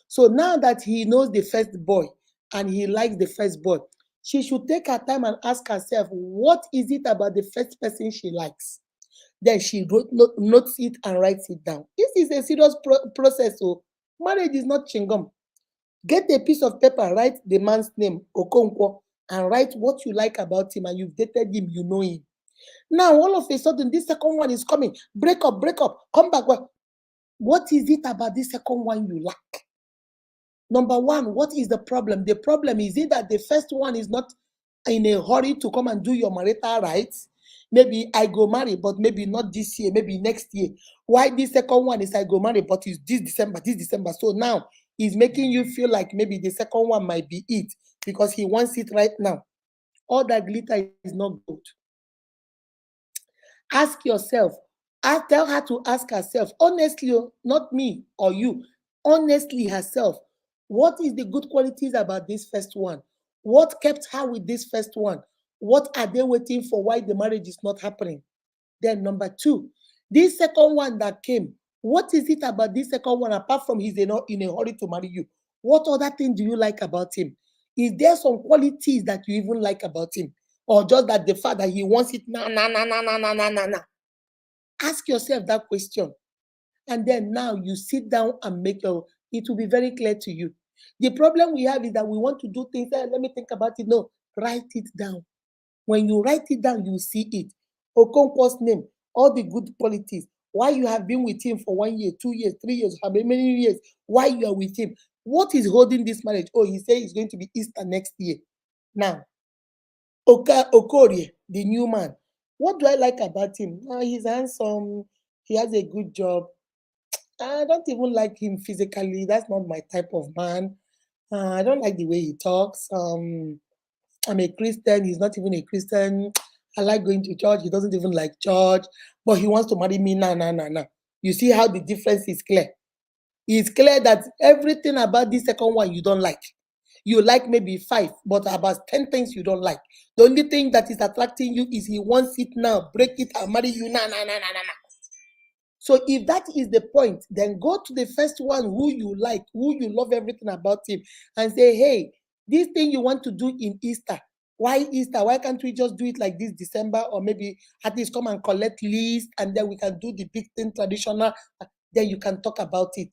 So now that he knows the first boy and he likes the first boy, she should take her time and ask herself, what is it about the first person she likes? Then she notes it and writes it down. This is a serious process. So marriage is not chingum. Get a piece of paper, write the man's name, Okonkwo, and write what you like about him, and you've dated him, you know him. Now, all of a sudden, this second one is coming. Break up, come back. Well, what is it about this second one you like? Number one, what is the problem? The problem is it that the first one is not in a hurry to come and do your marital rights. Maybe I go marry, but maybe not this year, maybe next year. Why this second one is I go marry, but it's this December, this December. So now he's making you feel like maybe the second one might be it because he wants it right now. All that glitter is not gold. Ask yourself, tell her to ask herself, honestly, not me or you, honestly herself, what is the good qualities about this first one? What kept her with this first one? What are they waiting for? Why the marriage is not happening? Then, number two, this second one that came, what is it about this second one apart from he's in a hurry to marry you? What other thing do you like about him? Is there some qualities that you even like about him? Or just that the fact that he wants it now, now, now, now, now, now, now, now, now? Ask yourself that question. And then now you sit down and it will be very clear to you. The problem we have is that we want to do things, let me think about it. No, Write it down. When you write it down, you see it. Okonkwo's name, all the good qualities, why you have been with him for 1 year, 2 years, 3 years, how many years, why you are with him. What is holding this marriage? Oh, he said it's going to be Easter next year. Now, Okorie, the new man. What do I like about him? He's handsome. He has a good job. I don't even like him physically. That's not my type of man. I don't like the way he talks. I'm a Christian. He's not even a Christian. I like going to church. He doesn't even like church. But he wants to marry me. Nah, nah, nah, nah. You see how the difference is clear. It's clear that everything about this second one you don't like. You like maybe five, but about 10 things you don't like. The only thing that is attracting you is he wants it now, break it and marry you. Nah, nah, nah, nah, nah, nah. So if that is the point, then go to the first one who you like, who you love everything about him, and say, hey, this thing you want to do in Easter. Why Easter? Why can't we just do it like this December, or maybe at least come and collect list and then we can do the big thing traditional. Then you can talk about it.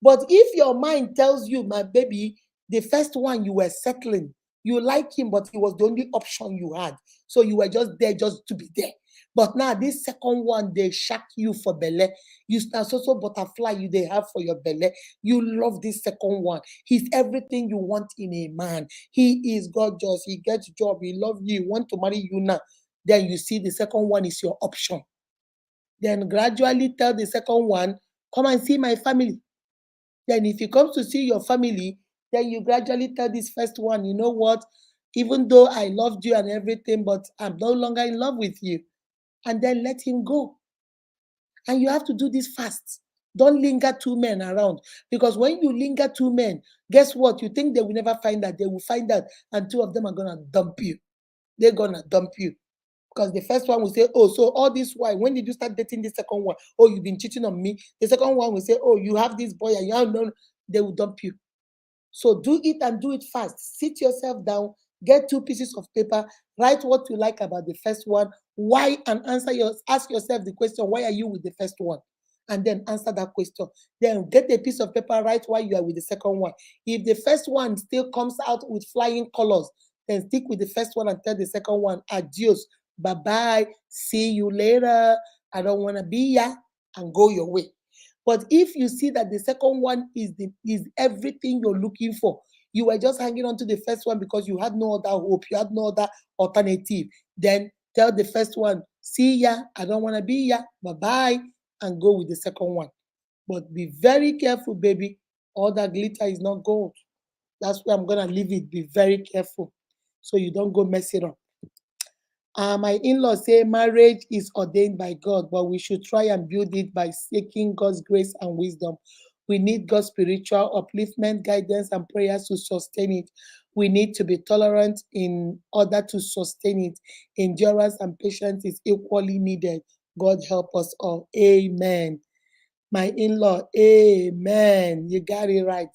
But if your mind tells you, my baby, the first one you were settling, you like him, but he was the only option you had. So you were just there just to be there. But now this second one, they shack you for belly. You start so butterfly you they have for your belly. You love this second one. He's everything you want in a man. He is gorgeous. He gets job. He loves you. He want to marry you now. Then you see the second one is your option. Then gradually tell the second one, come and see my family. Then if he comes to see your family, then you gradually tell this first one, you know what? Even though I loved you and everything, but I'm no longer in love with you. And then let him go. And you have to do this fast. Don't linger two men around. Because when you linger two men, guess what? You think they will never find out. They will find out, and two of them are going to dump you. They're going to dump you. Because the first one will say, oh, so all this while, when did you start dating the second one? Oh, you've been cheating on me. The second one will say, oh, you have this boy and you have no, they will dump you. So do it and do it fast. Sit yourself down, get two pieces of paper, write what you like about the first one, why, and ask yourself the question, why are you with the first one? And then answer that question. Then get a piece of paper, write why you are with the second one. If the first one still comes out with flying colors, then stick with the first one and tell the second one, adios, bye-bye, see you later. I don't want to be ya, and go your way. But if you see that the second one is everything you're looking for, you were just hanging on to the first one because you had no other hope, you had no other alternative, then tell the first one, see ya, I don't want to be ya, bye-bye, and go with the second one. But be very careful, baby. All that glitter is not gold. That's where I'm going to leave it. Be very careful so you don't go mess it up. My in-laws say marriage is ordained by God, but we should try and build it by seeking God's grace and wisdom. We need God's spiritual upliftment, guidance, and prayers to sustain it. We need to be tolerant in order to sustain it. Endurance and patience is equally needed. God help us all. Amen. My in-law, amen. You got it right.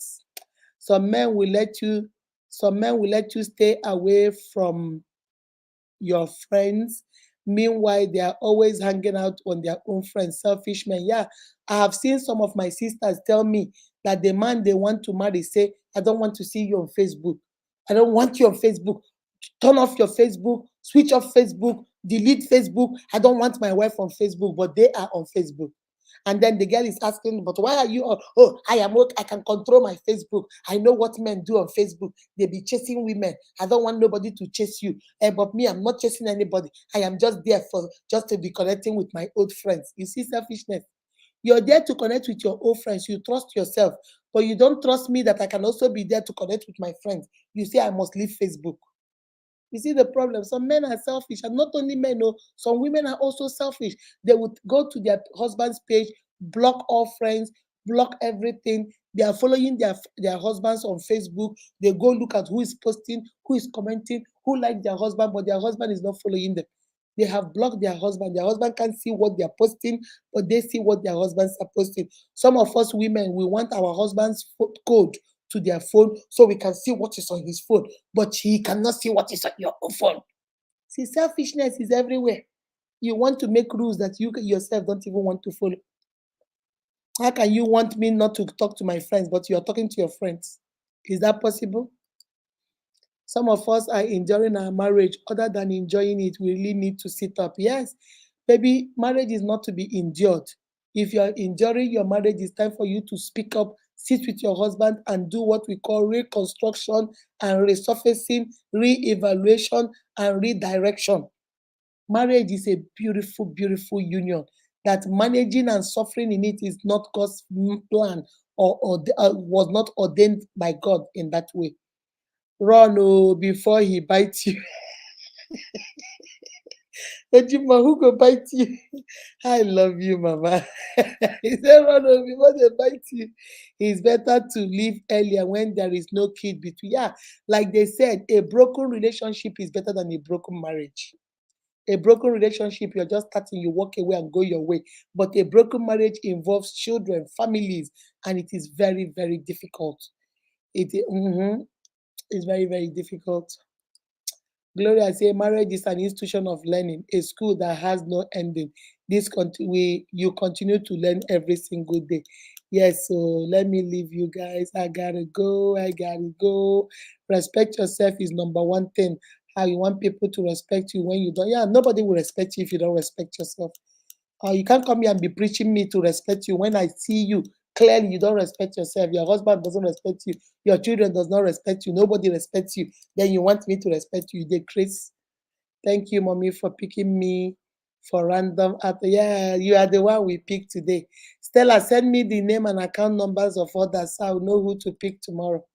Some men will let you, some men will let you stay away from your friends. Meanwhile, they are always hanging out on their own friends. Selfish men. Yeah, I have seen some of my sisters tell me that the man they want to marry say, I don't want to see you on Facebook. I don't want you on Facebook. Turn off your Facebook, switch off Facebook, delete Facebook. I don't want my wife on Facebook, but they are on Facebook. And then the girl is asking, but why are you on? Oh, I am okay. I can control my Facebook. I know what men do on Facebook. They be chasing women. I don't want nobody to chase you. But me, I'm not chasing anybody. I am just there for just to be connecting with my old friends. You see selfishness. You're there to connect with your old friends. You trust yourself, but you don't trust me that I can also be there to connect with my friends. You say I must leave Facebook. You see the problem. Some men are selfish, and not only men, no, some women are also selfish. They would go to their husband's page, block all friends, block everything. They are following their husbands on Facebook. They go look at who is posting, who is commenting, who like their husband, but their husband is not following them. They have blocked their husband. Their husband can't see what they are posting, but they see what their husbands are posting. Some of us women, we want our husband's code to their phone so we can see what is on his phone, but he cannot see what is on your own phone. See, selfishness is everywhere. You want to make rules that you yourself don't even want to follow. How can you want me not to talk to my friends, but you are talking to your friends? Is that possible? Some of us are enjoying our marriage. Other than enjoying it, we really need to sit up. Yes, maybe marriage is not to be endured. If you are enduring your marriage, it's time for you to speak up, sit with your husband, and do what we call reconstruction and resurfacing, re-evaluation, and redirection. Marriage is a beautiful, beautiful union that managing and suffering in it is not God's plan, or was not ordained by God in that way. Run, oh, before he bites you. Ejima, who go bite you? I love you, Mama. He said, run, oh, before they bite you. It's better to leave earlier when there is no kid between. Yeah, like they said, a broken relationship is better than a broken marriage. A broken relationship, you're just starting, you walk away and go your way. But a broken marriage involves children, families, and it is very, very difficult. It's very, very difficult. Gloria say marriage is an institution of learning, a school that has no ending. You continue to learn every single day. Yes, so let me leave you guys. I gotta go. I gotta go. Respect yourself is number one thing. How you want people to respect you when you don't. Yeah, nobody will respect you if you don't respect yourself. You can't come here and be preaching me to respect you when I see you clearly you don't respect yourself. Your husband doesn't respect you. Your children does not respect you. Nobody respects you. Then you want me to respect you. They Chris. Thank you, mommy, for picking me for random. Yeah, you are the one we picked today. Stella, send me the name and account numbers of others so I'll know who to pick tomorrow.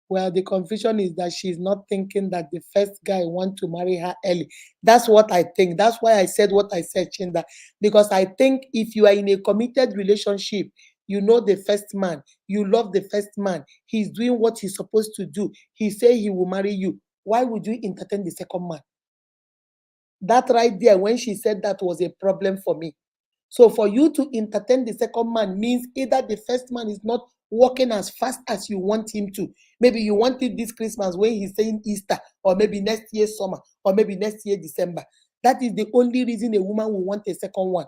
Well, the confusion is that she's not thinking that the first guy want to marry her early. That's what I think. That's why I said what I said, Chinda. Because I think if you are in a committed relationship, you know the first man, you love the first man, he's doing what he's supposed to do. He say he will marry you. Why would you entertain the second man? That right there, when she said that was a problem for me. So for you to entertain the second man means either the first man is not working as fast as you want him to. Maybe you want it this Christmas when he's saying Easter, or maybe next year summer, or maybe next year December. That is the only reason a woman will want a second one.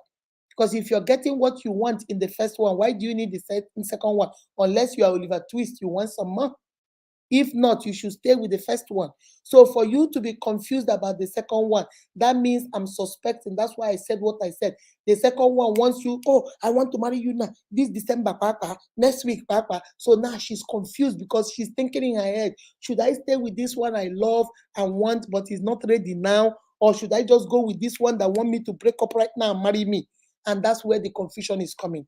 Because if you're getting what you want in the first one, why do you need the second one? Unless you are Oliver Twist, you want some more. If not, you should stay with the first one. So for you to be confused about the second one, that means I'm suspecting. That's why I said what I said. The second one wants you, oh, I want to marry you now, this December, Papa, next week, Papa. So now she's confused because she's thinking in her head, should I stay with this one I love and want, but is not ready now? Or should I just go with this one that want me to break up right now and marry me? And that's where the confusion is coming.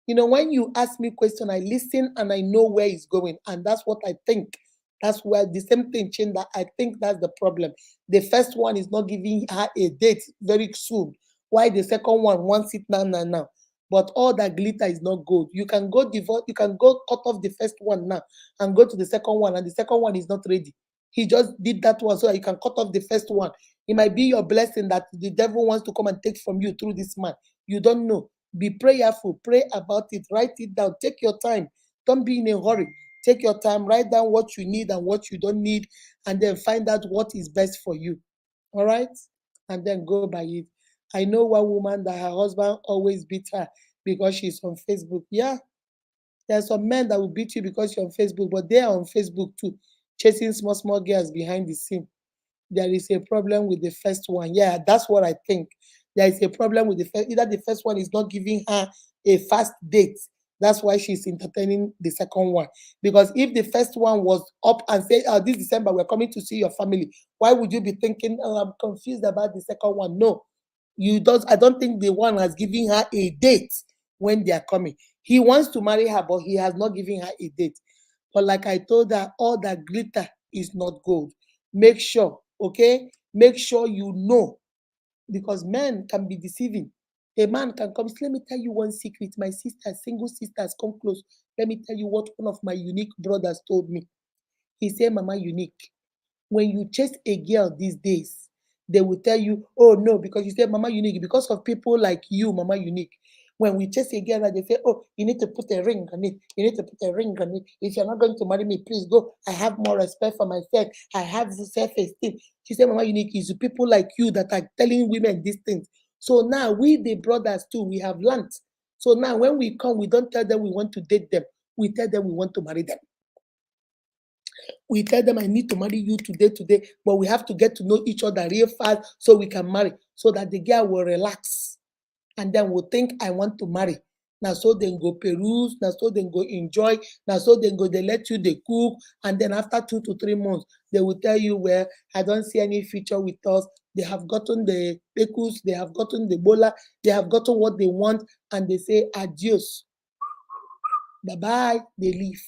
When you ask me question, I listen and I know where it's going. And that's what I think. That's where the same thing changed. That I think that's the problem. The first one is not giving her a date very soon. Why the second one wants it now, now, now? But all that glitter is not gold. You can go divorce, you can go cut off the first one now and go to the second one, and the second one is not ready. He just did that one so that you can cut off the first one. It might be your blessing that the devil wants to come and take from you through this man. You don't know. Be prayerful, pray about it, write it down, take your time. Don't be in a hurry. Take your time, write down what you need and what you don't need, and then find out what is best for you. All right? And then go by it. I know one woman that her husband always beat her because she's on Facebook. Yeah, there are some men that will beat you because you're on Facebook, but they are on Facebook too, chasing small, small girls behind the scene. There is a problem with the first one. Yeah, that's what I think. There is a problem with the first. Either the first one is not giving her a fast date. That's why she's entertaining the second one. Because if the first one was up and say, oh, this December we're coming to see your family, why would you be thinking, oh, I'm confused about the second one? No, you don't. I don't think the one has given her a date when they are coming. He wants to marry her, but he has not given her a date. But like I told her, all that glitter is not gold. Make sure, okay? Make sure you know, because men can be deceiving. A man can come. Let me tell you one secret. My sister, single sisters, come close. Let me tell you what one of my unique brothers told me. He said, Mama, unique. When you chase a girl these days, they will tell you, oh no, because you say Mama Unique, because of people like you, Mama Unique. When we chase a girl, they say, oh, you need to put a ring on it. You need to put a ring on it. If you're not going to marry me, please go. I have more respect for myself. I have self-esteem. She said, Mama Unique, it's people like you that are telling women these things. So now we, the brothers too, we have learned. So now when we come, we don't tell them we want to date them. We tell them we want to marry them. We tell them, I need to marry you today, but we have to get to know each other real fast so we can marry, so that the girl will relax and then will think I want to marry. Now so then go peruse, now so then go enjoy, now so then go they let you they cook, and then after 2 to 3 months they will tell you, well, I don't see any future with us. They have gotten the pekus, they have gotten the bola, they have gotten what they want, and they say adios, bye bye, they leave.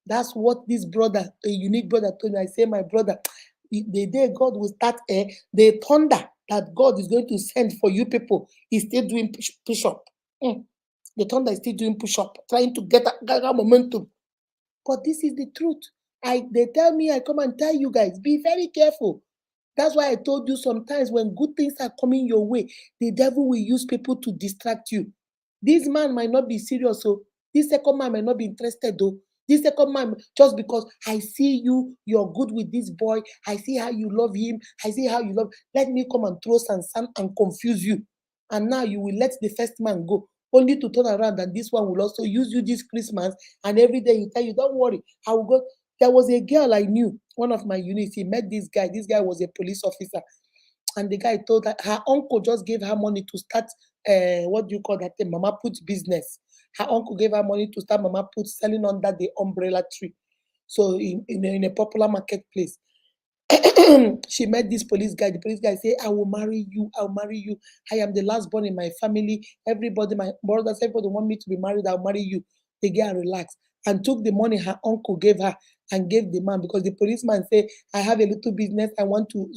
That's what this brother, a unique brother, told me. I say, my brother, the day God will start, the thunder that God is going to send for you people is still doing push up. Mm. The thunder is still doing push up, trying to get that momentum. But this is the truth. They tell me, I come and tell you guys, be very careful. That's why I told you sometimes when good things are coming your way, the devil will use people to distract you. This man might not be serious, so this second man might not be interested, though. This second man, just because I see you, you're good with this boy, I see how you love him, I see how you love. Let me come and throw some sand and confuse you. And now you will let the first man go, only to turn around and this one will also use you this Christmas. And every day he tell you, don't worry, I will go. There was a girl I knew, one of my units. He met this guy. This guy was a police officer, and the guy told her uncle just gave her money to start. What do you call that thing? Mama put business. Her uncle gave her money to start Mama put selling under the umbrella tree. So in a popular marketplace. She met this police guy. The police guy say, I will marry you. I'll marry you. I am the last born in my family. Everybody, my brothers, everybody want me to be married. I'll marry you. The girl relaxed and took the money her uncle gave her and gave the man, because the policeman say, I have a little business. I want to,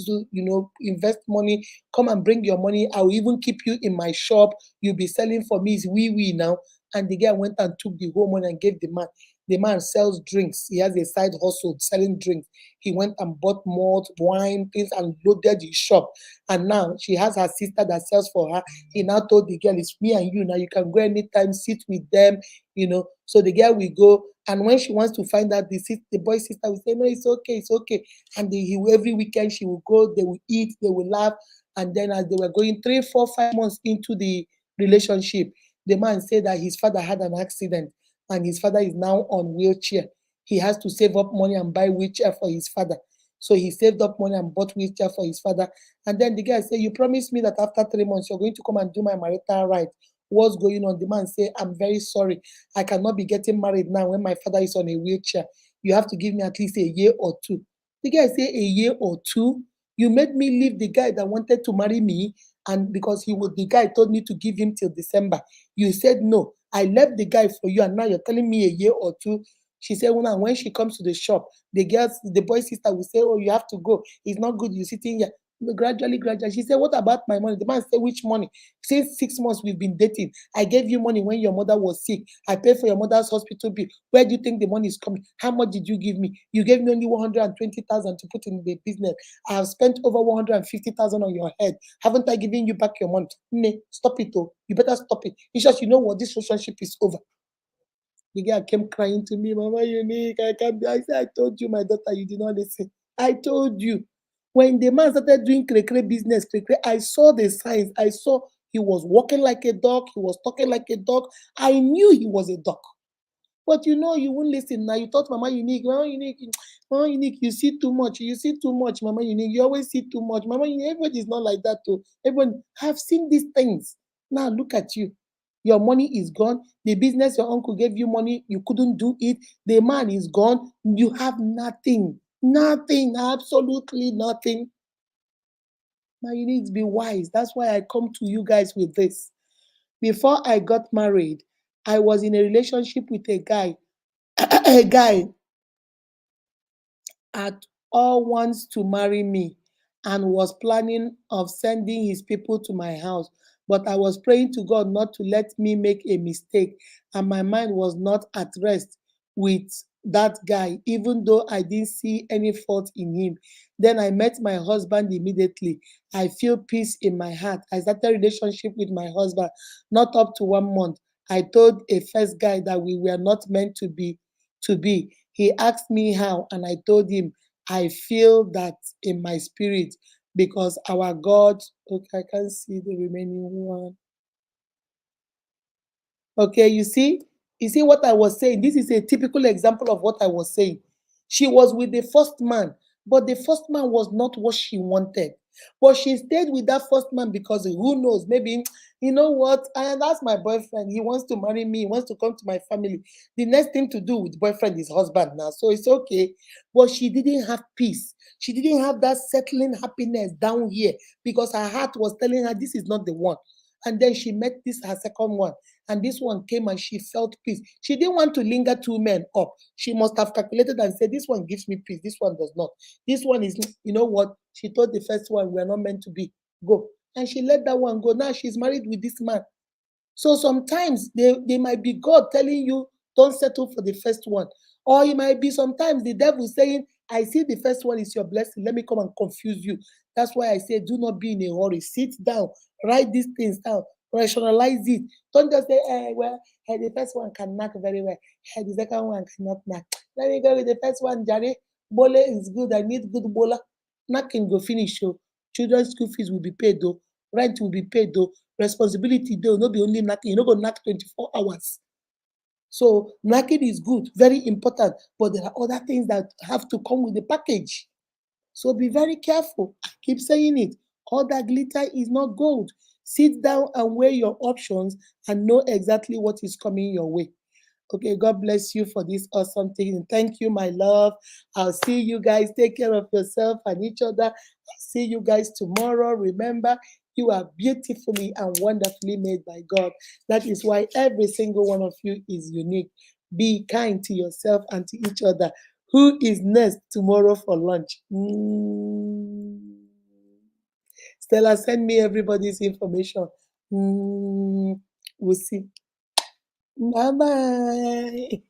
invest money. Come and bring your money. I will even keep you in my shop. You'll be selling for me. It's wee now. And the girl went and took the whole money and gave the man. The man sells drinks. He has a side hustle selling drinks. He went and bought malt, wine, things, and loaded his shop. And now she has her sister that sells for her. He now told the girl, it's me and you. Now you can go anytime, sit with them. So the girl will go. And when she wants to find out, the boy's sister will say, no, it's okay, it's okay. And every weekend she will go, they will eat, they will laugh. And then as they were going 3, 4, 5 months into the relationship, the man said that his father had an accident and his father is now on wheelchair. He has to save up money and buy wheelchair for his father. So he saved up money and bought wheelchair for his father. And then the guy said, you promised me that after 3 months you're going to come and do my marital right. What's going on? The man said, I'm very sorry. I cannot be getting married now when my father is on a wheelchair. You have to give me at least a year or two. The guy said, a year or two? You made me leave the guy that wanted to marry me, and because the guy told me to give him till December. You said no. I left the guy for you, and now you're telling me a year or two. She said, well, now when she comes to the shop, the boy's sister will say, oh, you have to go. It's not good you sitting here. Gradually. She said, what about my money? The man said, which money? Since 6 months we've been dating. I gave you money when your mother was sick. I paid for your mother's hospital bill. Where do you think the money is coming? How much did you give me? You gave me only 120,000 to put in the business. I have spent over 150,000 on your head. Haven't I given you back your money? Nee, stop it, oh. You better stop it. It's just, you know what? This relationship is over. The girl came crying to me, Mama Unique, I can't be. I said, I told you, my daughter, you did not listen. I told you. When the man started doing krekre business, I saw the signs. I saw he was walking like a dog. He was talking like a dog. I knew he was a dog. But you won't listen now. You thought Mama Unique, Mama Unique, you see too much. You see too much, Mama Unique. You always see too much. Mama Unique, everybody is not like that too. Everyone have seen these things. Now look at you. Your money is gone. The business your uncle gave you money, you couldn't do it. The man is gone. You have nothing. Nothing. Absolutely nothing. Now you need to be wise. That's why I come to you guys with this. Before I got married, I was in a relationship with a guy. A guy at all wants to marry me and was planning of sending his people to my house. But I was praying to God not to let me make a mistake, and my mind was not at rest with that guy, even though I didn't see any fault in him. Then I met my husband immediately. I feel peace in my heart. I started a relationship with my husband, not up to 1 month. I told a first guy that we were not meant to be. He asked me how, and I told him, I feel that in my spirit because our God. Okay, I can't see the remaining one. Okay, you see what I was saying. This is a typical example of what I was saying. She was with the first man, but the first man was not what she wanted. But she stayed with that first man because who knows, maybe, you know what, and that's my boyfriend. He wants to marry me, he wants to come to my family. The next thing to do with boyfriend is husband now, so it's okay. But she didn't have peace. She didn't have that settling happiness down here because her heart was telling her this is not the one. And then she met this her second one, and this one came and she felt peace. She didn't want to linger two men up. She must have calculated and said, this one gives me peace, this one does not. This one is, you know what? She told the first one, we're not meant to be. Go. And she let that one go. Now she's married with this man. So sometimes they might be God telling you, don't settle for the first one. Or it might be sometimes the devil saying, I see the first one is your blessing. Let me come and confuse you. That's why I say, do not be in a hurry. Sit down, write these things down, rationalize it. Don't just say, well, the first one can knock very well. The second one cannot knock. Let me go with the first one, Jare. Bole is good. I need good bola. Knocking go finish. So children's school fees will be paid though. Rent will be paid though. Responsibility dey no be only knacking, you no go knack 24 hours. So knacking is good, very important, but there are other things that have to come with the package. So be very careful. I keep saying it. All that glitter is not gold. Sit down and weigh your options and know exactly what is coming your way. Okay, God bless you for this awesome thing. Thank you, my love. I'll see you guys. Take care of yourself and each other. I'll see you guys tomorrow. Remember, you are beautifully and wonderfully made by God. That is why every single one of you is unique. Be kind to yourself and to each other. Who is next tomorrow for lunch? Stella, send me everybody's information. We'll see. Bye bye.